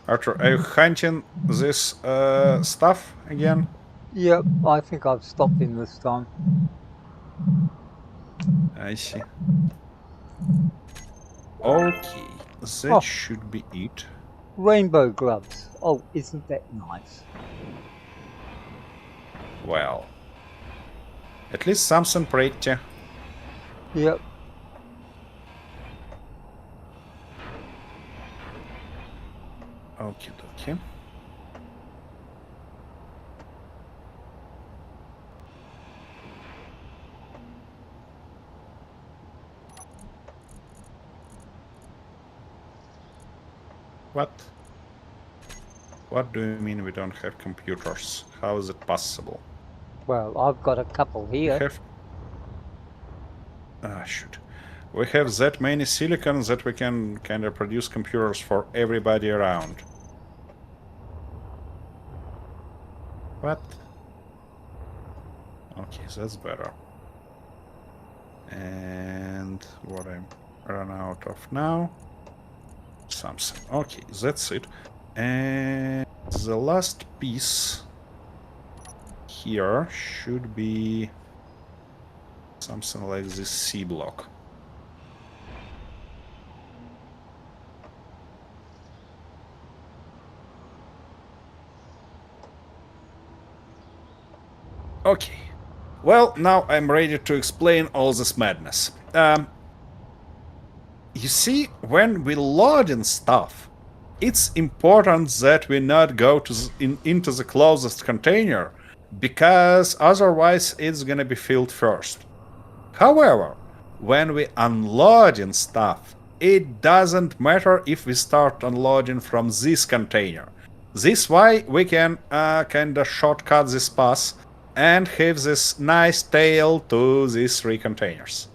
Arthur, are you hunting this stuff again? Yep, I think I've stopped in this time. I see. Okay, that should be it. Rainbow gloves. Oh, isn't that nice? Well, at least something pretty. Yep. Okie dokie. What? What do you mean we don't have computers? How is it possible? Well, I've got a couple We here. have... shoot. We have that many silicon that we can kind of produce computers for everybody around. What? Okay, that's better. And what I'm run out of now? Something. Okay, that's it. And the last piece here should be something like this C block. Okay. Well, now I'm ready to explain all this madness. You see, when we load in stuff, it's important that we not go into the closest container, because otherwise it's gonna be filled first. However, when we unloading stuff, it doesn't matter if we start unloading from this container. This way we can kinda shortcut this path and have this nice tail to these three containers.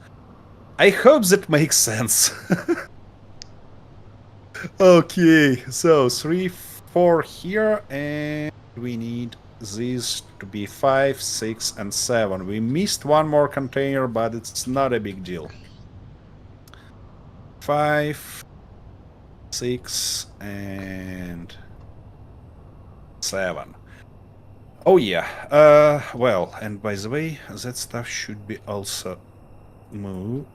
I hope that makes sense. Okay, so 3, 4 here, and we need these to be 5, 6, and 7. We missed one more container, but it's not a big deal. 5, 6, and 7. Oh yeah, well, and by the way, that stuff should be also moved.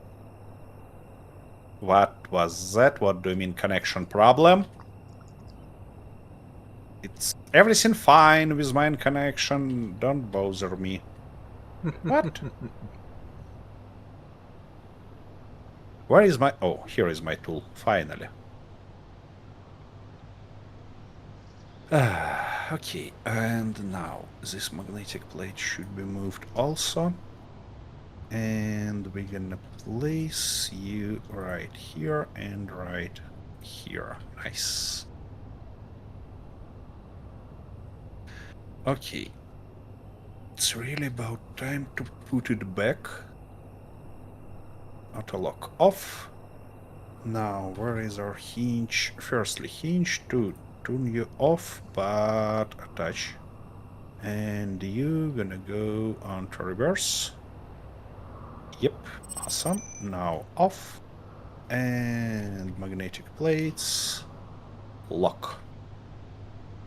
What was that? What do you mean connection problem? It's everything fine with my connection. Don't bother me. What? Where is my... Oh, here is my tool, finally. Okay, and now this magnetic plate should be moved also. And we're gonna place you right here and right here. Nice. Okay. It's really about time to put it back. Auto lock off. Now, where is our hinge? Firstly, hinge to turn you off, but attach. And you gonna go on to reverse. Yep, awesome. Now off. And magnetic plates. Lock.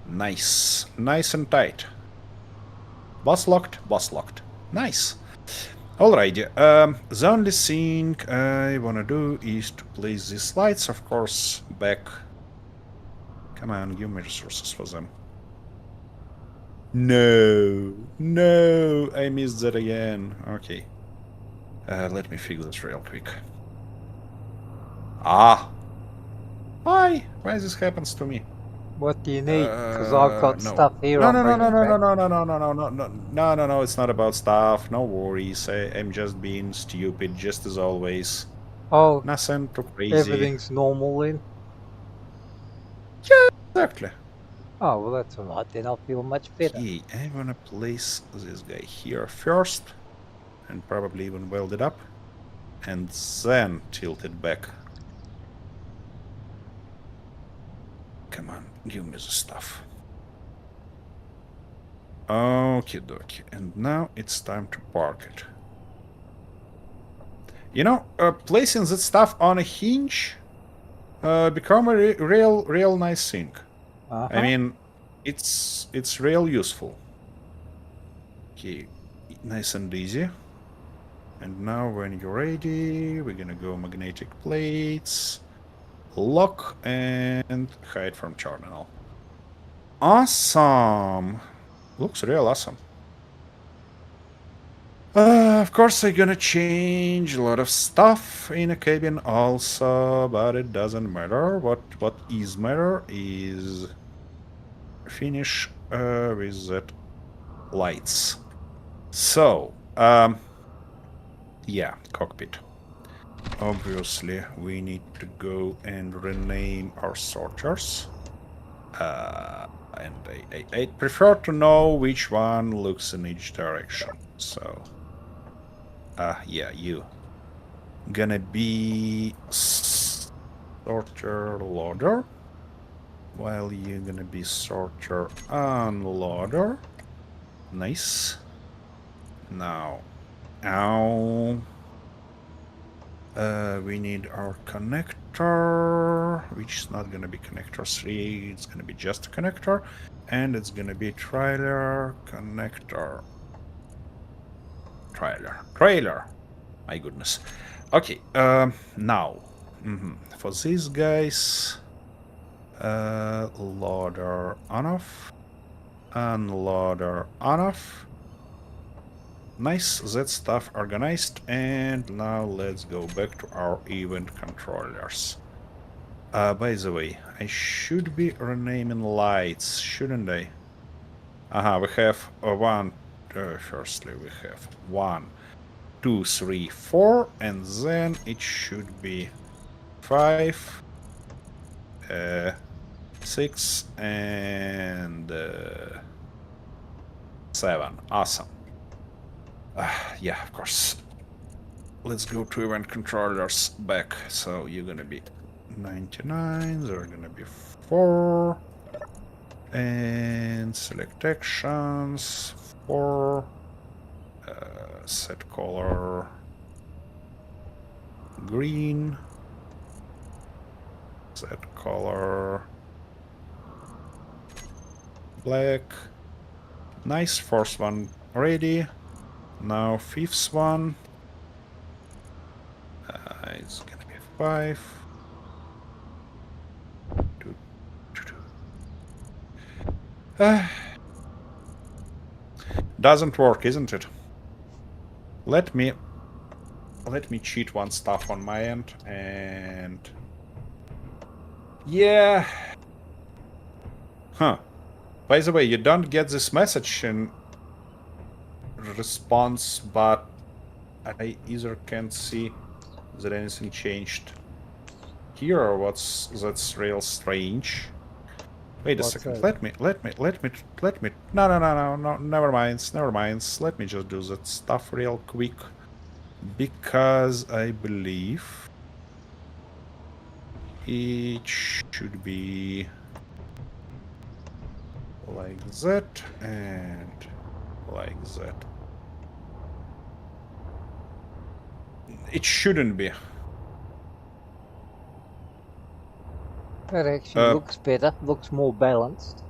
Nice. Nice and tight. Boss locked, boss locked. Nice. Alrighty, the only thing I wanna do is to place these lights, of course, back. Come on, give me resources for them. No, no, I missed that again. Okay. Let me fix this real quick. Ah! Why this happens to me? What do you need? Because I've got No. stuff here No, I'm no, no, no, bringing no, back. no, no, no, no, no, no, no, no, no, no, it's not about stuff. No worries. I'm just being stupid, just as always. Oh, Nothing too crazy. everything's normal then? Exactly. Oh, well, that's all right. Then I'll feel much better. Okay, I wanna place this guy here first, and probably even weld it up, and then tilt it back. Come on, give me the stuff. Okie dokie, and now it's time to park it. You know, placing that stuff on a hinge become a real nice thing. I mean, it's real useful. Okay, nice and easy. And now when you're ready, we're gonna go magnetic plates, lock, and hide from terminal. Awesome! Looks real awesome. Of course, I'm gonna change a lot of stuff in a cabin also, but it doesn't matter. What is matter is finish with that lights. So, yeah, cockpit. Obviously, we need to go and rename our sorters. And I prefer to know which one looks in each direction. So, yeah, you. Gonna be sorter loader, while you're gonna be sorter unloader. Nice. Now, ow. We need our connector, which is not gonna be connector 3, it's gonna be just a connector, and it's gonna be trailer connector. Trailer. My goodness. Okay, now, for these guys, loader on off, unloader on off. Nice, that stuff organized, and now let's go back to our event controllers. By the way, I should be renaming lights, shouldn't I? We have firstly we have 1, 2, 3, 4, and then it should be 5, 6, and 7. Awesome. Yeah, of course. Let's go to event controllers back. So you're gonna be 99, there are gonna be 4. And select actions, 4. Set color green. Set color black. Nice, first one ready. Now fifth one. It's gonna be 5. Doesn't work, isn't it? Let me let me cheat one stuff on my end, and yeah. Huh. By the way, you don't get this message in response, but I either can't see that anything changed here or that's real strange. Wait a What's second. that? Let me. No. Never mind. Let me just do that stuff real quick, because I believe it should be like that and like that. It shouldn't be. That actually looks better. Looks more balanced.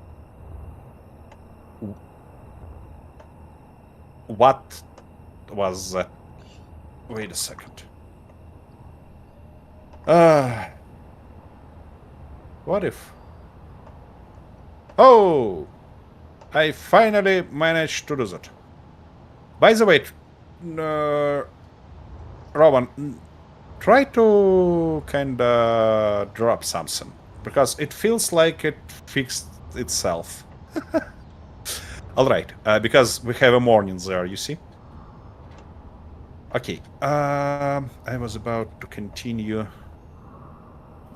What was that? Wait a second. What if? Oh! I finally managed to do that. By the way, Rowan, try to kinda drop something, because it feels like it fixed itself. Alright, because we have a morning there, you see? Okay, I was about to continue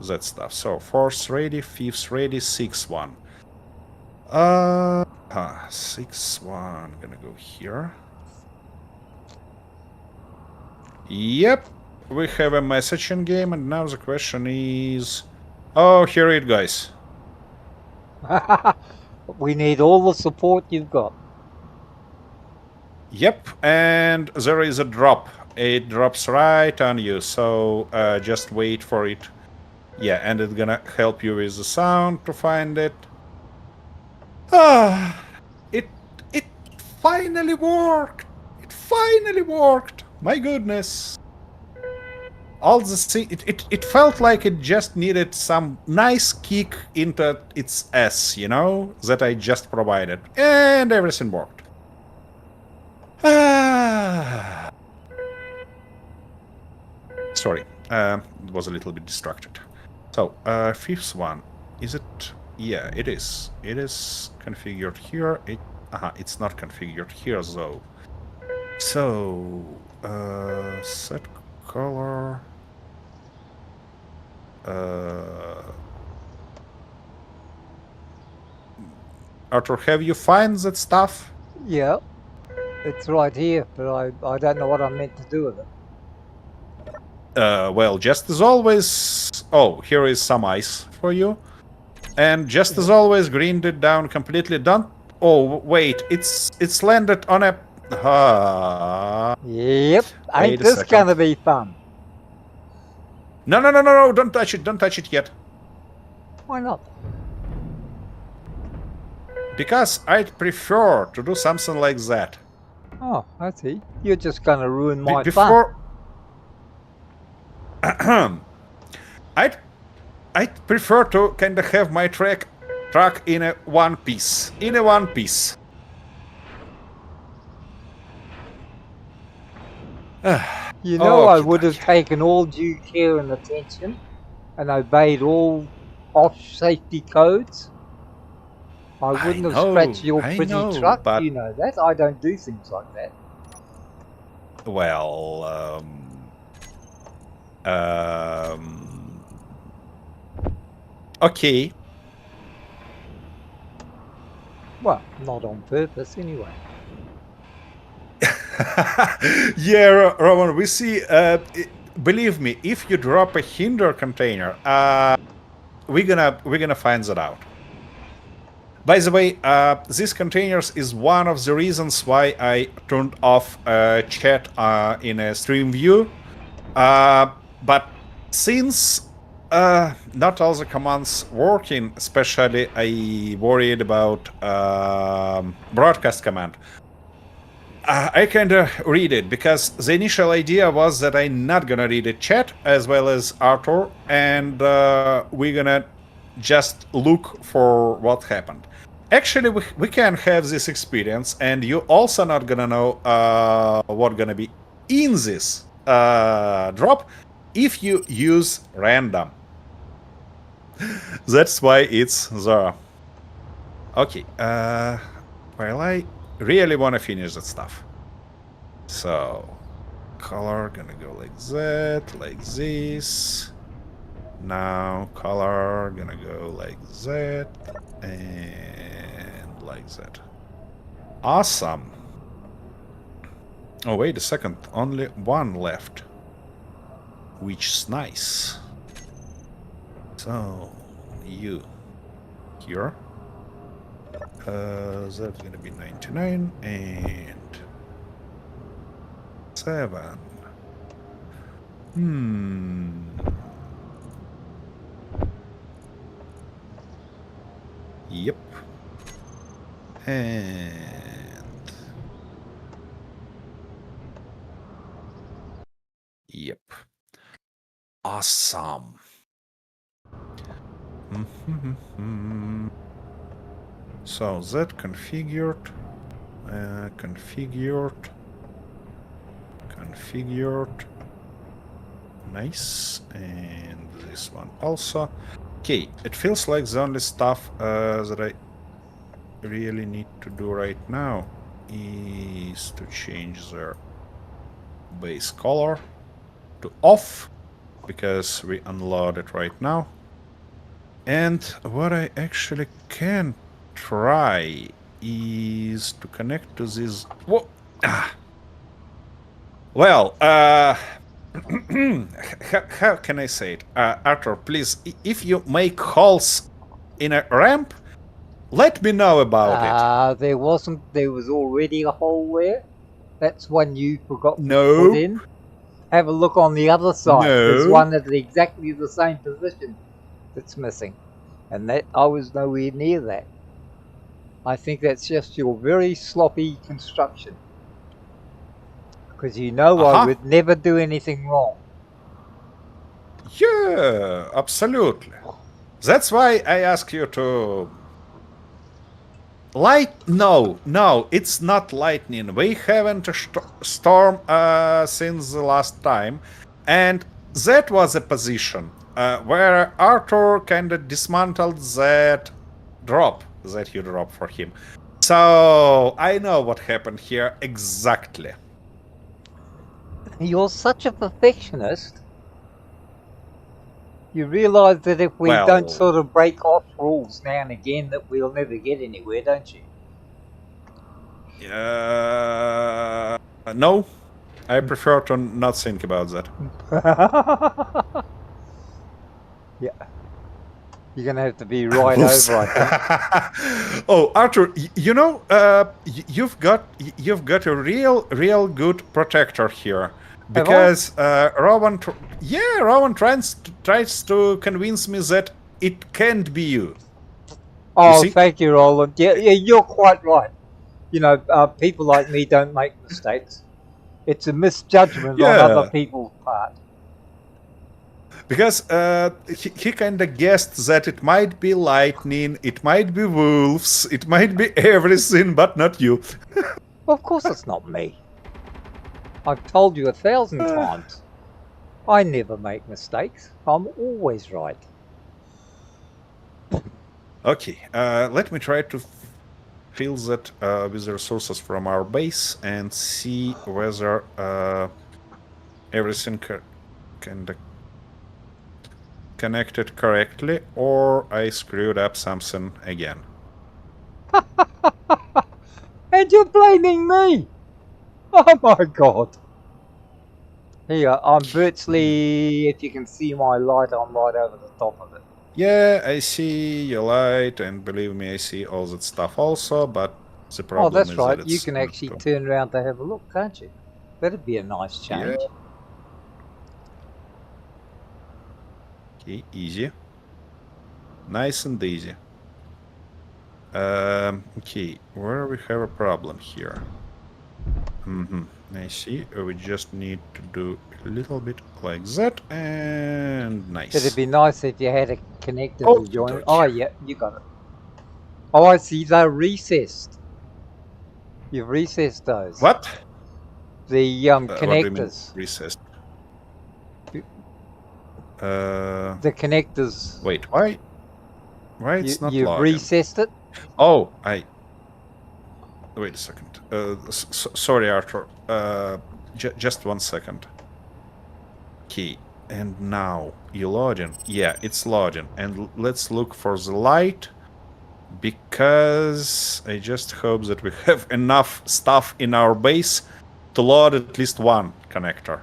that stuff. So, 4th ready, 5th ready, 6th one. 6th one, gonna go here. Yep, we have a message in game, and now the question is... Oh, here it goes. We need all the support you've got. Yep, and there is a drop. It drops right on you, so just wait for it. Yeah, and it's gonna help you with the sound to find it. It finally worked! It finally worked! My goodness! All the it felt like it just needed some nice kick into its ass, you know, that I just provided, and everything worked. Sorry, was a little bit distracted. So, 5th one, is it? Yeah, it is. It is configured here. It's not configured here though. So, set color. Arthur, have you found that stuff? Yeah, it's right here, but I don't know what I'm meant to do with it. Well, just as always... Oh, here is some ice for you. And just as always, greened it down completely. Don't... Oh, wait, it's landed on a... Yep, ain't this gonna be fun? No, don't touch it yet. Why not? Because I'd prefer to do something like that. Oh, I see. You're just gonna ruin my fun. Before... I'd prefer to kind of have my track in a one piece. You know, I would have taken all due care and attention and obeyed all off-safety codes. I wouldn't have scratched your pretty truck, but... you know that. I don't do things like that. Well, okay. Well, not on purpose anyway. Yeah, Roman, we see, believe me, if you drop a hinder container, we're gonna find that out. By the way, these containers is one of the reasons why I turned off chat in a stream view. But since not all the commands working, especially I worried about broadcast command, I kinda read it, because the initial idea was that I'm not gonna read it chat as well as Arthur, and we're gonna just look for what happened. Actually, we can have this experience, and you also not gonna know what's gonna be in this drop if you use random. That's why it's there. Okay, well, I really want to finish that stuff. So, color gonna go like that, like this. Now, color gonna go like that, and like that. Awesome. Oh, wait a second. Only one left. Which is nice. So, you here. That's gonna be 99 and 7. Yep. And yep. Awesome. So that configured, configured. Nice. And this one also. Okay, it feels like the only stuff that I really need to do right now is to change their base color to off, because we unload it right now. And what I actually can try is to connect to this. Whoa. Well, how can I say it? Arthur, please, if you make holes in a ramp, let me know about it. There wasn't. There was already a hole there. That's one you forgot to No. put in. Have a look on the other side. There's No. one at exactly the same position that's missing. And that I was nowhere near that. I think that's just your very sloppy construction. Because you know I would never do anything wrong. Yeah, absolutely. That's why I ask you to... No, it's not lightning. We haven't a storm since the last time. And that was a position where Arthur kind of dismantled that drop that you dropped for him. So I know what happened here exactly. You're such a perfectionist. You realise that if we don't sort of break off rules now and again, that we'll never get anywhere, don't you? No. I prefer to not think about that. Yeah. You're going to have to be right over, I think. Oh, Arthur, you know, you've got a real good protector here. Because Rowan tries to convince me that it can't be you. Oh, thank you, Roland. Yeah, you're quite right. You know, people like me don't make mistakes. It's a misjudgment on other people's part. Because he kind of guessed that it might be lightning, it might be wolves, it might be everything, but not you. Well, of course it's not me. I've told you 1,000 times. I never make mistakes. I'm always right. Okay, let me try to fill that with the resources from our base and see whether everything kind of connected correctly, or I screwed up something again. And you're blaming me! Oh my god. Here, I'm virtually, if you can see my light, I'm right over the top of it. Yeah, I see your light, and believe me, I see all that stuff also, but the problem that's is right. that You can actually turn around to have a look, can't you? That'd be a nice change. Yeah. Okay, easy. Nice and easy. Okay, where we have a problem here? I see. We just need to do a little bit like that, and nice. It'd be nice if you had a connector to join it. Oh, yeah, you got it. Oh, I see. They're recessed. You've recessed those. What? The connectors. Recessed. The connectors. Wait, why? Why it's not You've loading? recessed it? Oh, wait a second. Sorry, Arthur. Just 1 second. Okay, and now you loading? Yeah, it's loading. And let's look for the light, because I just hope that we have enough stuff in our base to load at least one connector.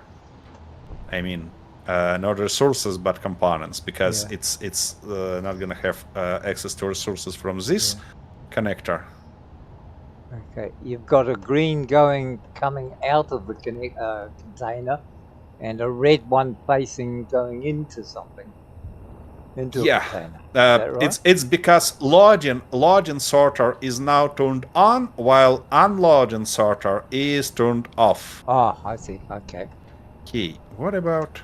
I mean, not resources but components, because Yeah. it's not gonna have access to resources from this connector. Okay, you've got a green coming out of the container, and a red one going into something, into a Yeah, container. Is that right? it's because loading sorter is now turned on, while unloading sorter is turned off. Ah, I see. Okay. Okay, what about?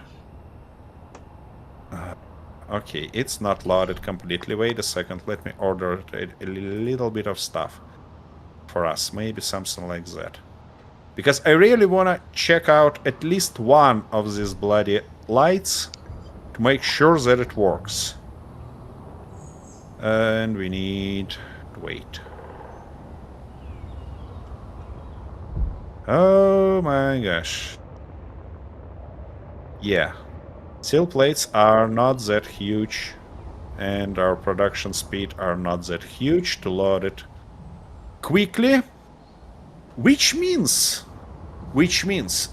Okay, it's not loaded completely. Wait a second, let me order a little bit of stuff for us. Maybe something like that. Because I really want to check out at least one of these bloody lights to make sure that it works. And we need to wait. Oh my gosh. Yeah. Steel plates are not that huge, and our production speed are not that huge to load it quickly. Which means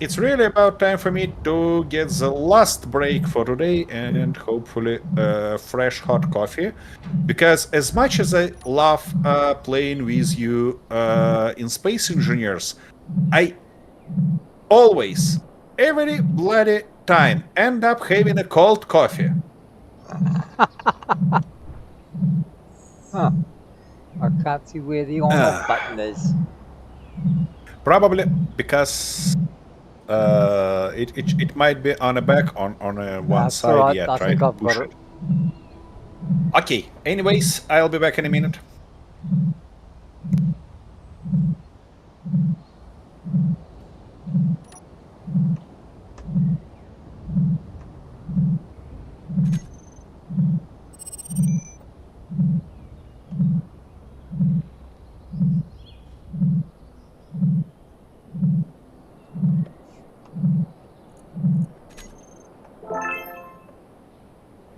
it's really about time for me to get the last break for today, and hopefully fresh hot coffee. Because as much as I love playing with you in Space Engineers, I always, every bloody time, end up having a cold coffee. Huh. I can't see where the on-off button is. Probably because it might be on a back on one That's all side. right. Yeah, I try think to I've got push it. it. Okay. Anyways, I'll be back in a minute.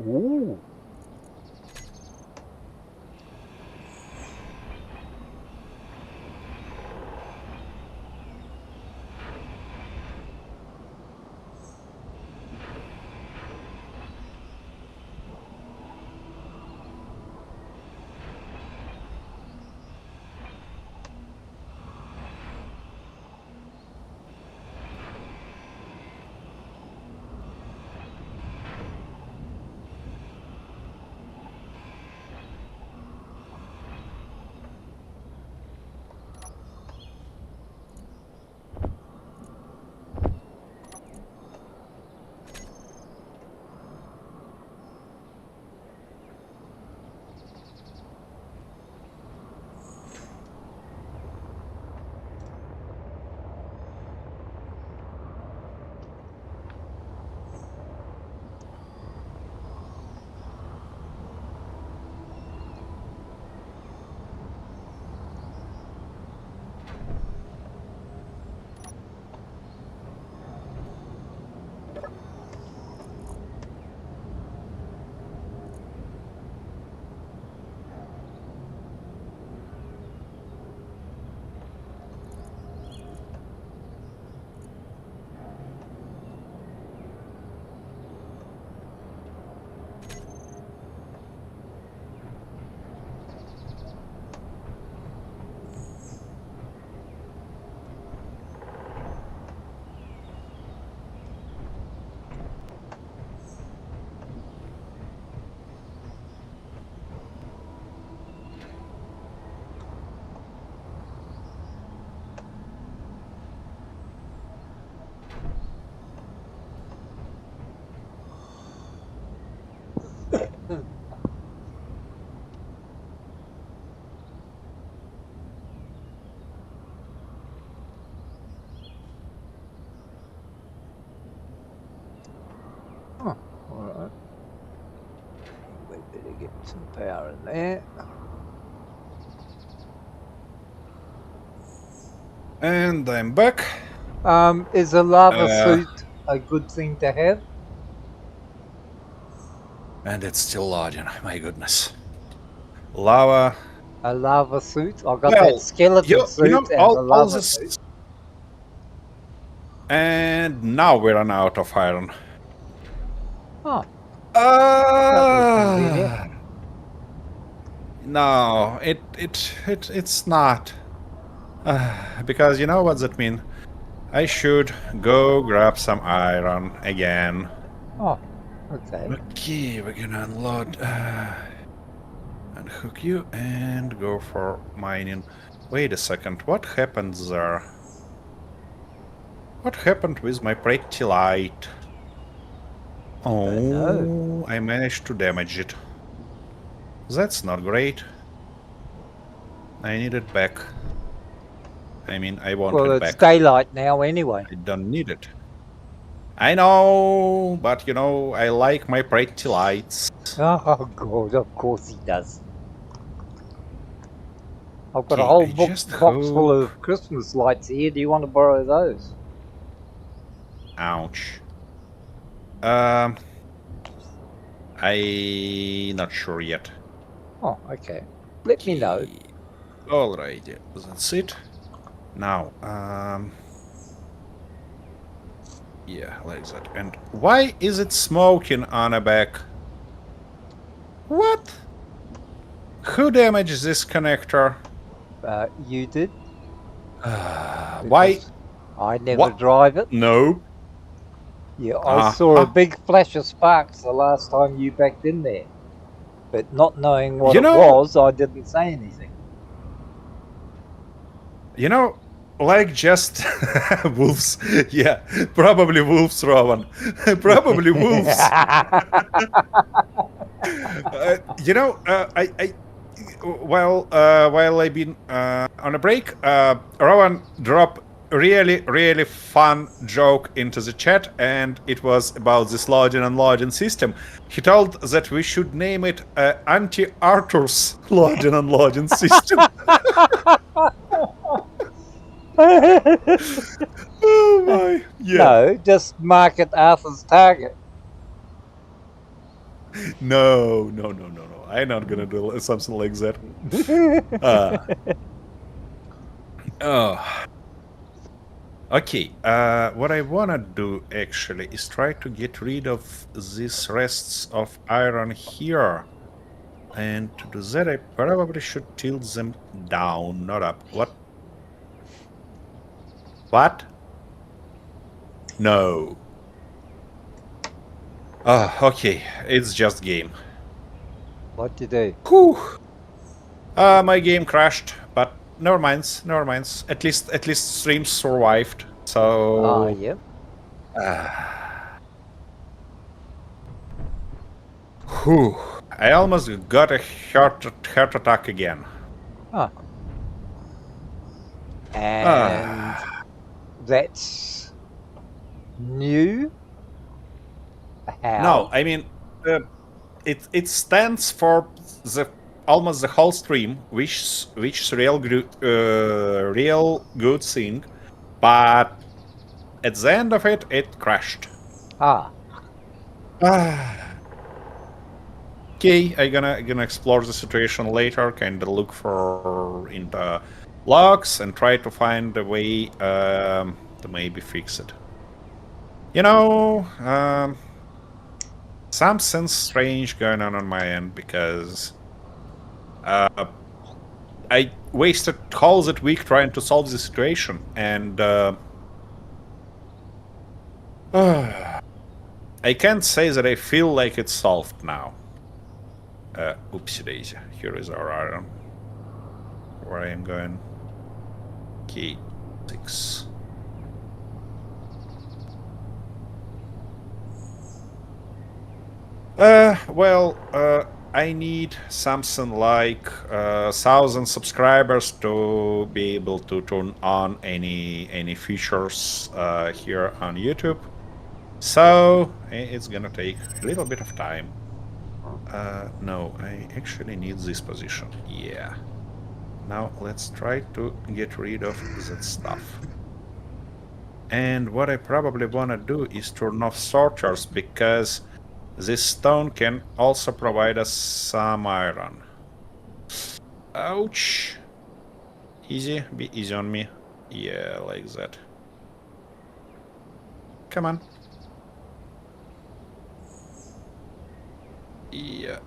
Ooh. Huh. All right. Some power in there. And I'm back. Is a lava Uh, suit a good thing to have? And it's still loading. My goodness. Lava. A lava suit? I got that Well, skeleton you know, suit and a all lava this. suit. And now we run out of iron. Oh, that was convenient. No, it's not. Because you know what that mean? I should go grab some iron again. Oh, okay. Okay, we're gonna unload, unhook you and go for mining. Wait a second, what happened there? What happened with my pretty light? Don't know. Oh, I managed to damage it. That's not great. I need it back. I mean, I want Well, it it's back. daylight now anyway. I don't need it. I know, but you know, I like my pretty lights. Oh, God, of course he does. I've got a Okay, whole I just box full hope... of Christmas lights here. Do you want to borrow those? Ouch. I not sure yet. Oh, okay. Let me know. Alrighty, that's it. Now, yeah, like that. And why is it smoking on a back? What? Who damaged this connector? You did? Why? Because I never What? drive it. No. Yeah, I saw a Uh-huh. big flash of sparks the last time you backed in there. But not knowing what You it know- was, I didn't say anything. You know, like just wolves. Yeah, probably wolves, Rowan. Probably wolves. You know, while I've been on a break, Rowan dropped really fun joke into the chat, and it was about this loading and unloading system. He told that we should name it Auntie Arthur's loading and unloading system. Oh my! Yeah. No, just market Arthur's target. No. I'm not gonna do something like that. Oh. Okay. What I wanna do actually is try to get rid of these rests of iron here. And to do that, I probably should tilt them down, not up. What? What? No. Oh, okay. It's just game. What to do? Whew. My game crashed, but never mind. At least stream survived. So. Ah, yep. Whew. I almost got a heart attack again. Ah. And that's new? How? No, I mean, it stands for almost the whole stream, which is real good thing, but at the end of it, it crashed. Ah. Okay, I'm gonna explore the situation later, kind of look for in the logs and try to find a way to maybe fix it. You know, something strange going on my end because I wasted all that week trying to solve the situation, and I can't say that I feel like it's solved now. Oopsie daisy. Here is our iron. Where I am going. Key 6. I need something like 1,000 subscribers to be able to turn on any features here on YouTube. So it's gonna take a little bit of time. No, I actually need this position. Yeah. Now let's try to get rid of that stuff. And what I probably want to do is turn off sorters, because this stone can also provide us some iron. Ouch. Easy, be easy on me. Yeah, like that. Come on. Yeah.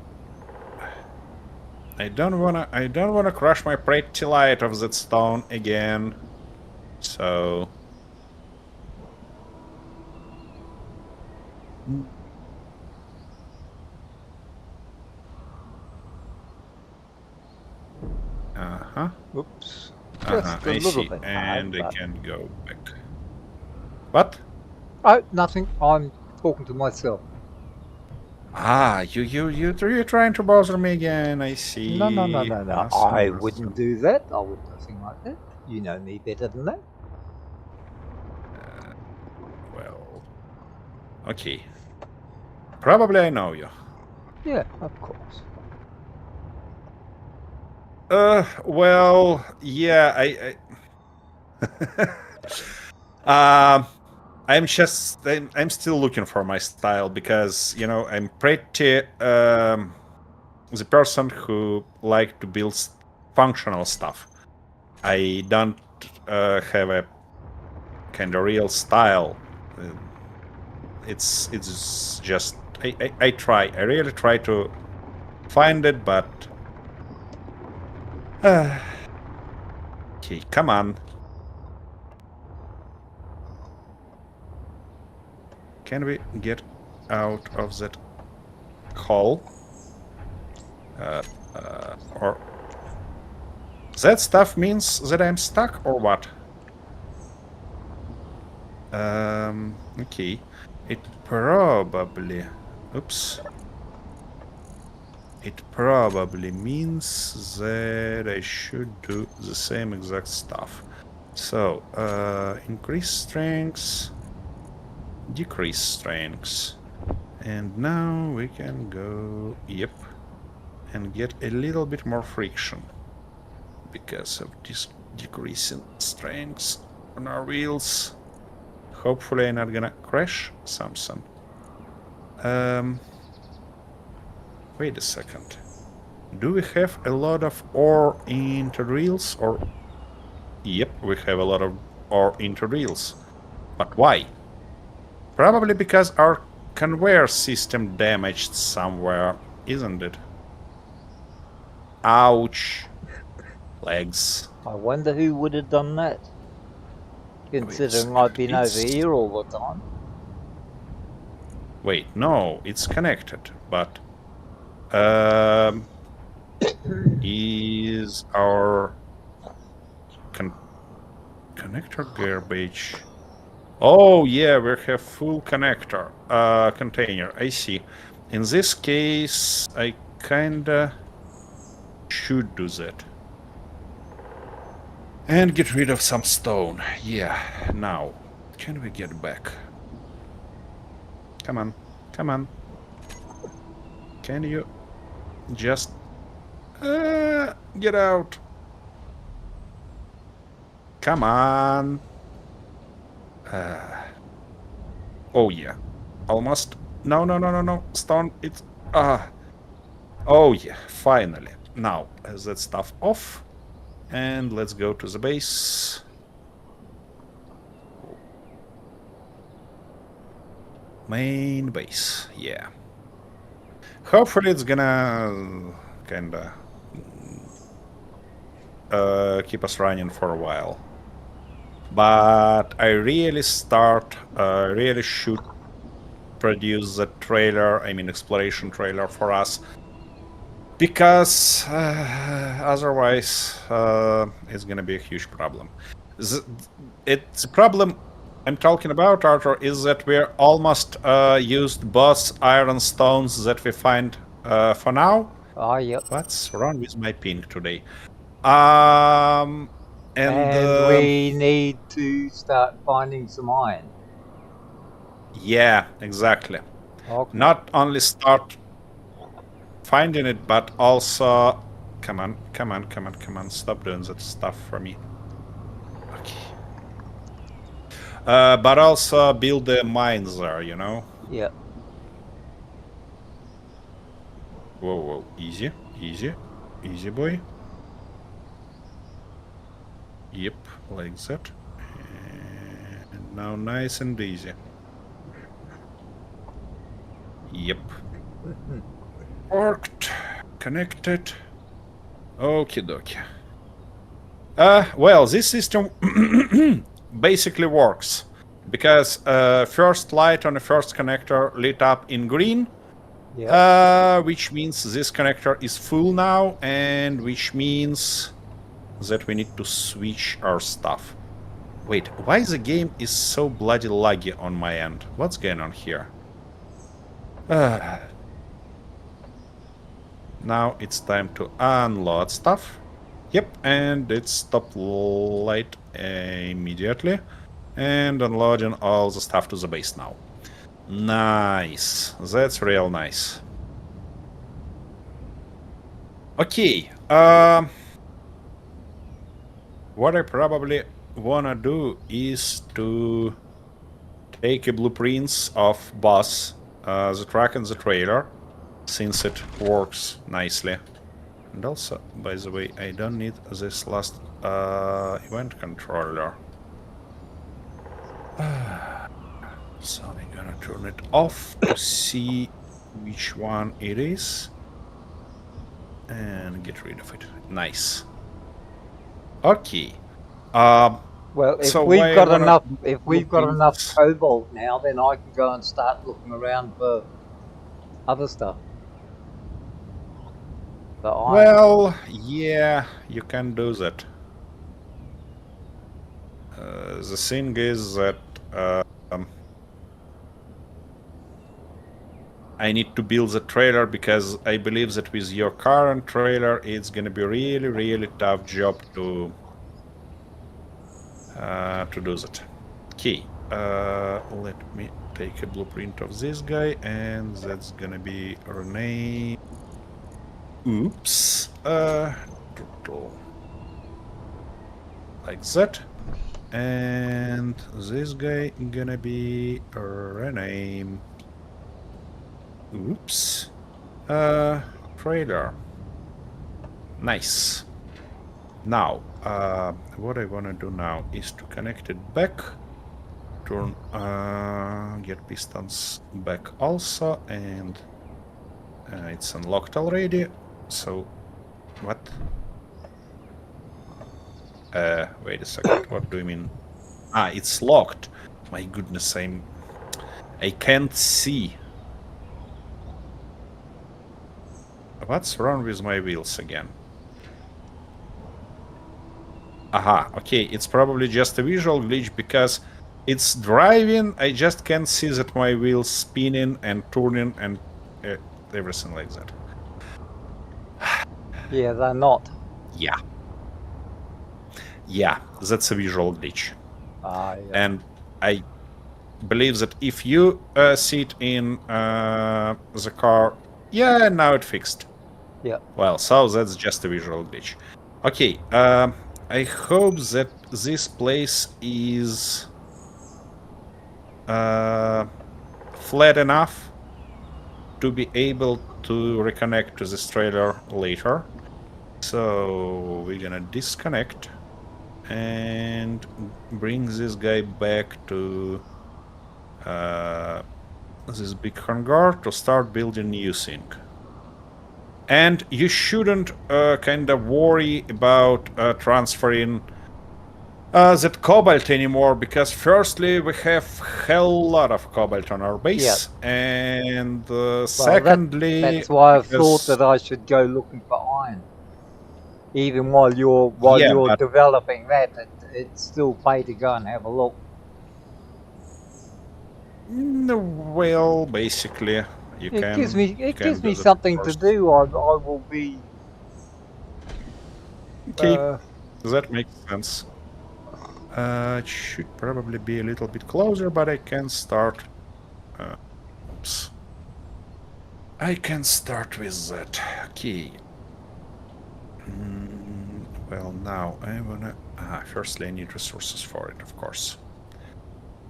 I don't wanna crush my pretty light of that stone again. So uh-huh. Oops. Uh-huh. Just a I little see. bit And hard, I but... can go back. What? Oh, nothing. I'm talking to myself. Ah, you're trying to bother me again. I see. No. Awesome, I awesome. wouldn't do that. I would nothing like that. You know me better than that. Well, okay. Probably I know you. Yeah, of course. Well, yeah, um, I'm still looking for my style, because, I'm pretty, the person who like to build functional stuff. I don't have a kind of real style. It's just I try. I really try to find it, but okay, come on. Can we get out of that hole? Or that stuff means that I'm stuck, or what? Okay. It probably... Oops. It probably means that I should do the same exact stuff. So, increase strengths, decrease strengths. And now we can go, yep, and get a little bit more friction because of this decreasing strengths on our wheels. Hopefully I'm not gonna crash something. Wait a second. Do we have a lot of ore into reels, or... Yep, we have a lot of ore into reels. But why? Probably because our conveyor system damaged somewhere, isn't it? Ouch. Legs. I wonder who would have done that. Considering I've been over here all the time. Wait, no, it's connected, but... is our... connector garbage... Oh, yeah, we have full connector container. I see. In this case, I kinda should do that. And get rid of some stone. Yeah, now. Can we get back? Come on. Come on. Can you just... get out. Come on. Oh, yeah. Almost. No. Stone. It's... Oh, yeah. Finally. Now, that stuff off. And let's go to the base. Main base. Yeah. Hopefully it's gonna kinda keep us running for a while. But I really should produce the trailer, I mean exploration trailer for us, because otherwise it's gonna be a huge problem. It's a problem I'm talking about, Arthur, is that we're almost used both iron stones that we find for now. Ah, yep. What's wrong with my ping today? And we need to start finding some iron. Yeah, exactly. Okay. Not only start finding it, but also... Come on, come on, come on, come on. Stop doing that stuff for me. Okay. But also build the mines there, you know? Yeah. Whoa, whoa. Easy, easy. Easy, boy. Yep, like that. And now nice and easy. Yep. Worked. Connected. Okie dokie. Well, this system basically works because first light on the first connector lit up in green, which means this connector is full now, and which means that we need to switch our stuff. Wait, why the game is so bloody laggy on my end? What's going on here? Now it's time to unload stuff. Yep, and it stopped light immediately. And unloading all the stuff to the base now. Nice. That's real nice. Okay. What I probably wanna do is to take a blueprints of boss, the truck and the trailer, since it works nicely. And also, by the way, I don't need this last event controller. So I'm gonna turn it off to see which one it is. And get rid of it. Nice. Okay. Well, if so we've got enough, blueprints- cobalt now, then I can go and start looking around for other stuff. But Well, yeah, you can do that. The thing is that I need to build the trailer because I believe that with your current trailer, it's gonna be really, really tough job to do that. Okay, let me take a blueprint of this guy, and that's gonna be rename. Oops. Like that. And this guy gonna be rename. Oops. Trailer. Nice. Now, what I wanna do now is to connect it back. Turn, get pistons back also, and it's unlocked already. So, what? Wait a second. What do you mean? Ah, it's locked. My goodness, I can't see. What's wrong with my wheels again? Aha, okay, it's probably just a visual glitch because it's driving. I just can't see that my wheels spinning and turning and everything like that. yeah, they're not. Yeah. Yeah, that's a visual glitch. Yeah. And I believe that if you sit in the car, yeah, now it fixed. Yeah. Well, so that's just a visual glitch. Okay, I hope that this place is flat enough to be able to reconnect to this trailer later. So we're gonna disconnect and bring this guy back to this big hangar to start building new thing. And you shouldn't kind of worry about transferring that cobalt anymore, because firstly we have hell lot of cobalt on our base, and secondly, that's why I thought that I should go looking for iron. Even while you're developing that, it's still pay to go and have a look. Well, basically, It gives me something to do. I will be. Okay, that makes sense. It should probably be a little bit closer, but I can start. Oops. I can start with that. Okay. Well, now I wanna... firstly, I need resources for it, of course.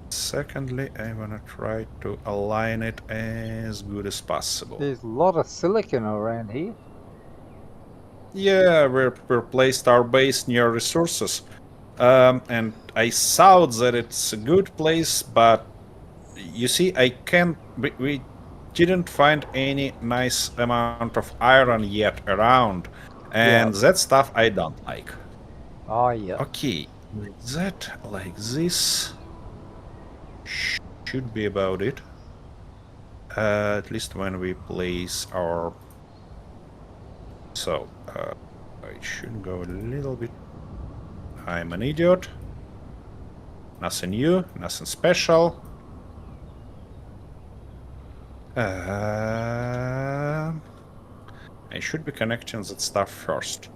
Secondly, I wanna try to align it as good as possible. There's a lot of silicon around here. Yeah, we placed our base near resources. And I thought that it's a good place, but you see, I can't... We didn't find any nice amount of iron yet around. Yeah. And that stuff I don't like. Oh, yeah. Okay, like that, like this. Should be about it. At least when we place our... So, I should go a little bit... I'm an idiot. Nothing new, nothing special. I should be connecting that stuff first.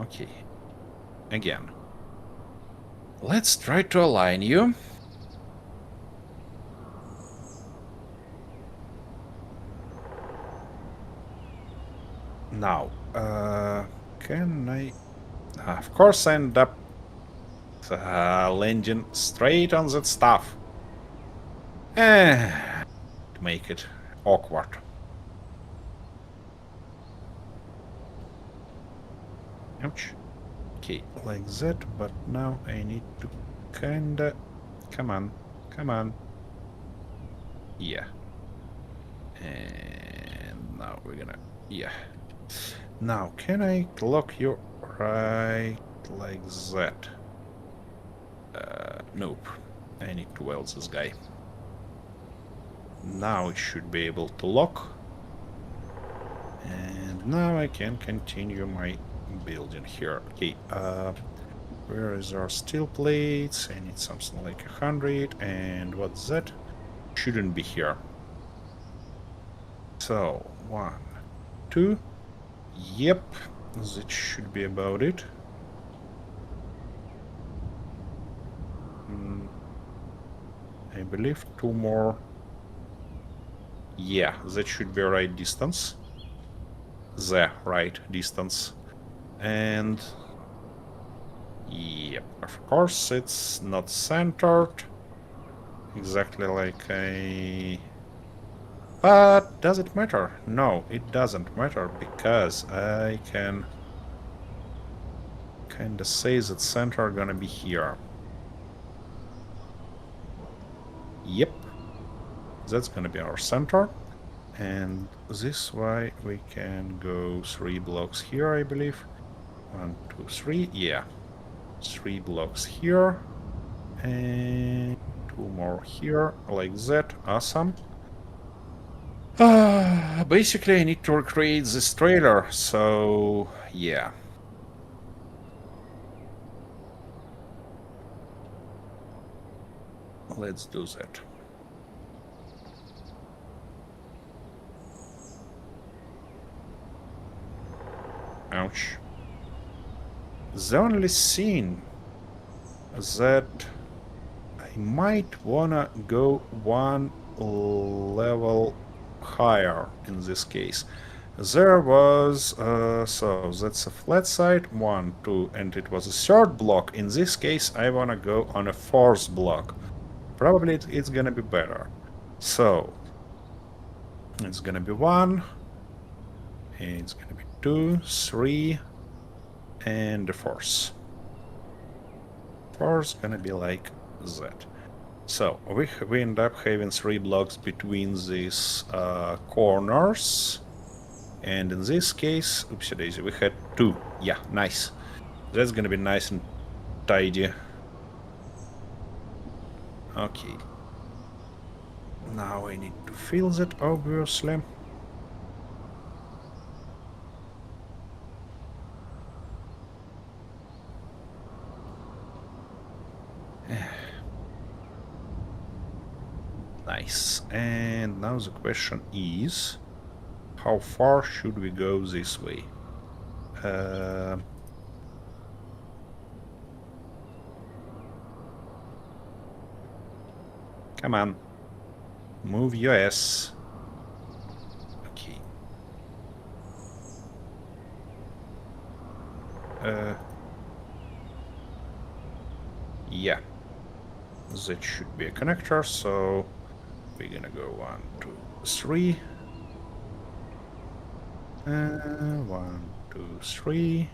Okay. Again. Let's try to align you. Now, can I... of course I end up landing straight on that stuff. To make it awkward. Ouch. Okay, like that, but now I need to kinda... Come on, come on. Yeah. And now we're gonna... Yeah. Now, can I lock you right like that? Nope. I need to weld this guy. Now it should be able to lock. And now I can continue my building here. Okay, where is our steel plates? I need something like 100. And what's that? Shouldn't be here. So, 1, 2. Yep, that should be about it. I believe 2 more. Yeah, that should be right distance. The right distance. And... Yep, of course it's not centered. Exactly like I... But does it matter? No, it doesn't matter, because I can kinda say that center gonna be here. Yep, that's gonna be our center. And this way we can go 3 blocks here, I believe. 1, 2, 3, yeah. 3 blocks here. And 2 more here, like that. Awesome. Basically, I need to recreate this trailer, so yeah. Let's do that. Ouch. The only thing that I might wanna go 1 level higher in this case. There was, so that's a flat side, 1, 2, and it was a 3rd block. In this case, I wanna go on a 4th block. Probably it's gonna be better. So, it's gonna be 1, it's gonna be 2, 3, and the 4th. 4th gonna be like that. So we end up having 3 blocks between these corners, and in this case, oopsie daisy, we had 2. Yeah, nice. That's gonna be nice and tidy. Okay. Now I need to fill that, obviously. Nice. And now the question is, how far should we go this way? Come on. Move your ass. Okay. Yeah. That should be a connector, so we're gonna go 1, 2, 3. 1, 2, 3.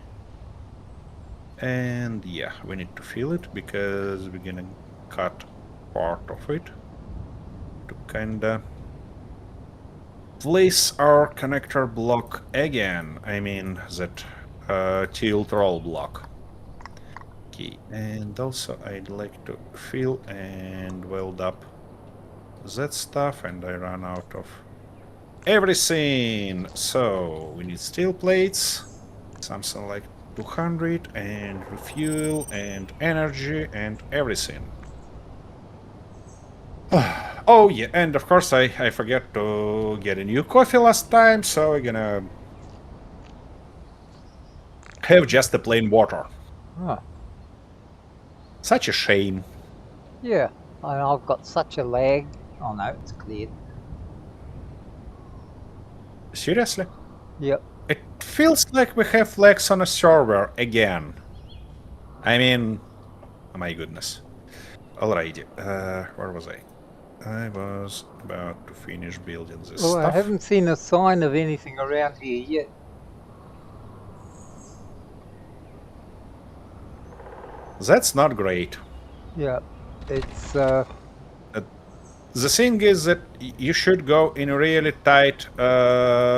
And yeah, we need to fill it because we're gonna cut part of it to kinda place our connector block again. I mean that tilt roll block. Okay, and also I'd like to fill and weld up that stuff, and I run out of everything. So we need steel plates, something like 200, and refuel and energy and everything. Oh yeah, and of course I forgot to get a new coffee last time, so we're gonna have just the plain water. Oh, Such a shame. yeah. I've got such a lag. Oh no, it's cleared. Seriously? Yep. It feels like we have lags on a server again. I mean, oh my goodness. Alrighty, where was I? I was about to finish building this Well, I stuff. haven't seen a sign of anything around here yet. That's not great. Yeah. It's The thing is that you should go in really tight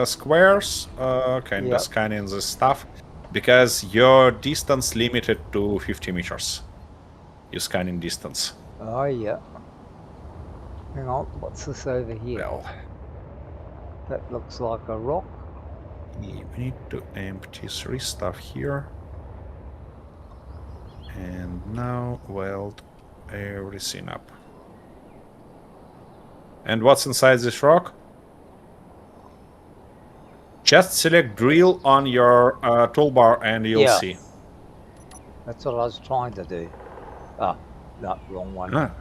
squares, kind Yep. of scanning this stuff, because your distance limited to 50 meters. Your scanning distance. oh yeah. Hang on, what's this over here? Well, That looks like a rock. we need to empty 3 stuff here. And now weld everything up. And what's inside this rock? Just select drill on your toolbar and you'll Yeah. see. That's what I was trying to do. Ah, no, wrong one. Ah,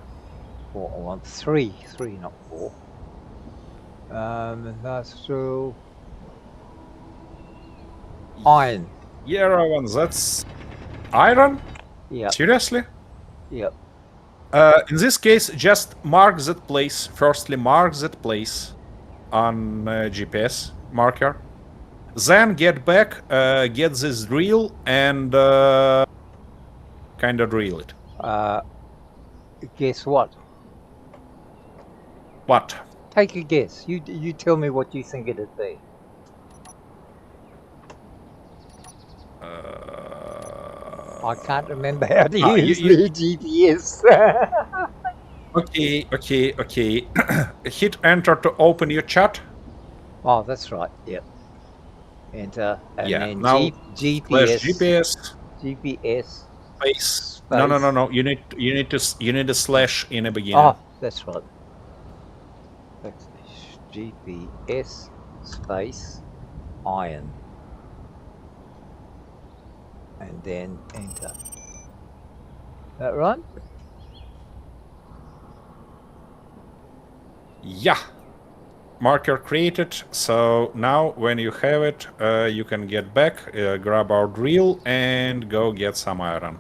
4, I want 3, not 4. Industrial iron. yeah, Rowan, that's iron? Yep. Seriously? Yep. In this case, just mark that place. Firstly, mark that place on GPS marker. Then get back, get this drill, and kind of drill it. Guess what? What? Take a guess. You tell me what you think it'd be. I can't remember how to use the GPS. Okay. Hit enter to open your chat. Oh, that's right. Yep. Enter and Yeah, then now GPS. GPS GPS. space. No. You need a slash in the beginning. Oh, that's right. GPS space iron. And then enter. That right? Yeah. Marker created. So now when you have it, you can get back, grab our drill, and go get some iron.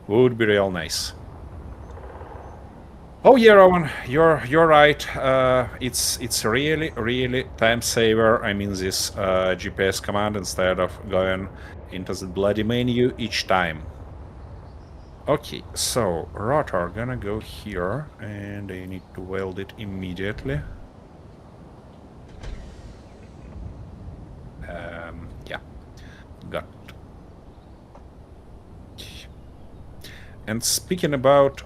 Would be real nice. Oh yeah, Rowan, you're right. It's really time saver. I mean this GPS command instead of going into the bloody menu each time. Okay, so rotor gonna go here, and I need to weld it immediately. Yeah, got it. And speaking about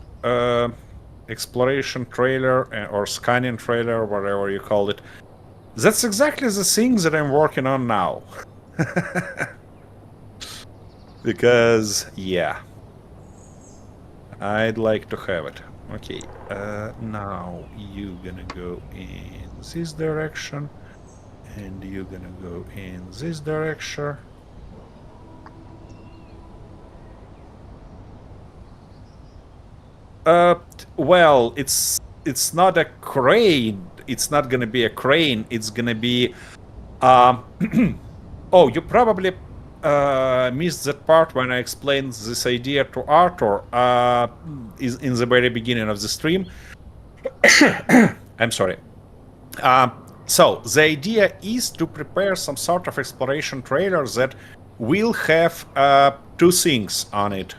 exploration trailer or scanning trailer, whatever you call it, that's exactly the thing that I'm working on now. Because, yeah, I'd like to have it. Okay, now you gonna go in this direction, and you're gonna go in this direction. Well, it's not a crane. it's not gonna be a crane. It's gonna be. Oh, you probably missed that part when I explained this idea to Arthur. Is in the very beginning of the stream. I'm sorry. So the idea is to prepare some sort of exploration trailer that will have two things on it.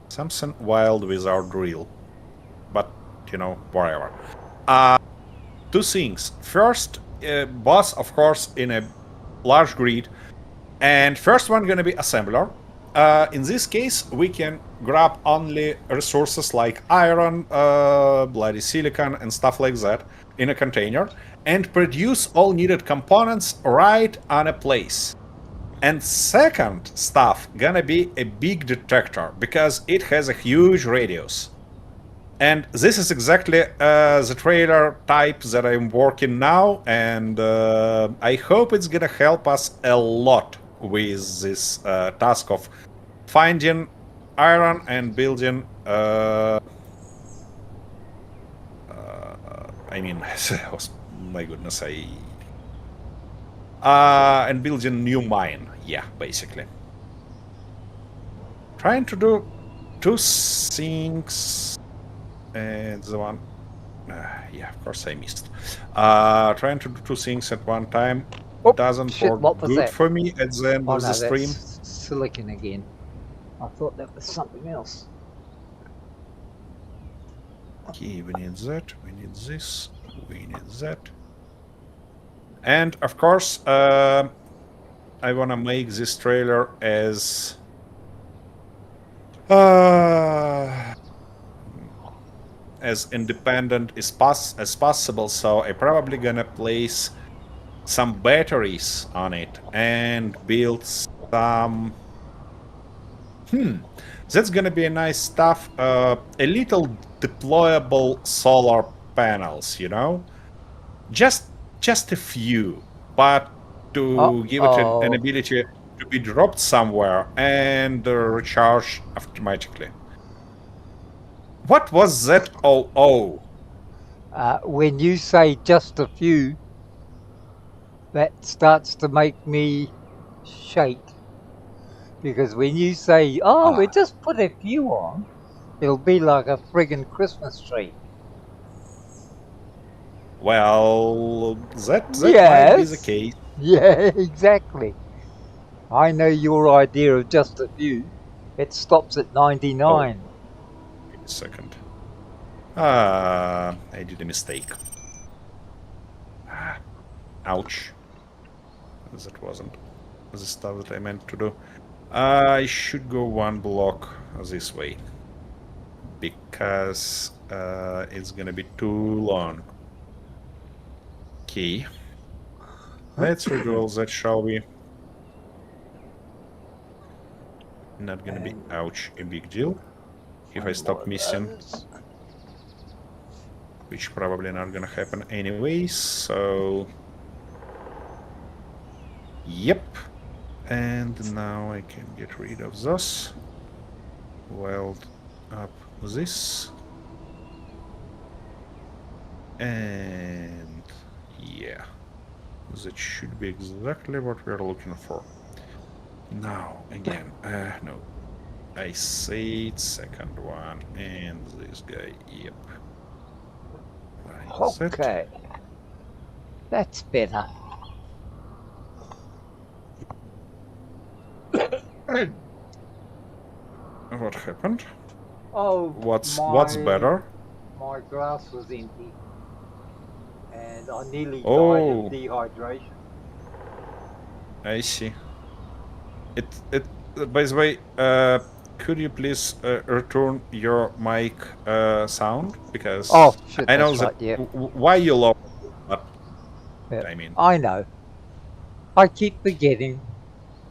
Something wild without drill. But, whatever. Two things. First, boss, of course, in a large grid. And first one gonna be assembler. In this case, we can grab only resources like iron, bloody silicon, and stuff like that in a container, and produce all needed components right on a place. And second stuff gonna be a big detector, because it has a huge radius. And this is exactly the trailer type that I'm working now, and I hope it's gonna help us a lot with this task of finding iron and building. My goodness, and building new mine. Yeah, basically. Trying to do two things. And the one, yeah, of course I missed. Trying to do two things at one time doesn't shit, work what was good that? for me at the end Oh of no, the stream. that's silicon again. I thought that was something else. Okay, we need that, we need this, we need that. And of course, I want to make this trailer as independent as possible, so I'm probably gonna place some batteries on it and build some. That's gonna be a nice stuff. A little deployable solar panels, just a few, but to give it an ability to be dropped somewhere and recharge automatically. What was that? Oh. When you say just a few, that starts to make me shake. Because when you say, we just put a few on, it'll be like a friggin' Christmas tree. Well, that might be the case. Yeah, exactly. I know your idea of just a few. It stops at 99. Wait a second. I did a mistake. Ouch. That wasn't the stuff that I meant to do. I should go one block this way, because it's gonna be too long. Okay. Let's redo all that, shall we? Not gonna be, ouch, a big deal if I stop missing. Which probably not gonna happen anyway, so. Yep. And now I can get rid of those. Weld up this. And yeah, that should be exactly what we're looking for. Now, again, no. I said second one, and this guy, yep. Okay. That's better. What happened? Oh, what's better? My glass was empty, and I nearly died Oh. of dehydration. I see. It. By the way, could you please return your mic sound, because shit, I know that's that right, yeah. Why you lower it, but Yeah, I mean, I know. I keep forgetting.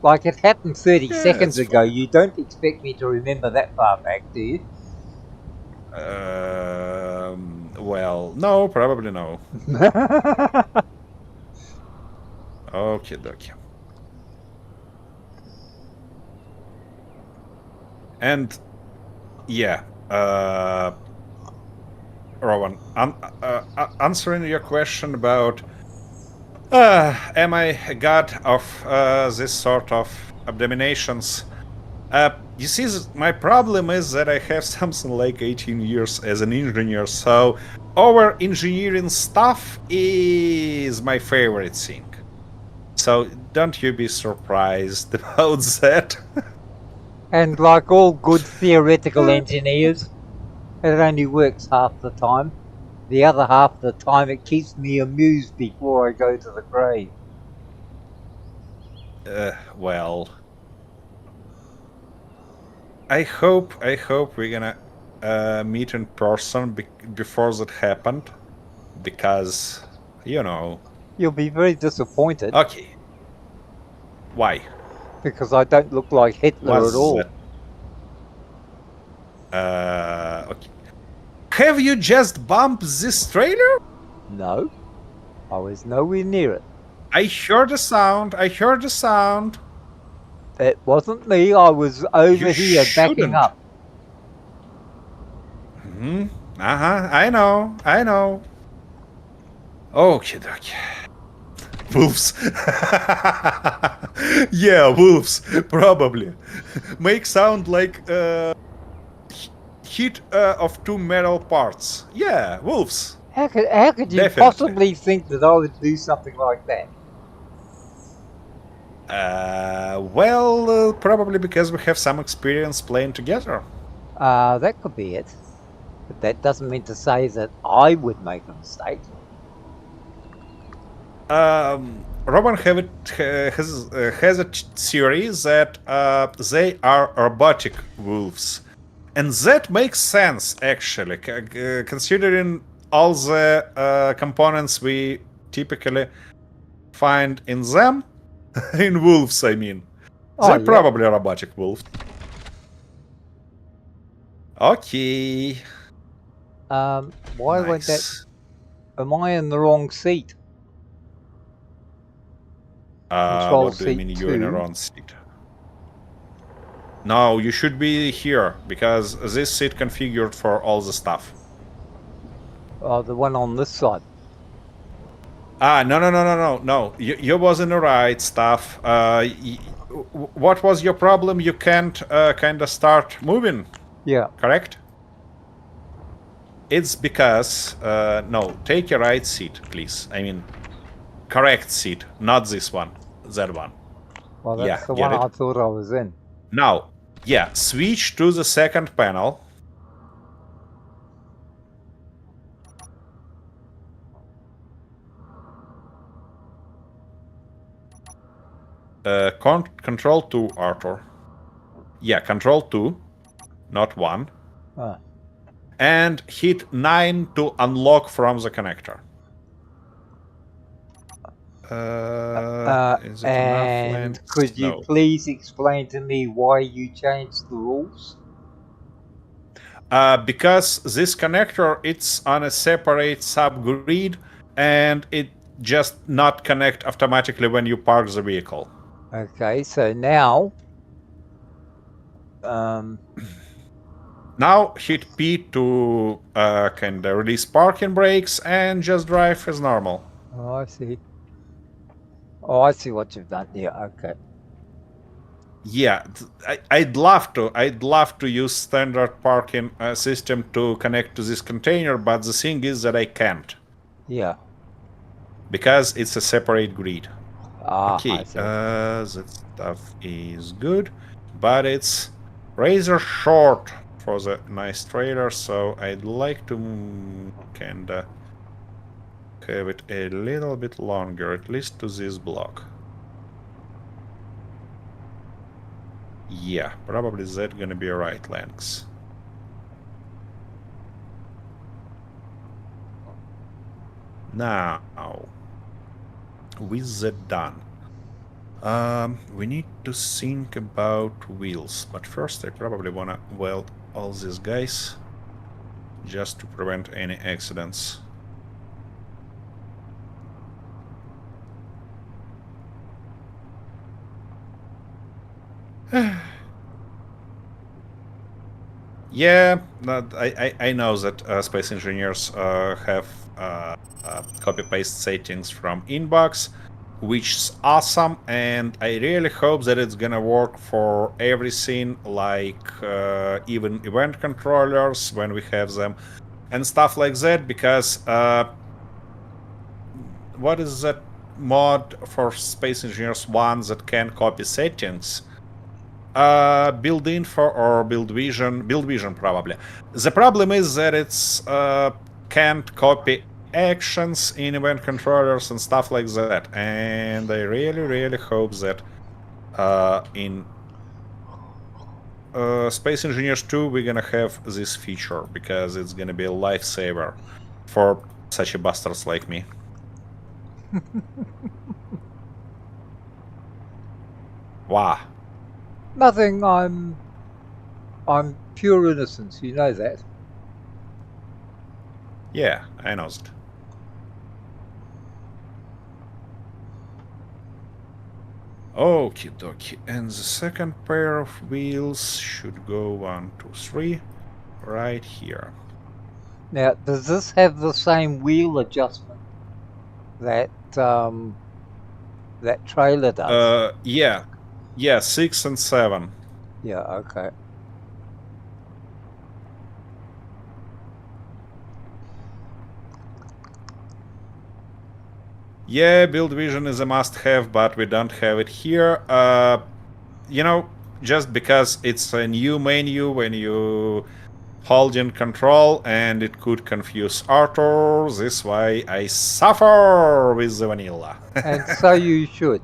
Like it happened 30 seconds it's ago. fine. You don't expect me to remember that far back, do you? Well, no, probably no. Okay, dokie. And yeah, Rowan, answering your question about am I a god of this sort of abominations? You see, my problem is that I have something like 18 years as an engineer, so over engineering stuff is my favorite thing. So don't you be surprised about that. And like all good theoretical engineers, it only works half the time. The other half of the time, it keeps me amused before I go to the grave. Well, I hope we're gonna meet in person before that happened, because you know. You'll be very disappointed Okay, why? because I don't look like Hitler What's at all. that? Okay. Have you just bumped this trailer? No, I was nowhere near it. I heard the sound. It wasn't me. I was over You here backing shouldn't. up. I know. Okay, dokie. Wolves. Yeah, wolves. Probably. Make sound like hit of two metal parts. Yeah, wolves. How could you Definitely. possibly think that I would do something like that? Well, probably because we have some experience playing together. That could be it. But that doesn't mean to say that I would make a mistake. Robin has a theory that they are robotic wolves, and that makes sense actually, considering all the components we typically find in them. In wolves, I mean. Oh, They're yeah. probably robotic wolves. Okay. Why won't that? Nice. Am I in the wrong seat? Control What do you seat mean you're in a 2. wrong seat? No, you should be here, because this seat configured for all the stuff. Oh, the one on this side. No. You was in the right stuff. What was your problem? You can't kind of start moving, Yeah. correct? It's because... no, take your right seat, please. I mean, correct seat, not this one. That one. Well, that's Yeah, the get one it? I thought I was in. Now, yeah, switch to the second panel. Control 2, Arthur. Yeah, Control 2, not 1. Ah. And hit 9 to unlock from the connector. Is it enough And length? could you No. please explain to me why you changed the rules? Because this connector, it's on a separate subgrid, and it just not connect automatically when you park the vehicle. Okay, so now... Now hit P to kind of release parking brakes and just drive as normal. Oh, I see. Oh, I see what you've done. Yeah, okay. Yeah, I'd love to use standard parking system to connect to this container, but the thing is that I can't. Yeah. Because it's a separate grid. Okay, Okay, that stuff is good, but it's rather short for the nice trailer, so I'd like to kinda have it a little bit longer, at least to this block. Yeah, probably that's gonna be right length. Now, with that done, we need to think about wheels, but first I probably wanna weld all these guys just to prevent any accidents. Yeah, I know that space engineers have copy-paste settings from Inbox, which is awesome, and I really hope that it's gonna work for everything, like even event controllers when we have them, and stuff like that, because what is that mod for Space Engineers 1 that can copy settings? Build info or build vision probably. The problem is that it's can't copy actions in event controllers and stuff like that. And I really hope that in Space Engineers 2 we're gonna have this feature, because it's gonna be a lifesaver for such a bastards like me. Wow. Nothing. I'm pure innocence. You know that. Yeah, I know that. Okie dokie. And the second pair of wheels should go 1, 2, 3 right here. Now, does this have the same wheel adjustment that that trailer does? Yeah, 6 and 7. Yeah. Okay. Yeah, build vision is a must-have, but we don't have it here. You know, just because it's a new menu when you hold in control, and it could confuse Arthur. This why I suffer with the vanilla. And so you should.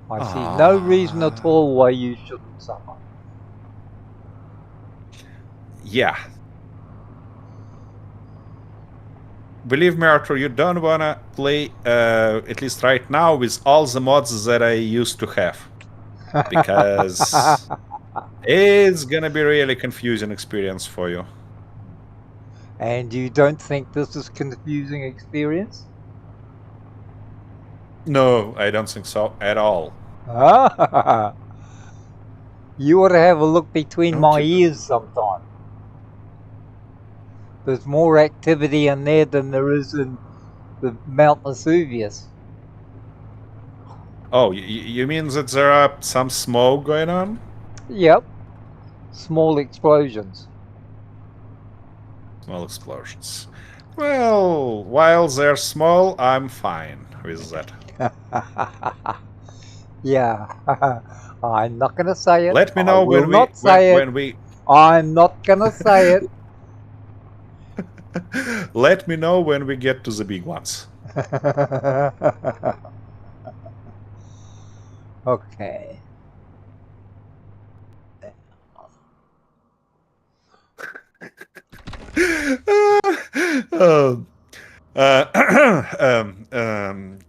I see no reason at all why you shouldn't suffer. Yeah. Believe me, Arthur, you don't wanna play, at least right now, with all the mods that I used to have. Because it's gonna be really confusing experience for you. And you don't think this is confusing experience? No, I don't think so at all. You ought to have a look between my Okay. ears sometime. There's more activity in there than there is in the Mount Vesuvius. Oh, you mean that there are some smoke going on? Yep. Small explosions. Small explosions. Well, while they're small, I'm fine with that. Yeah. I'm not gonna say it. Let me know I will when we not say when it. we I'm not gonna say it. let me know when we get to the big ones. Okay.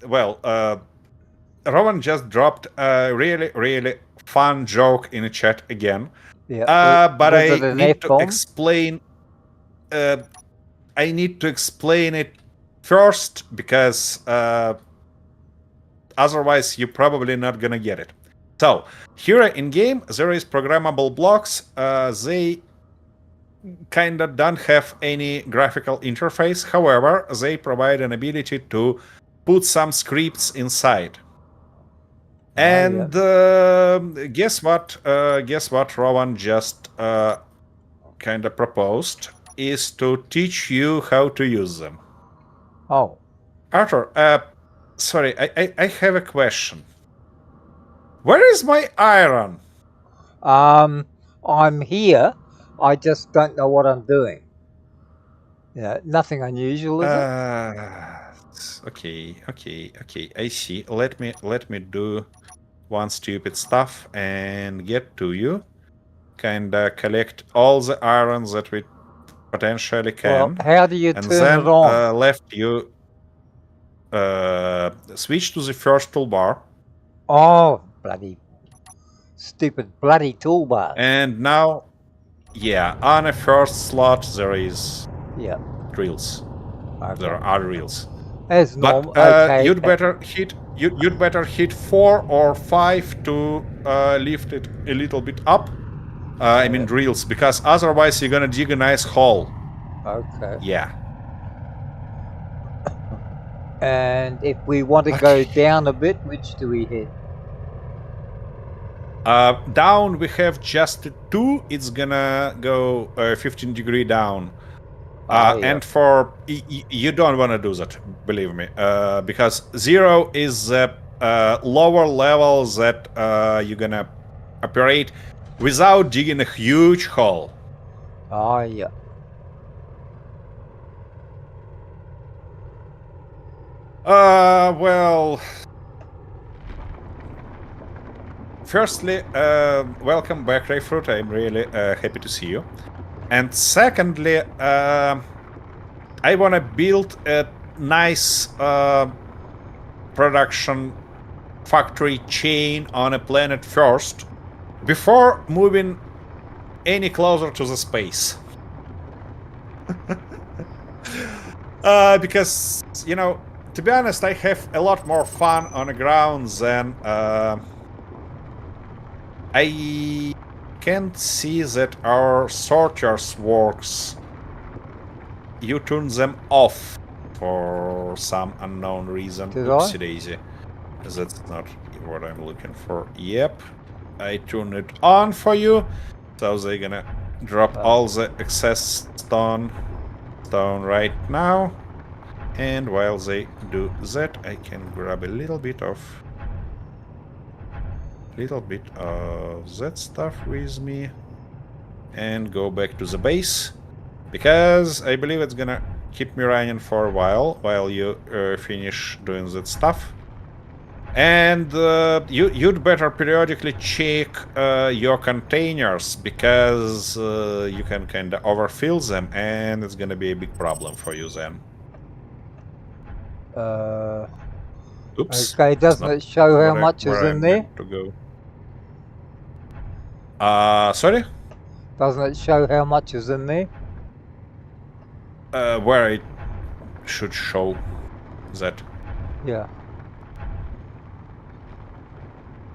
Well, Rowan just dropped a really fun joke in the chat again. Yeah. But Was I it an need to F-bomb? explain. I need to explain it first, because otherwise you're probably not gonna get it. So here in game there is programmable blocks. They kinda don't have any graphical interface. However, they provide an ability to put some scripts inside. And guess what? Guess what Rowan just kind of proposed is to teach you how to use them. Oh. Arthur, sorry, I have a question. Where is my iron? I'm here. I just don't know what I'm doing. Yeah, nothing unusual, is it? Okay. I see. Let me do one stupid stuff and get to you. Kinda collect all the iron that we potentially can. Well, how do you and turn then it on? left you switch to the first toolbar. Oh, bloody stupid bloody toolbar. And now, yeah, on a first slot there is Yeah. drills. Okay. There are drills. As But normal. Okay. you'd better hit you'd better hit 4 or 5 to lift it a little bit up. I mean drills, because otherwise you're gonna dig a nice hole. Okay. Yeah. And if we want to go down a bit, which do we hit? Down we have just 2. It's gonna go 15 degree down. Oh, yeah. And for you don't want to do that, believe me, because 0 is the lower level that you're gonna operate without digging a huge hole. Oh, yeah. Well, firstly, welcome back, Rayfruit. I'm really happy to see you. And secondly, I want to build a nice production factory chain on a planet first, before moving any closer to the space. Because, you know, to be honest, I have a lot more fun on the ground than I can't see that our sorters works. You turn them off for some unknown reason. Did Oopsie I? daisy. That's not what I'm looking for. Yep. I turn it on for you. So they're gonna drop all the excess stone right now. And while they do that, I can grab a little bit of that stuff with me and go back to the base, because I believe it's gonna keep me running for a while you finish doing that stuff. And you'd better periodically check your containers, because you can kind of overfill them, and it's gonna be a big problem for you then. Oops. Okay, doesn't it show how much is in there? To go. Sorry? Doesn't it show how much is in there? Where it should show that. Yeah.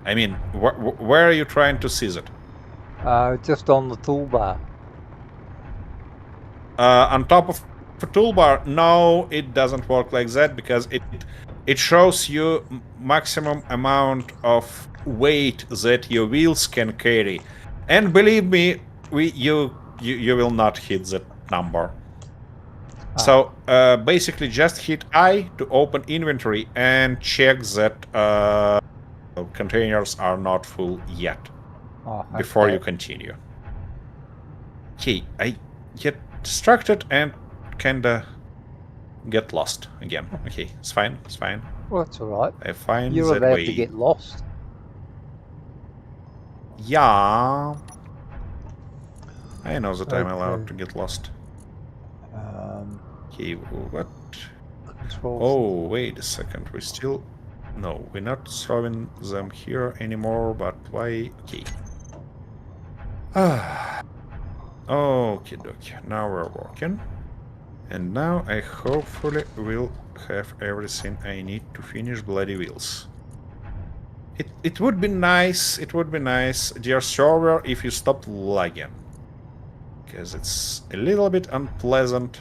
I mean, where are you trying to see that? Just on the toolbar. On top of the toolbar? No, it doesn't work like that, because it shows you maximum amount of weight that your wheels can carry. And believe me, you will not hit that number. So basically just hit I to open inventory and check that containers are not full yet before you continue. Okay, I get distracted and kinda get lost again. Okay, it's fine, it's fine. Well, that's alright. I find You're that allowed way. to get lost. Yeah. I know that I'm allowed to get lost. Okay, what? Oh, wait a second. We still... No, we're not throwing them here anymore, but why? Okay. Okie dokie. Now we're working. And now I hopefully will have everything I need to finish Bloody Wheels. It would be nice, dear server, if you stopped lagging. Because it's a little bit unpleasant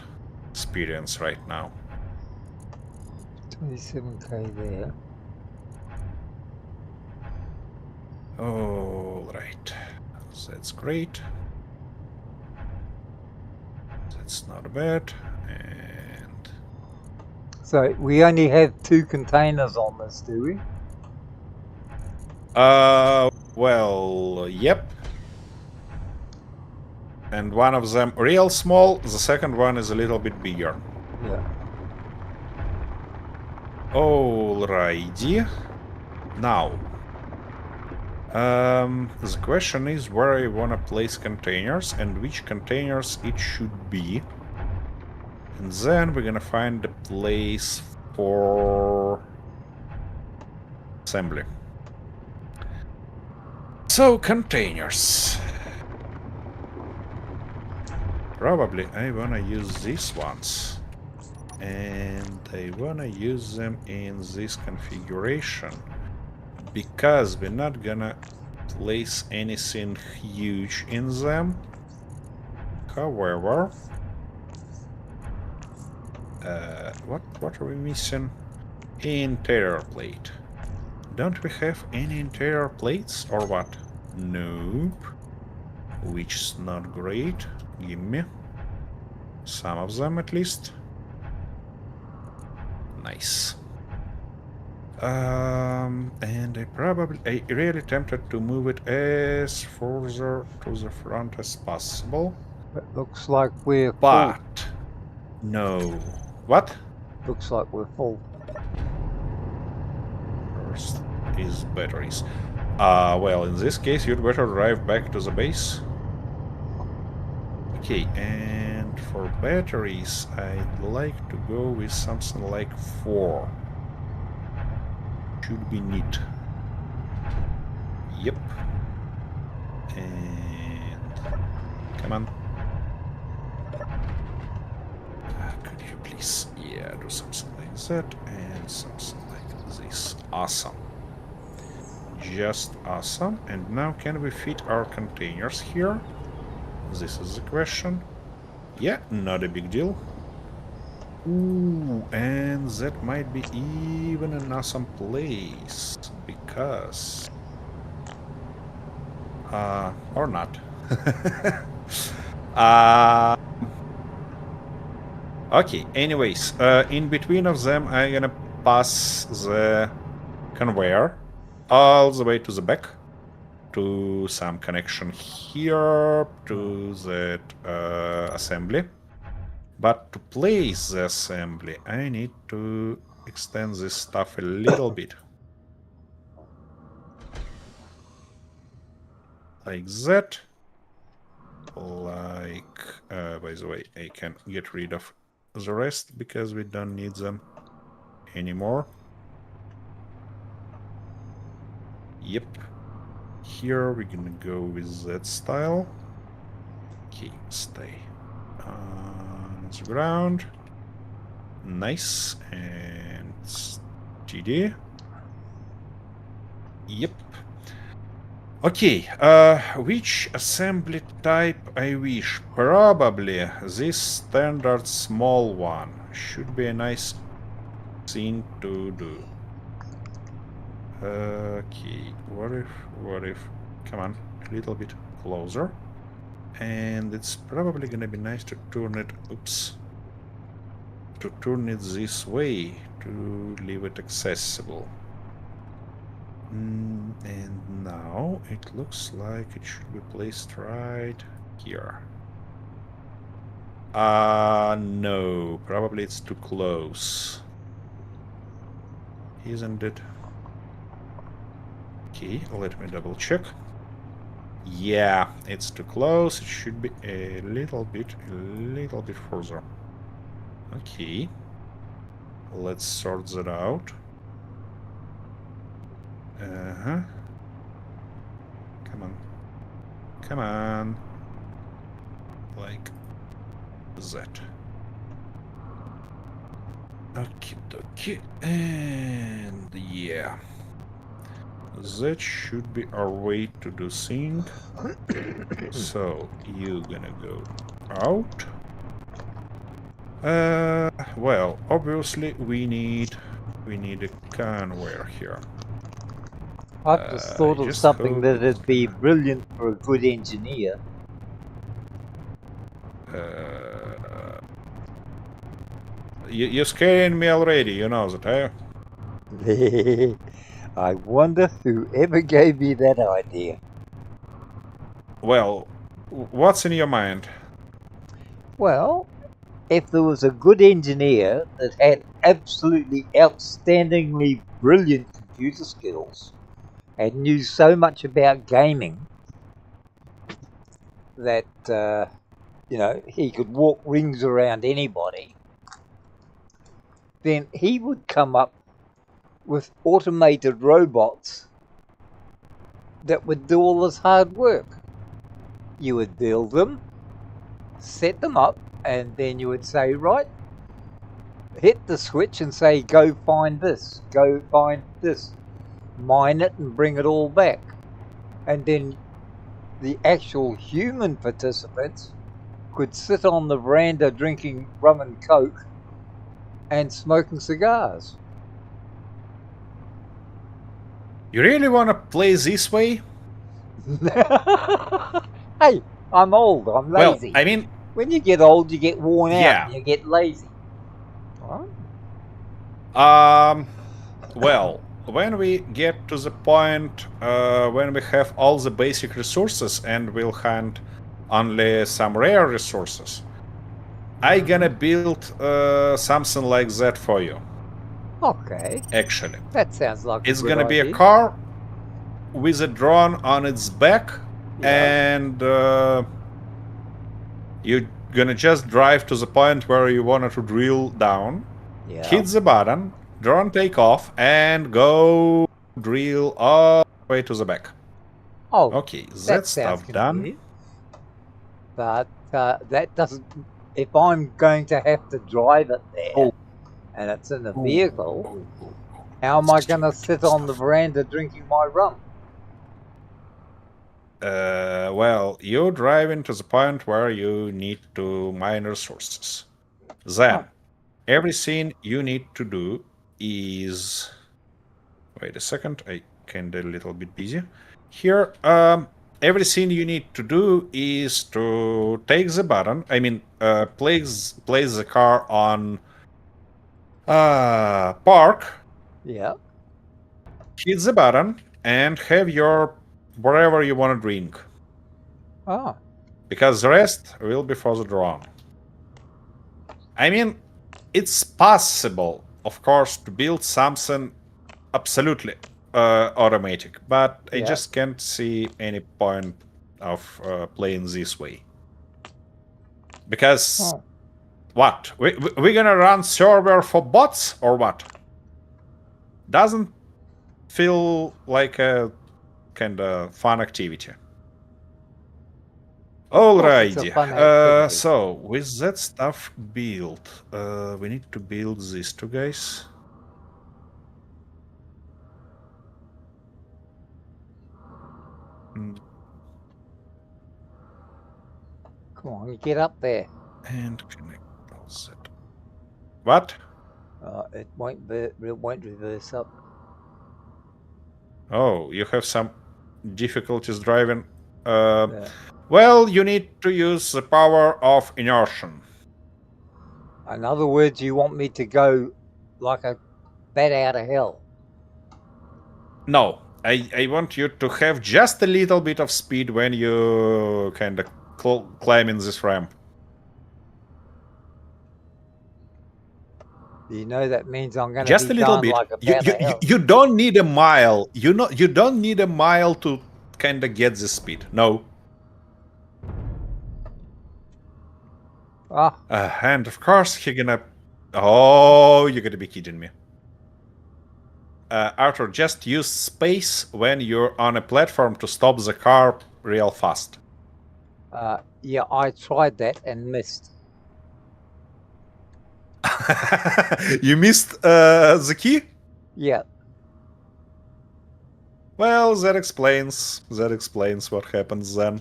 experience right now. 27k there. Alright. That's great. That's not bad. And... So we only have 2 containers on this, do we? Well, yep. And one of them real small, the second one is a little bit bigger. Yeah. Alrighty. Now, the question is where I want to place containers and which containers it should be. And then we're gonna find the place for assembly. So, containers. Probably I wanna use these ones. And I wanna use them in this configuration because we're not gonna place anything huge in them. However, what are we missing? Interior plate. Don't we have any interior plates or what? Nope. Which is not great. Give me some of them at least. Nice. And I really tempted to move it as further to the front as possible. It looks like we're full. But no. What? Looks like we're full. First is batteries. Well, in this case, you'd better drive back to the base. Okay, and for batteries, I'd like to go with something like 4. Should be neat. Yep. And come on. Could you please, yeah, do something like that and something like this. Awesome. Just awesome. And now can we fit our containers here? This is the question. Yeah, not a big deal. Ooh, and that might be even an awesome place because or not. Okay, anyways, in between of them I'm gonna pass the conveyor all the way to the back to some connection here to that assembly. But to place the assembly, I need to extend this stuff a little bit. Like that. Like, by the way, I can get rid of the rest because we don't need them anymore. Yep. Here we're gonna go with that style. Okay, stay on the ground. Nice. And GD. Yep. Okay, which assembly type I wish? Probably this standard small one. Should be a nice thing to do. Okay, what if, come on, a little bit closer. And it's probably gonna be nice to turn it, to turn it this way to leave it accessible. And now it looks like it should be placed right here. No, probably it's too close. Isn't it? Okay, let me double check. Yeah, it's too close. It should be a little bit further. Okay. Let's sort that out. Uh-huh. Come on. Come on. Like that. Okie dokie. And yeah. That should be our way to do thing. So you're gonna go out. Well, obviously we need a conveyor here. I've just thought of something that'd be brilliant for a good engineer. You're scaring me already, you know that, eh? I wonder who ever gave me that idea. Well, what's in your mind? Well, if there was a good engineer that had absolutely outstandingly brilliant computer skills and knew so much about gaming that, you know, he could walk rings around anybody, then he would come up with automated robots that would do all this hard work. You would build them, set them up, and then you would say, right, hit the switch and say, go find this, go find this, mine it and bring it all back. And then the actual human participants could sit on the veranda drinking rum and coke and smoking cigars. You really want to play this way? Hey, I'm old, I'm lazy. Well, I mean, when you get old, you get worn out Yeah. and you get lazy. Right? Well, when we get to the point when we have all the basic resources and we'll hunt only some rare resources, I gonna build something like that for you. Okay, Actually, that sounds like it's a good gonna be a idea. car with a drone on its back, Yeah. and you're gonna just drive to the point where you wanted to drill down, Yeah. hit the button, drone take off, and go drill all the way to the back. Oh, Okay, that that sounds stuff done. convenient. But that doesn't. If I'm going to have to drive it there, Oh. and it's in a vehicle, how am I going to sit on the veranda drinking my rum? Well, you're driving to the point where you need to mine resources. Then, everything you need to do is... Wait a second, I kinda a little bit busy. Here, everything you need to do is to take the button, place the car on park, Yeah. hit the button, and have your whatever you want to drink. Oh. Because the rest will be for the drone. I mean, it's possible, of course, to build something absolutely automatic, but I Yeah. just can't see any point of playing this way. Because what? We're gonna run server for bots or what? Doesn't feel like a kind of fun activity. Alrighty. So with that stuff built, we need to build these two guys. Come on, get up there. And connect all that. What? It won't reverse up. Oh, you have some difficulties driving. Well, you need to use the power of inertia. In other words, you want me to go like a bat out of hell? No, I want you to have just a little bit of speed when you kind of climbing this ramp. You know that means I'm going to Just be a little going bit. like a bat out of hell. You don't need a mile. You don't need a mile to kind of get the speed. No. And of course you're gonna... Oh, you're gonna be kidding me. Arthur, just use space when you're on a platform to stop the car real fast. Yeah, I tried that and missed. You missed the key? Yeah. Well, that explains what happens then.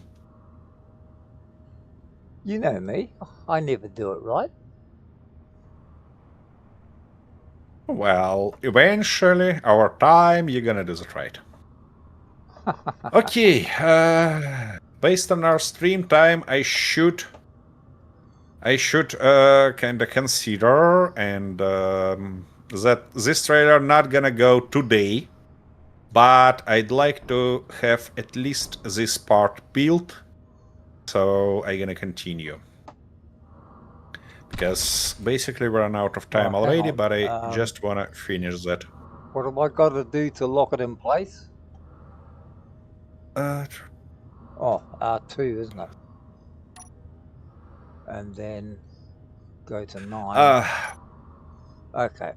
You know me. I never do it right. Well, eventually, over time, you're gonna do that right. Okay, based on our stream time, I should kind of consider and that this trailer not gonna go today, but I'd like to have at least this part built, so I'm gonna continue. Because basically we ran out of time already, but I just wanna finish that. What have I got to do to lock it in place? R2, isn't it? And then go to 9. Okay.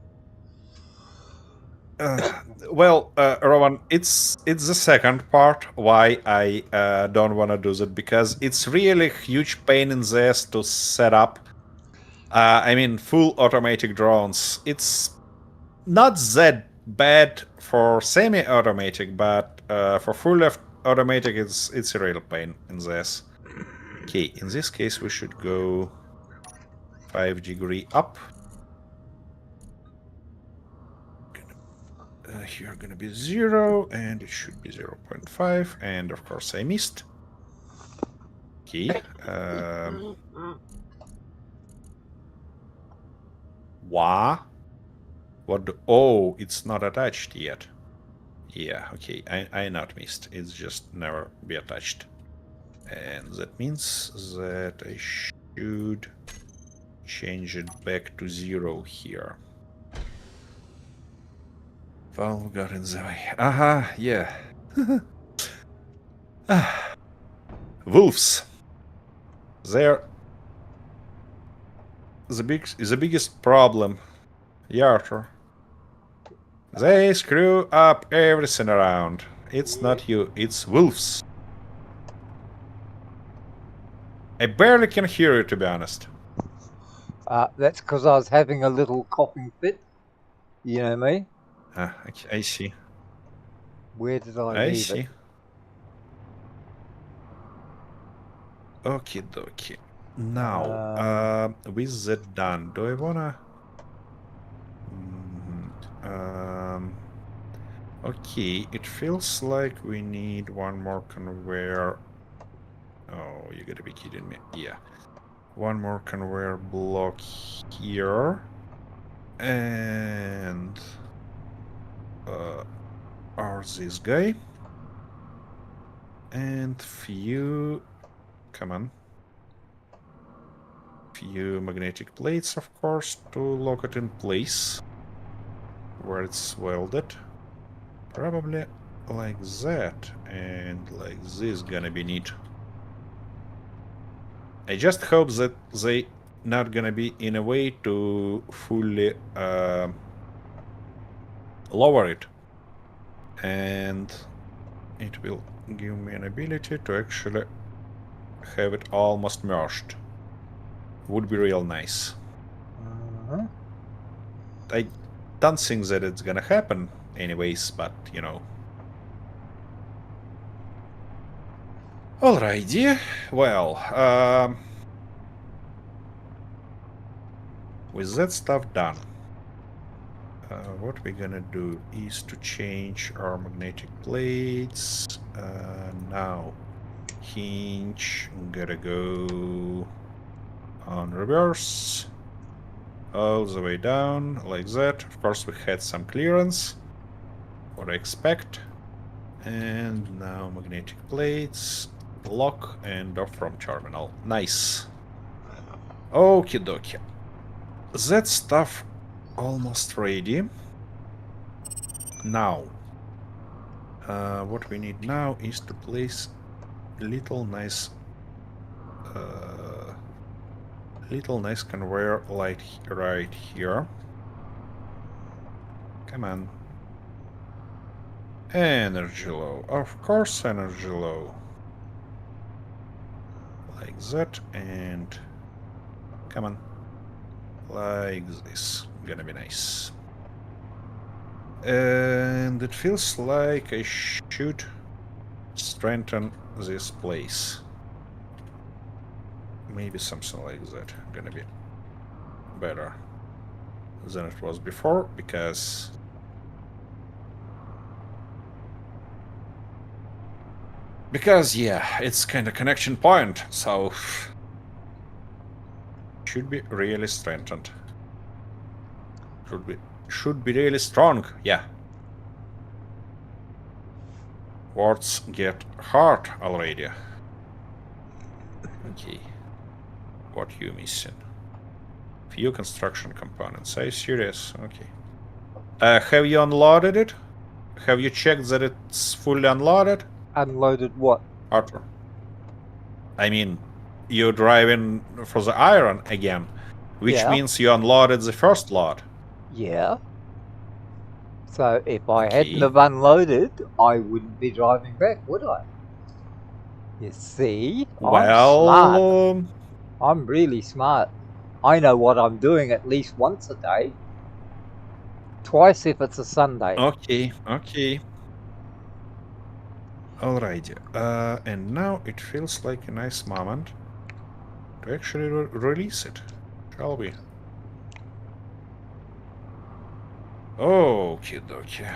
Well, Rowan, it's the second part why I don't want to do that, because it's really a huge pain in the ass to set up I mean, full automatic drones. It's not that bad for semi-automatic, but for full automatic, it's a real pain in this. Okay, in this case, we should go 5 degree up. Here gonna be 0, and it should be 0.5, and of course I missed. Okay. What? Oh, it's not attached yet. Yeah, okay, I not missed. It's just never be attached. And that means that I should change it back to 0 here. Valve got in the way. Aha, yeah. Wolves. They're the biggest problem. Yeah, Arthur. They screw up everything around. It's not you, it's wolves. I barely can hear you, to be honest. That's because I was having a little coughing fit. You know me? I see. Where did I I leave see. it? Okie dokie. Now, with that done, do I wanna... okay, it feels like we need one more conveyor. Oh, you gotta be kidding me. Yeah. One more conveyor block here. And... or this guy. And few... come on. Few magnetic plates, of course, to lock it in place. Where it's welded. Probably like that. And like this gonna be neat. I just hope that they not gonna be in a way to fully lower it. And it will give me an ability to actually have it almost merged. Would be real nice. I don't think that it's gonna happen anyways, but you know. Alrighty, well, with that stuff done, what we're gonna do is to change our magnetic plates. Now, hinge, gotta go on reverse, all the way down, like that. Of course, we had some clearance, what I expect. And now magnetic plates, lock, and off from terminal. Nice. Okie dokie. That stuff almost ready. Now, what we need now is to place little nice conveyor light right here. Come on. Energy low. Of course, energy low. Like that, and come on. Like this. Gonna be nice. And it feels like I should strengthen this place. Maybe something like that. Gonna be better than it was before, because yeah, it's kind of connection point, so should be really strengthened. Should be really strong, yeah. Words get hard already. Okay. What you missing? Few construction components. Are you serious? Okay. Have you unloaded it? Have you checked that it's fully unloaded? Unloaded what? Arthur. I mean, you're driving for the iron again, which means you unloaded the first load. Yeah. So if I hadn't have unloaded, I wouldn't be driving back, would I? You see? I'm smart. I'm really smart. I know what I'm doing at least once a day. Twice if it's a Sunday. Okay, okay. Alrighty. And now it feels like a nice moment to actually release it, shall we? Okie dokie.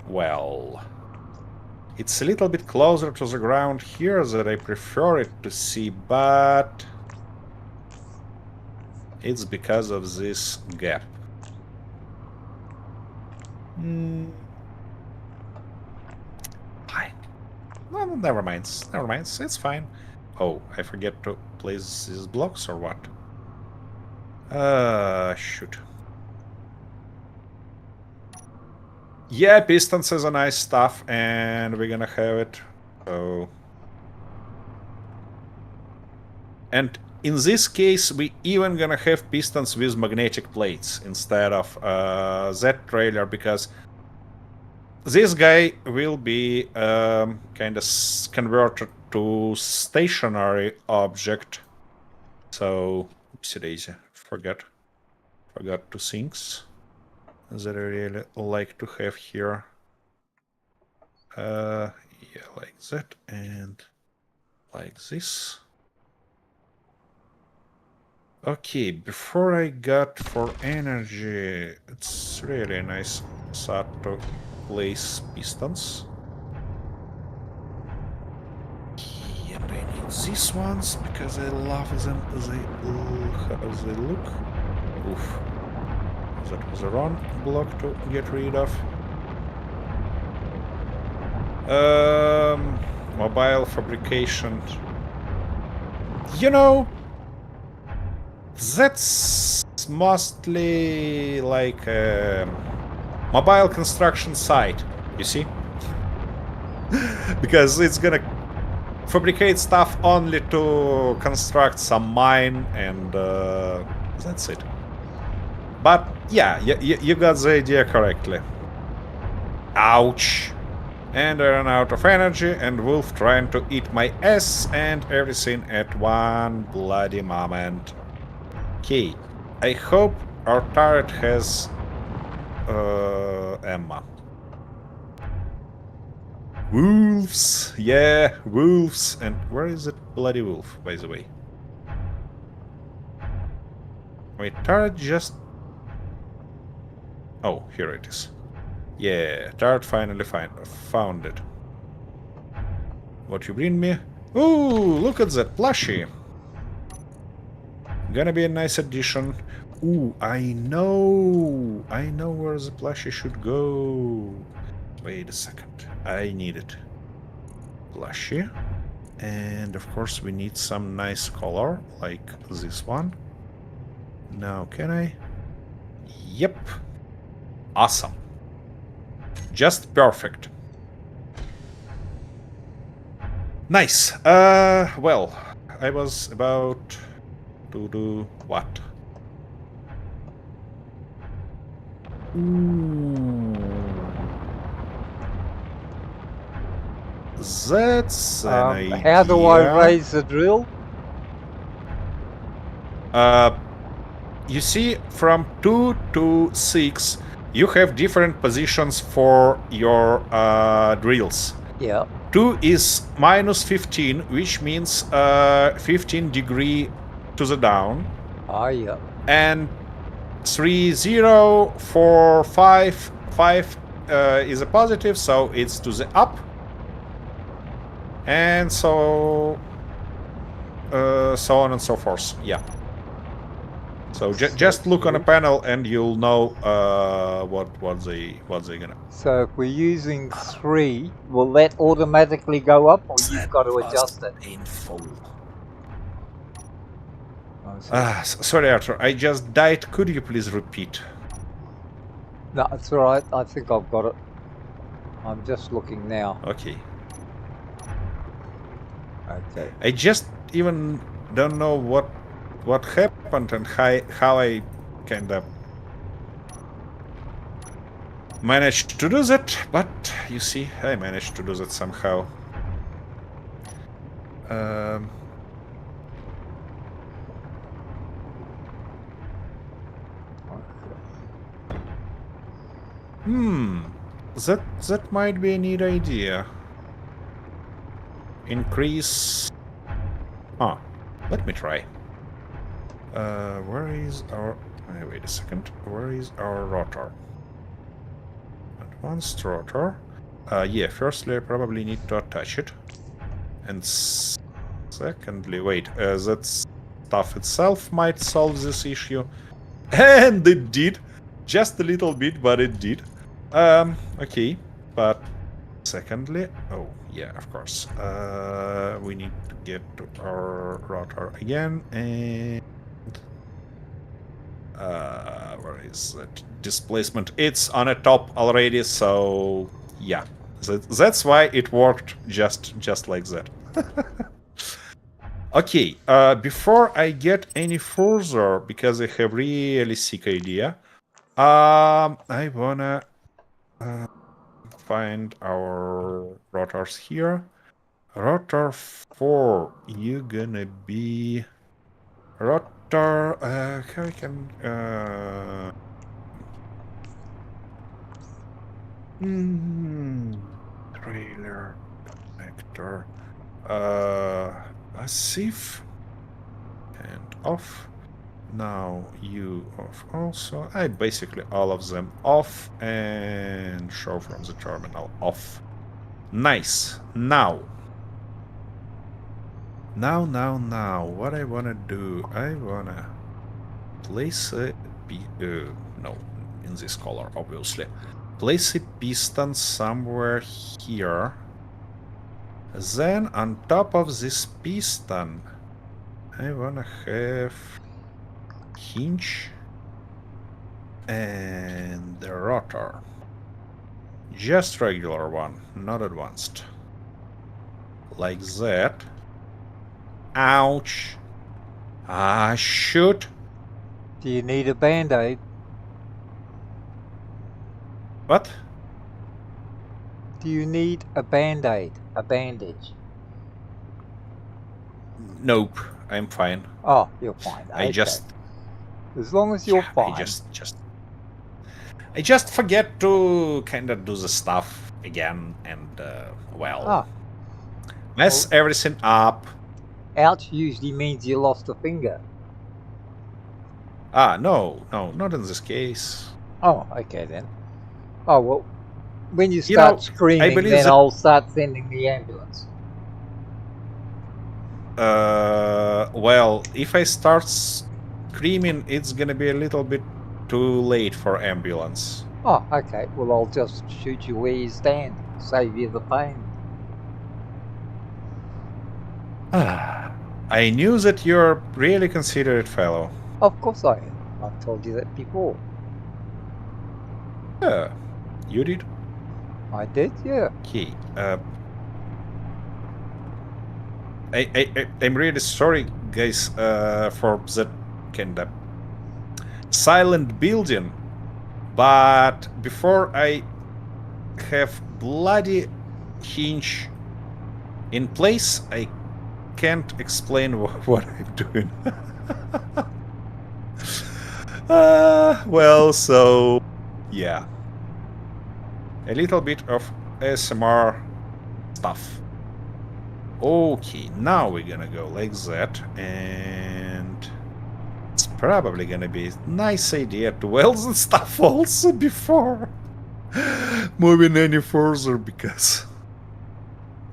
Well, it's a little bit closer to the ground here than I prefer it to see, but it's because of this gap. Fine. Well, never mind. Never mind. It's fine. Oh, I forget to place these blocks or what? Shoot. Yeah, pistons is a nice stuff, and we're gonna have it. So, and in this case, we even gonna have pistons with magnetic plates instead of that trailer, because this guy will be kind of converted to stationary object. So, oopsie daisy, forgot two things that I really like to have here. Yeah, like that and like this. Okay, before I got for energy, it's really nice thought to place pistons. And I need these ones because I love them. How they look. Oof. That was the wrong block to get rid of. Mobile fabrication. You know, that's mostly like a mobile construction site, you see? Because it's gonna fabricate stuff only to construct some mine, and that's it. But yeah, you got the idea correctly. Ouch. And I ran out of energy, and Wolf trying to eat my ass and everything at one bloody moment. Okay, I hope our turret has Emma. Wolves! Yeah, wolves! And where is that bloody wolf, by the way? Wait, turret just... Oh, here it is. Yeah, turret finally found it. What you bring me? Ooh, look at that plushie! Gonna be a nice addition. Ooh, I know where the plushie should go. Wait a second, I need it. Plushie. And of course we need some nice color, like this one. Now can I? Yep. Awesome. Just perfect. Nice. Well, I was about to do what? Ooh. That's an idea. How do I raise the drill? You see, from 2 to 6, you have different positions for your drills. Yeah. 2 is minus 15, which means 15 degree to the down. Ah, yeah. And 3, 0, 4, 5, 5 is a positive, so it's to the up. And so on and so forth. Yeah. So just look on a panel and you'll know what they gonna. So if we're using 3, will that automatically go up, or you've got to adjust it? Painful. Oh, Sorry, Arthur. I just died. Could you please repeat? no, it's alright. I think I've got it. I'm just looking now. Okay. Okay. I just even don't know what happened and how I kind of managed to do that, but you see, I managed to do that somehow. That might be a neat idea. Increase... Ah, let me try. Where is our... wait a second. Where is our rotor? Advanced rotor. Yeah, firstly I probably need to attach it. And secondly... Wait, that stuff itself might solve this issue. And it did! Just a little bit, but it did. Okay. But secondly... Oh, yeah, of course. We need to get to our rotor again, and... where is that displacement? It's on a top already, so... yeah. That's why it worked just like that. Okay, before I get any further, because I have really sick idea, I wanna find our rotors here. Rotor 4, you gonna be rotor. How I can trailer connector. Passive and off. Now you off also. I basically all of them off and show from the terminal off. Nice. Now, what I wanna do? I wanna place a no, in this color, obviously. Place a piston somewhere here. Then on top of this piston, I wanna have hinge and the rotor. Just regular one, not advanced. Like that. Ouch. Ah, shoot. Do you need a band-aid? What? Do you need a band-aid? A bandage? Nope, I'm fine. Oh, you're fine. I Okay. just... As long as you're yeah, fine. I just forget to kind of do the stuff again and, well... mess everything up. Ouch usually means you lost a finger. No, not in this case. Oh, okay then. Oh, well, when you You start know, screaming, I believe then that- I'll start sending the ambulance. Well, if I start screaming, it's gonna be a little bit too late for ambulance. Oh, okay. Well, I'll just shoot you where you stand. Save you the pain. I knew that you're a really considerate fellow. Of course I am. I've told you that before. Yeah, you did? I did, yeah. Okay, I'm really sorry, guys, for that kind of silent building, but before I have bloody hinge in place, I can't explain what I'm doing. Well, so yeah, a little bit of ASMR stuff. Okay, now we're gonna go like that, and it's probably gonna be a nice idea to weld the stuff also before moving any further, because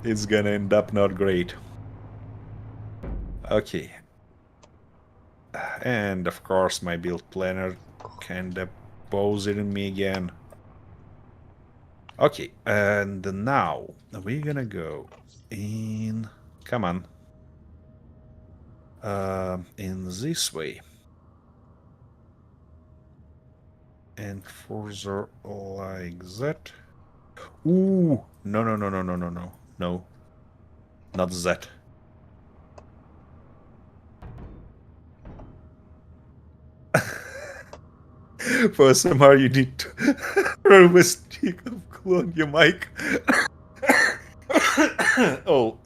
it's gonna end up not great. Okay. And of course my build planner kinda bothering me again. Okay, and now we're gonna go in... come on. In this way. And further like that. Ooh! No. No. Not that. For SMR, you need to throw a stick of glue on your mic. Oh,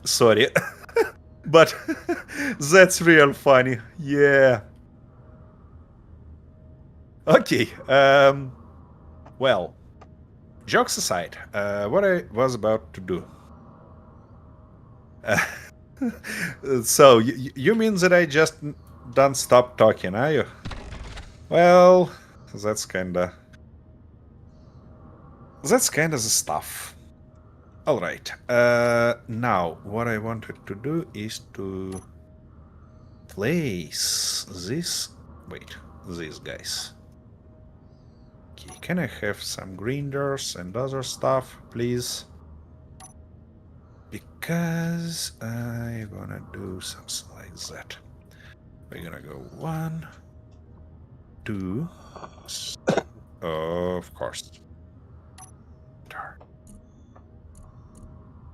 sorry. But that's real funny. Yeah. Okay. Well, jokes aside, what I was about to do. So, you mean that I just don't stop talking, are you? Well, that's kinda... That's kinda the stuff. Alright, now, what I wanted to do is to place this... Wait, these guys. Okay, can I have some grinders and other stuff, please? Because I wanna do something like that. We're gonna go 1, 2... Of course.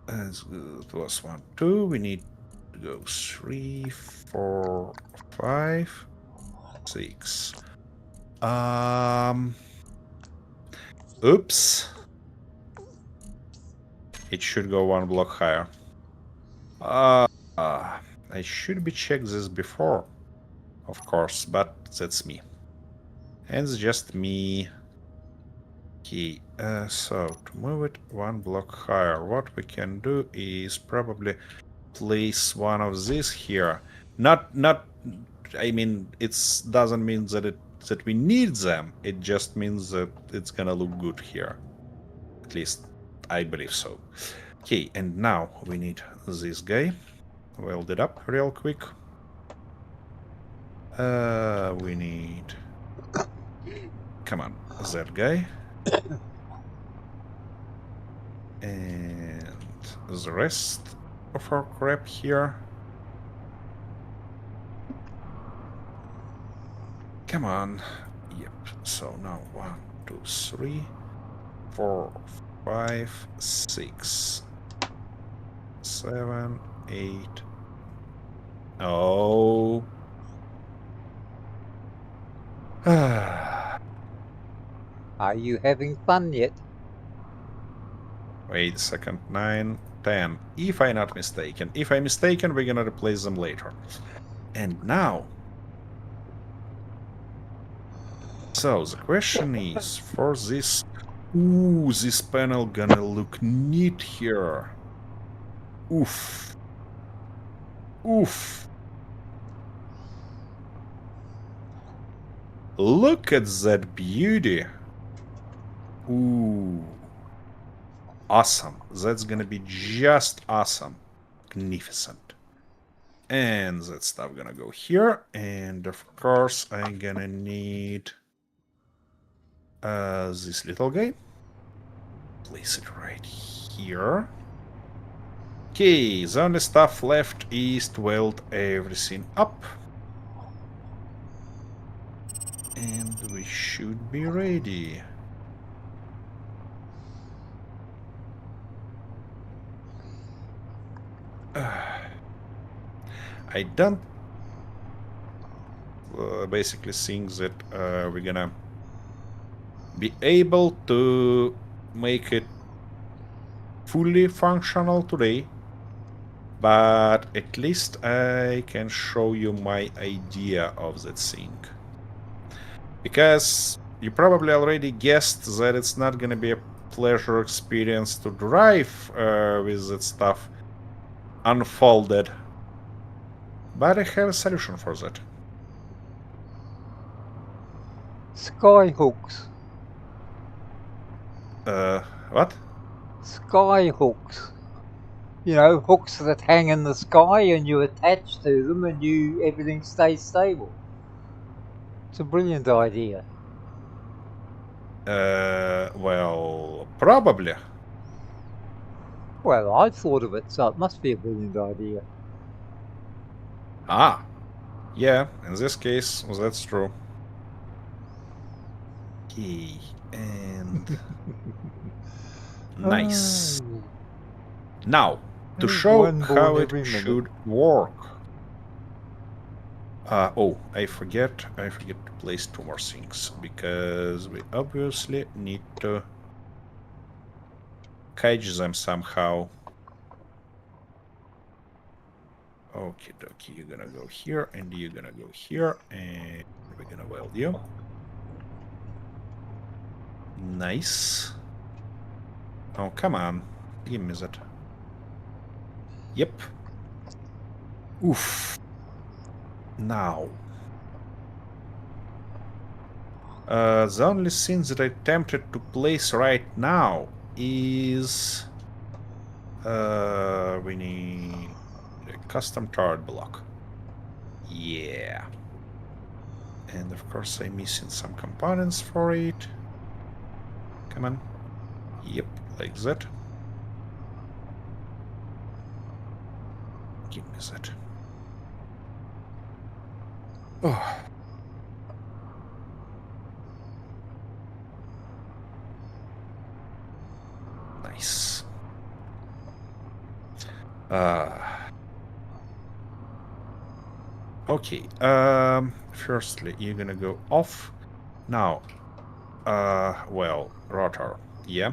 It was 1, 2. We need to go 3, 4, 5, 6. Oops. It should go 1 block higher. I should be checked this before, of course, but that's me. And it's just me. Okay, so to move it 1 block higher, what we can do is probably place one of these here. Not, I mean, it doesn't mean that we need them. It just means that it's gonna look good here. At least, I believe so. Okay, and now we need this guy. Weld it up real quick. We need... Come on, that guy. And the rest of our crap here. Come on. Yep. So now 1, 2, 3, 4, 5, 6, 7, 8. Oh. Are you having fun yet? Wait a second. 9, 10. If I'm not mistaken. If I'm mistaken, we're gonna replace them later. And now... So, the question is, for this... Ooh, this panel gonna look neat here. Oof. Oof. Look at that beauty. Ooh. Awesome. That's gonna be just awesome. Magnificent. And that stuff gonna go here. And of course, I'm gonna need this little guy. Place it right here. Okay, the only stuff left is to weld everything up. And we should be ready. I don't basically think that we're gonna be able to make it fully functional today, but at least I can show you my idea of that thing. Because you probably already guessed that it's not gonna be a pleasure experience to drive with that stuff unfolded. But I have a solution for that. Sky hooks. What? Sky hooks. You know, hooks that hang in the sky and you attach to them and everything stays stable. It's a brilliant idea. Well, probably. Well, I thought of it, so it must be a brilliant idea. Ah, yeah, in this case, that's true. Okay, and... Nice. Oh, Now, to there's show one how born it every minute. should work. Oh, I forget to place 2 more things, because we obviously need to catch them somehow. Okie dokie, you're gonna go here, and you're gonna go here, and we're gonna weld you. Nice. Oh, come on. Give me that. Yep. Oof. Now. The only thing that I tempted to place right now is... we need a custom turret block. Yeah. And of course I'm missing some components for it. Come on. Yep, like that. Give me that. Oh. Nice. Okay. Firstly, you're gonna go off. Now, well, rotor. Yeah.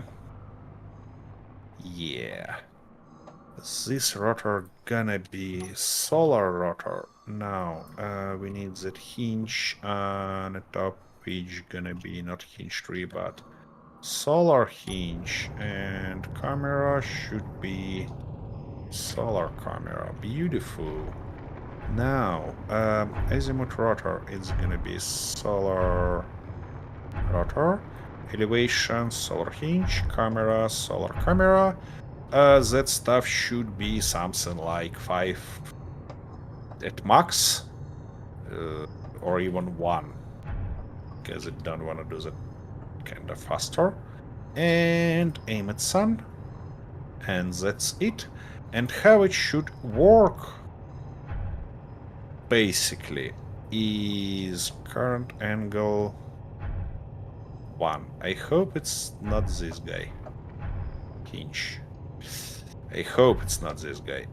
Yeah. This rotor gonna be solar rotor. Now, we need that hinge on the top, which gonna be not hinge 3, but solar hinge, and camera should be solar camera. Beautiful. Now, azimuth rotor is gonna be solar rotor, elevation, solar hinge, camera, solar camera. That stuff should be something like 5 at max, or even 1, because I don't want to do that kind of faster. And aim at sun, and that's it. And how it should work, basically, is current angle 1. I hope it's not this guy. Hinge. I hope it's not this guy.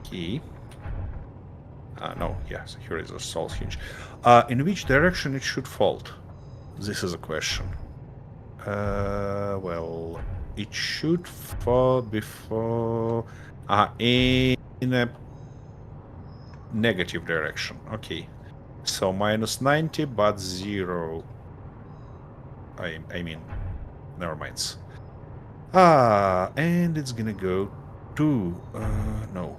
Key. No, yes, here is a salt hinge. In which direction it should fold? This is a question. Well, it should fall before... in a negative direction. Okay. So minus 90, but 0. I mean, never mind. And it's gonna go to... no.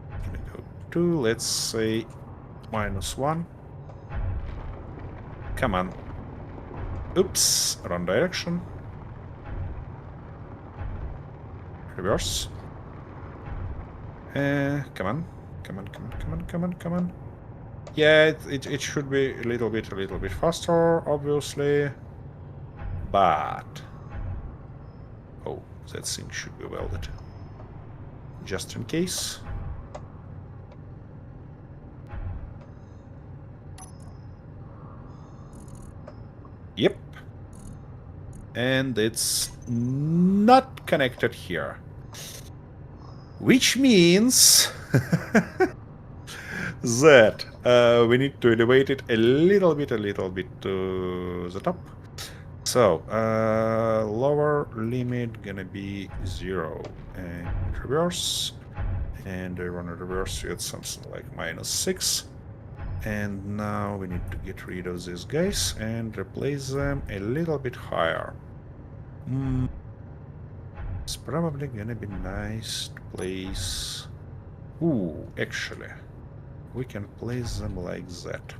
It's gonna go to, let's say, minus 1. Come on. Oops, wrong direction. Reverse. Come on. Come on, come on, come on, come on, come on. Yeah, it should be a little bit faster, obviously. But... oh, that thing should be welded. Just in case. Yep. And it's not connected here. Which means that we need to elevate it a little bit to the top. So, lower limit gonna be 0. And reverse. And I want to reverse it something like minus 6. And now we need to get rid of these guys and replace them a little bit higher. It's probably gonna be nice to place... ooh, actually, we can place them like that.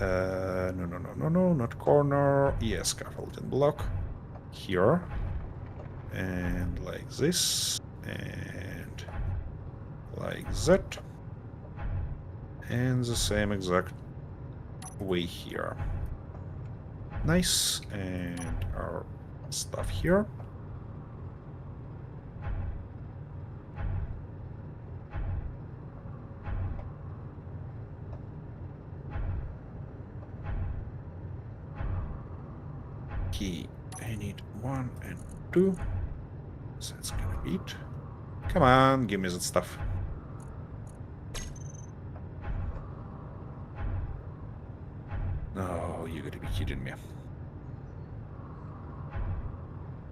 No, not corner. Yeah, scaffolding block. Here. And like this. And like that. And the same exact way here. Nice. And our stuff here. Okay, I need 1 and 2. So that's gonna be it. Come on, give me that stuff. No, you gotta be kidding me.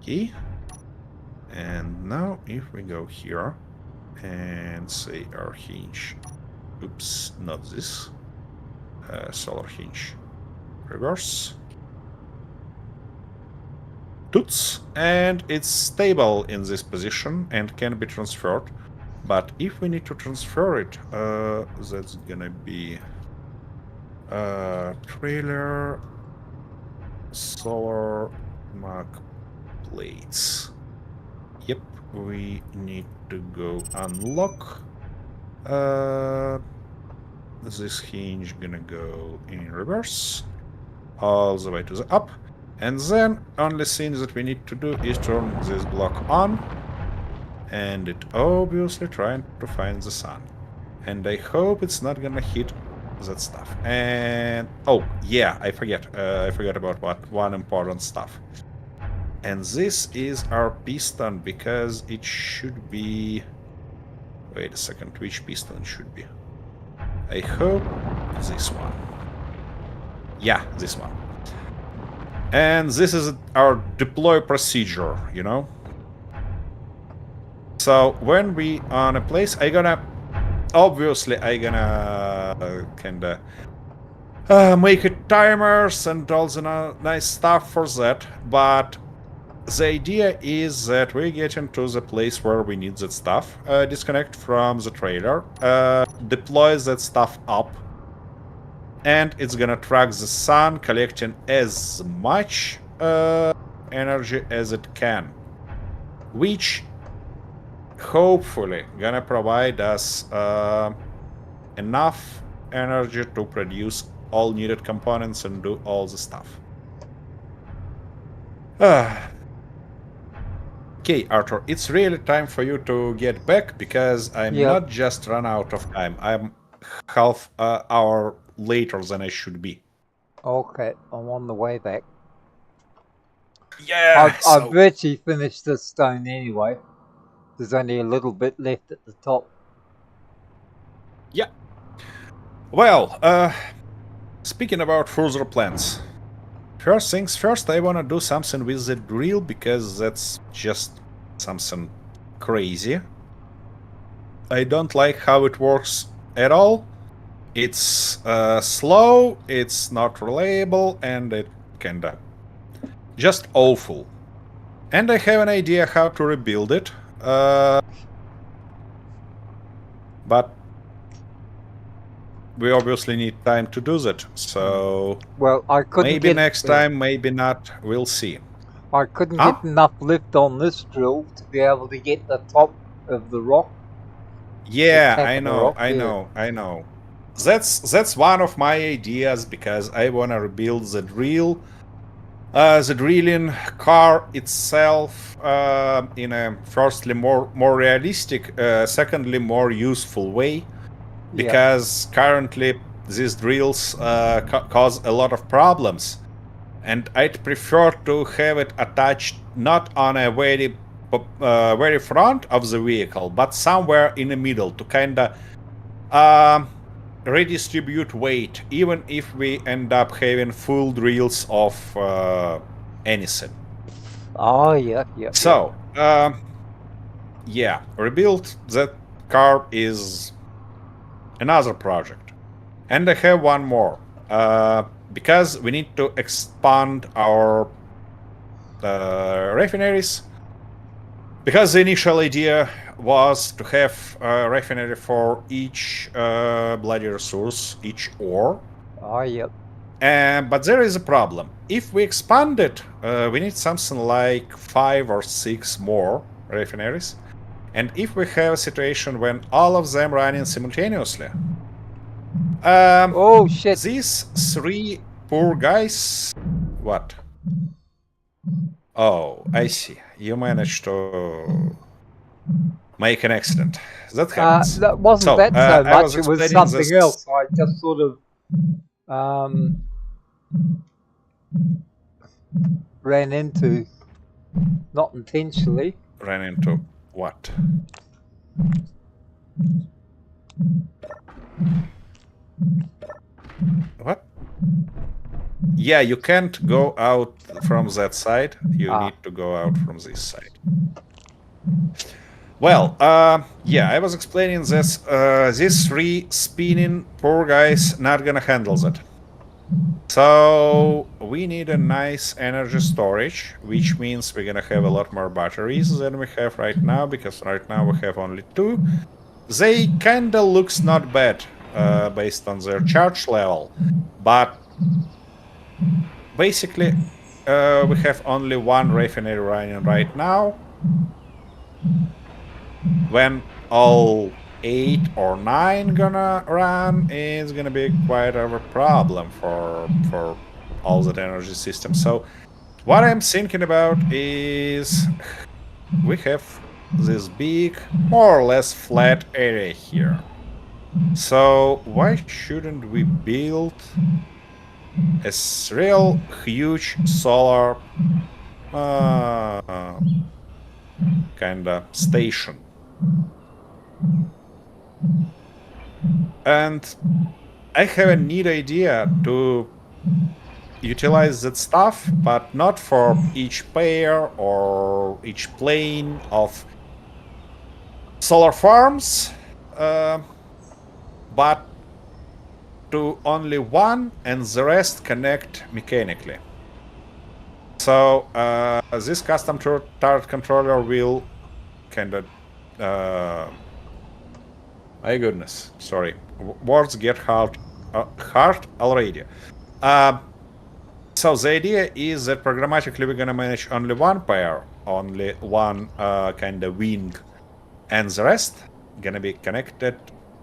Okay. And now if we go here and say our hinge, oops, not this. Solar hinge. Reverse. Toots, and it's stable in this position and can be transferred. But if we need to transfer it, that's gonna be trailer, solar, mag plates. Yep, we need to go unlock. This hinge gonna go in reverse, all the way to the up. And then only thing that we need to do is turn this block on, and it obviously trying to find the sun. And I hope it's not gonna hit that stuff. And oh yeah, I forgot about one important stuff. And this is our piston, because it should be... Wait a second, which piston it should be? I hope this one. Yeah, this one. And this is our deploy procedure, you know? So when we on a place, obviously I gonna kinda make it timers and all the nice stuff for that, but the idea is that we get into the place where we need that stuff, disconnect from the trailer, deploy that stuff up, and it's gonna track the sun, collecting as much energy as it can, which hopefully gonna provide us enough energy to produce all needed components and do all the stuff. Okay, Arthur, it's really time for you to get back, because I'm not just run out of time. I'm half hour later than I should be. Okay, I'm on the way back. Yeah, I've virtually finished this stone anyway. There's only a little bit left at the top. Yeah. Well, speaking about further plans. First things first, I wanna do something with the drill, because that's just something crazy. I don't like how it works at all. It's slow, it's not reliable, and it kinda just awful. And I have an idea how to rebuild it. But we obviously need time to do that, so... Well, I couldn't maybe next time, maybe not, we'll see. I couldn't get enough lift on this drill to be able to get the top of the rock. Yeah, I know. That's one of my ideas, because I wanna rebuild the drill. The drilling car itself in a firstly more realistic, secondly more useful way, because currently these drills cause a lot of problems, and I'd prefer to have it attached not on a very front of the vehicle, but somewhere in the middle, to kinda redistribute weight, even if we end up having full drills of anything. Oh, yeah. So, yeah, rebuild that car is another project. And I have one more. Because we need to expand our refineries. Because the initial idea was to have a refinery for each bloody resource, each ore. Oh, yep. But there is a problem. If we expand it, we need something like 5 or 6 more refineries. And if we have a situation when all of them running simultaneously, oh shit! These 3 poor guys. What? Oh, I see. You managed to make an accident. That happens. That wasn't so much. It was something else. I just sort of ran into, not intentionally. Ran into what? What? Yeah, you can't go out from that side. You need to go out from this side. Well, yeah, I was explaining this. These 3 spinning poor guys not gonna handle that. So we need a nice energy storage, which means we're gonna have a lot more batteries than we have right now, because right now we have only 2. They kinda looks not bad based on their charge level, but basically we have only 1 refinery running right now. When all 8 or 9 gonna run, it's gonna be quite of a problem for all that energy system. So what I'm thinking about is we have this big, more or less flat area here. So why shouldn't we build a real huge solar kind of station? And I have a neat idea to utilize that stuff, but not for each pair or each plane of solar farms, but to only one, and the rest connect mechanically. So this custom turret controller will kind of my goodness, sorry, words get hard already. So the idea is that programmatically we're gonna manage only one pair, only one kind of wing, and the rest gonna be connected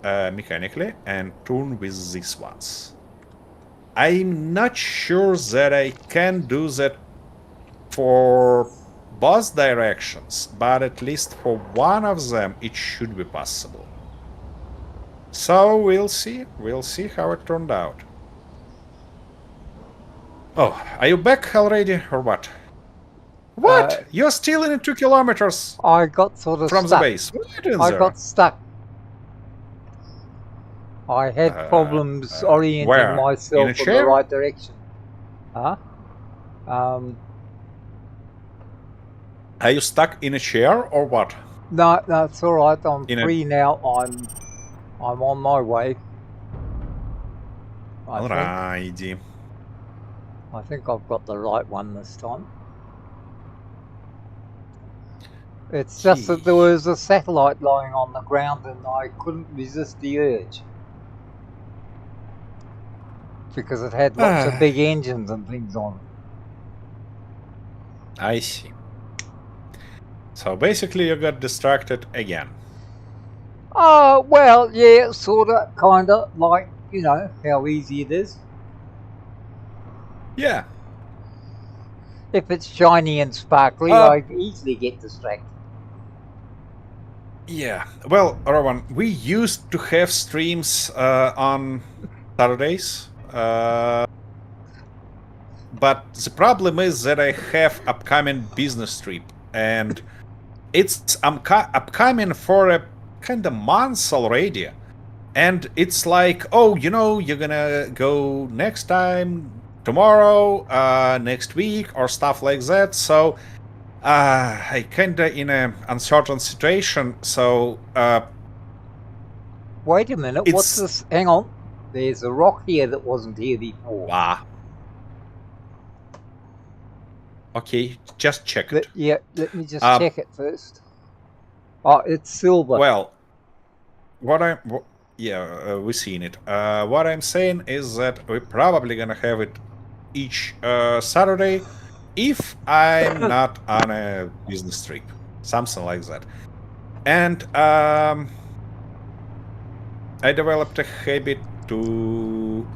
mechanically and tuned with these ones. I'm not sure that I can do that for both directions, but at least for one of them it should be possible. So we'll see how it turned out. Oh, are you back already or what? What? You're still in 2 kilometers I got sort of from stuck. the base. What are you doing I there? got stuck. I had problems orienting where? In a myself in the chair? right direction. Huh? Are you stuck in a chair or what? No, it's all right. I'm In a- free now. I'm on my way. Alrighty. I think I've got the right one this time. It's just that there was a satellite lying on the ground and I couldn't resist the urge. Because it had lots of big engines and things on it. I see. So basically you got distracted again. Well, yeah, sorta, kinda, like, you know, how easy it is. Yeah. If it's shiny and sparkly, I easily get distracted. Yeah. Well, Rowan, we used to have streams on Saturdays. But the problem is that I have upcoming business trip, and it's upcoming for a kind of month already. And it's like, oh, you know, you're gonna go next time, tomorrow, next week, or stuff like that. So I kinda in an uncertain situation. So wait a minute, what's this? Hang on. There's a rock here that wasn't here before. Okay, just check it. Yeah, let me just check it first. Oh, it's silver. Well, we've seen it. What I'm saying is that we're probably gonna have it each Saturday if I'm not on a business trip, something like that. And I developed a habit to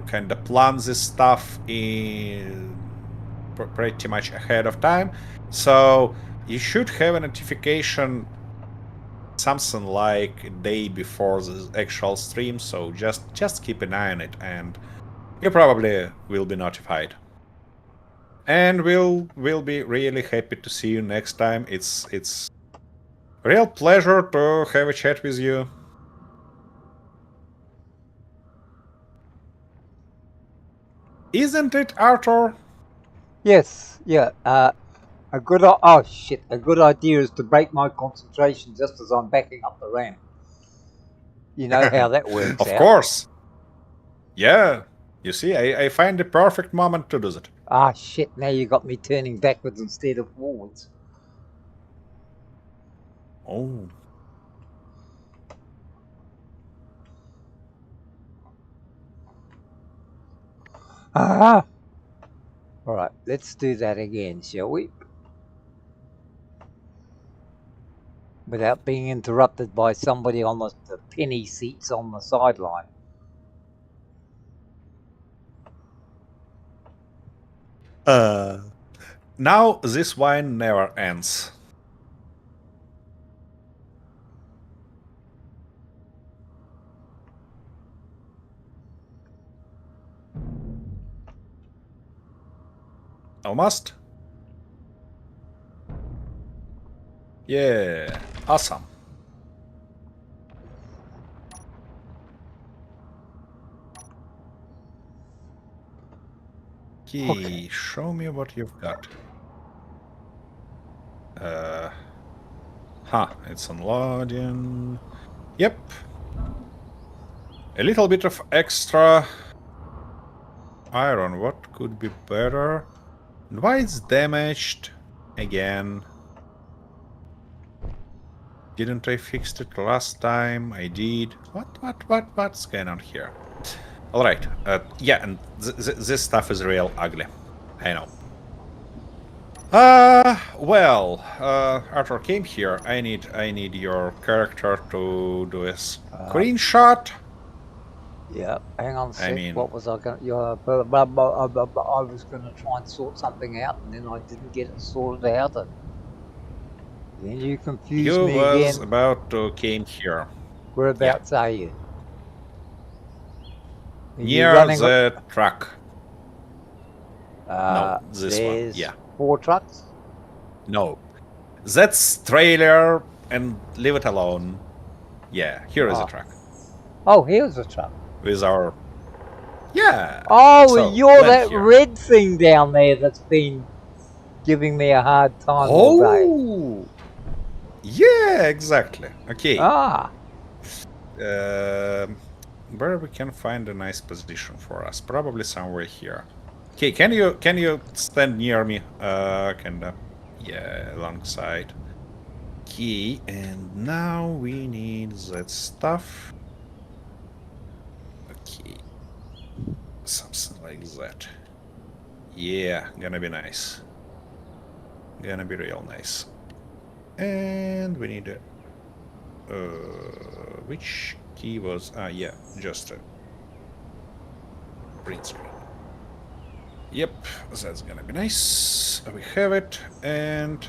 kind of plan this stuff in pretty much ahead of time. So you should have a notification something like a day before the actual stream, so just keep an eye on it and you probably will be notified. And we'll be really happy to see you next time. It's a real pleasure to have a chat with you. Isn't it, Arthur? Yes, yeah. A good idea is to break my concentration just as I'm backing up the ramp. You know how that works Of out. course. Yeah. You see, I find the perfect moment to do that. Ah, shit, now you got me turning backwards instead of forwards. Oh. Ah! Alright, let's do that again, shall we? Without being interrupted by somebody on the penny seats on the sideline. Now this wine never ends. Almost? Yeah, awesome. Okay, show me what you've got. It's unloading. Yep. A little bit of extra iron. What could be better? Why it's damaged again? Didn't I fix it last time? I did. What's going on here? All right. Yeah, and this stuff is real ugly. I know. Arthur came here. I need your character to do a screenshot. Yeah, hang on a sec. mean- what was I going to... I was going to try and sort something out, and then I didn't get it sorted out. And then you confused You me was again. about to came here. Whereabouts are you? Are you Near running the truck. No, this one, there's yeah. 4 trucks? No. That's trailer and leave it alone. Yeah, here is a truck. Oh, here's a truck. With our... Yeah. Oh, so, you're land that here. red thing down there that's been giving me a hard time all day. Oh! Yeah, exactly. Okay. Where we can find a nice position for us? Probably somewhere here. Okay, can you stand near me? Kinda. Yeah, alongside. Okay, and now we need that stuff. Okay. Something like that. Yeah, gonna be nice. Gonna be real nice. And we need a... which key was... yeah, just a print screen. Yep, that's gonna be nice. We have it, and...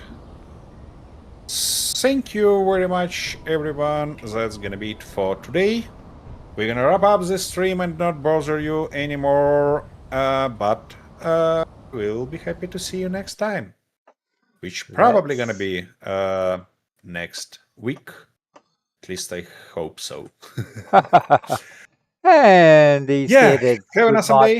Thank you very much, everyone. That's gonna be it for today. We're gonna wrap up this stream and not bother you anymore, but we'll be happy to see you next time. Which probably gonna be next week. At least I hope so. And he said it's have an awesome day.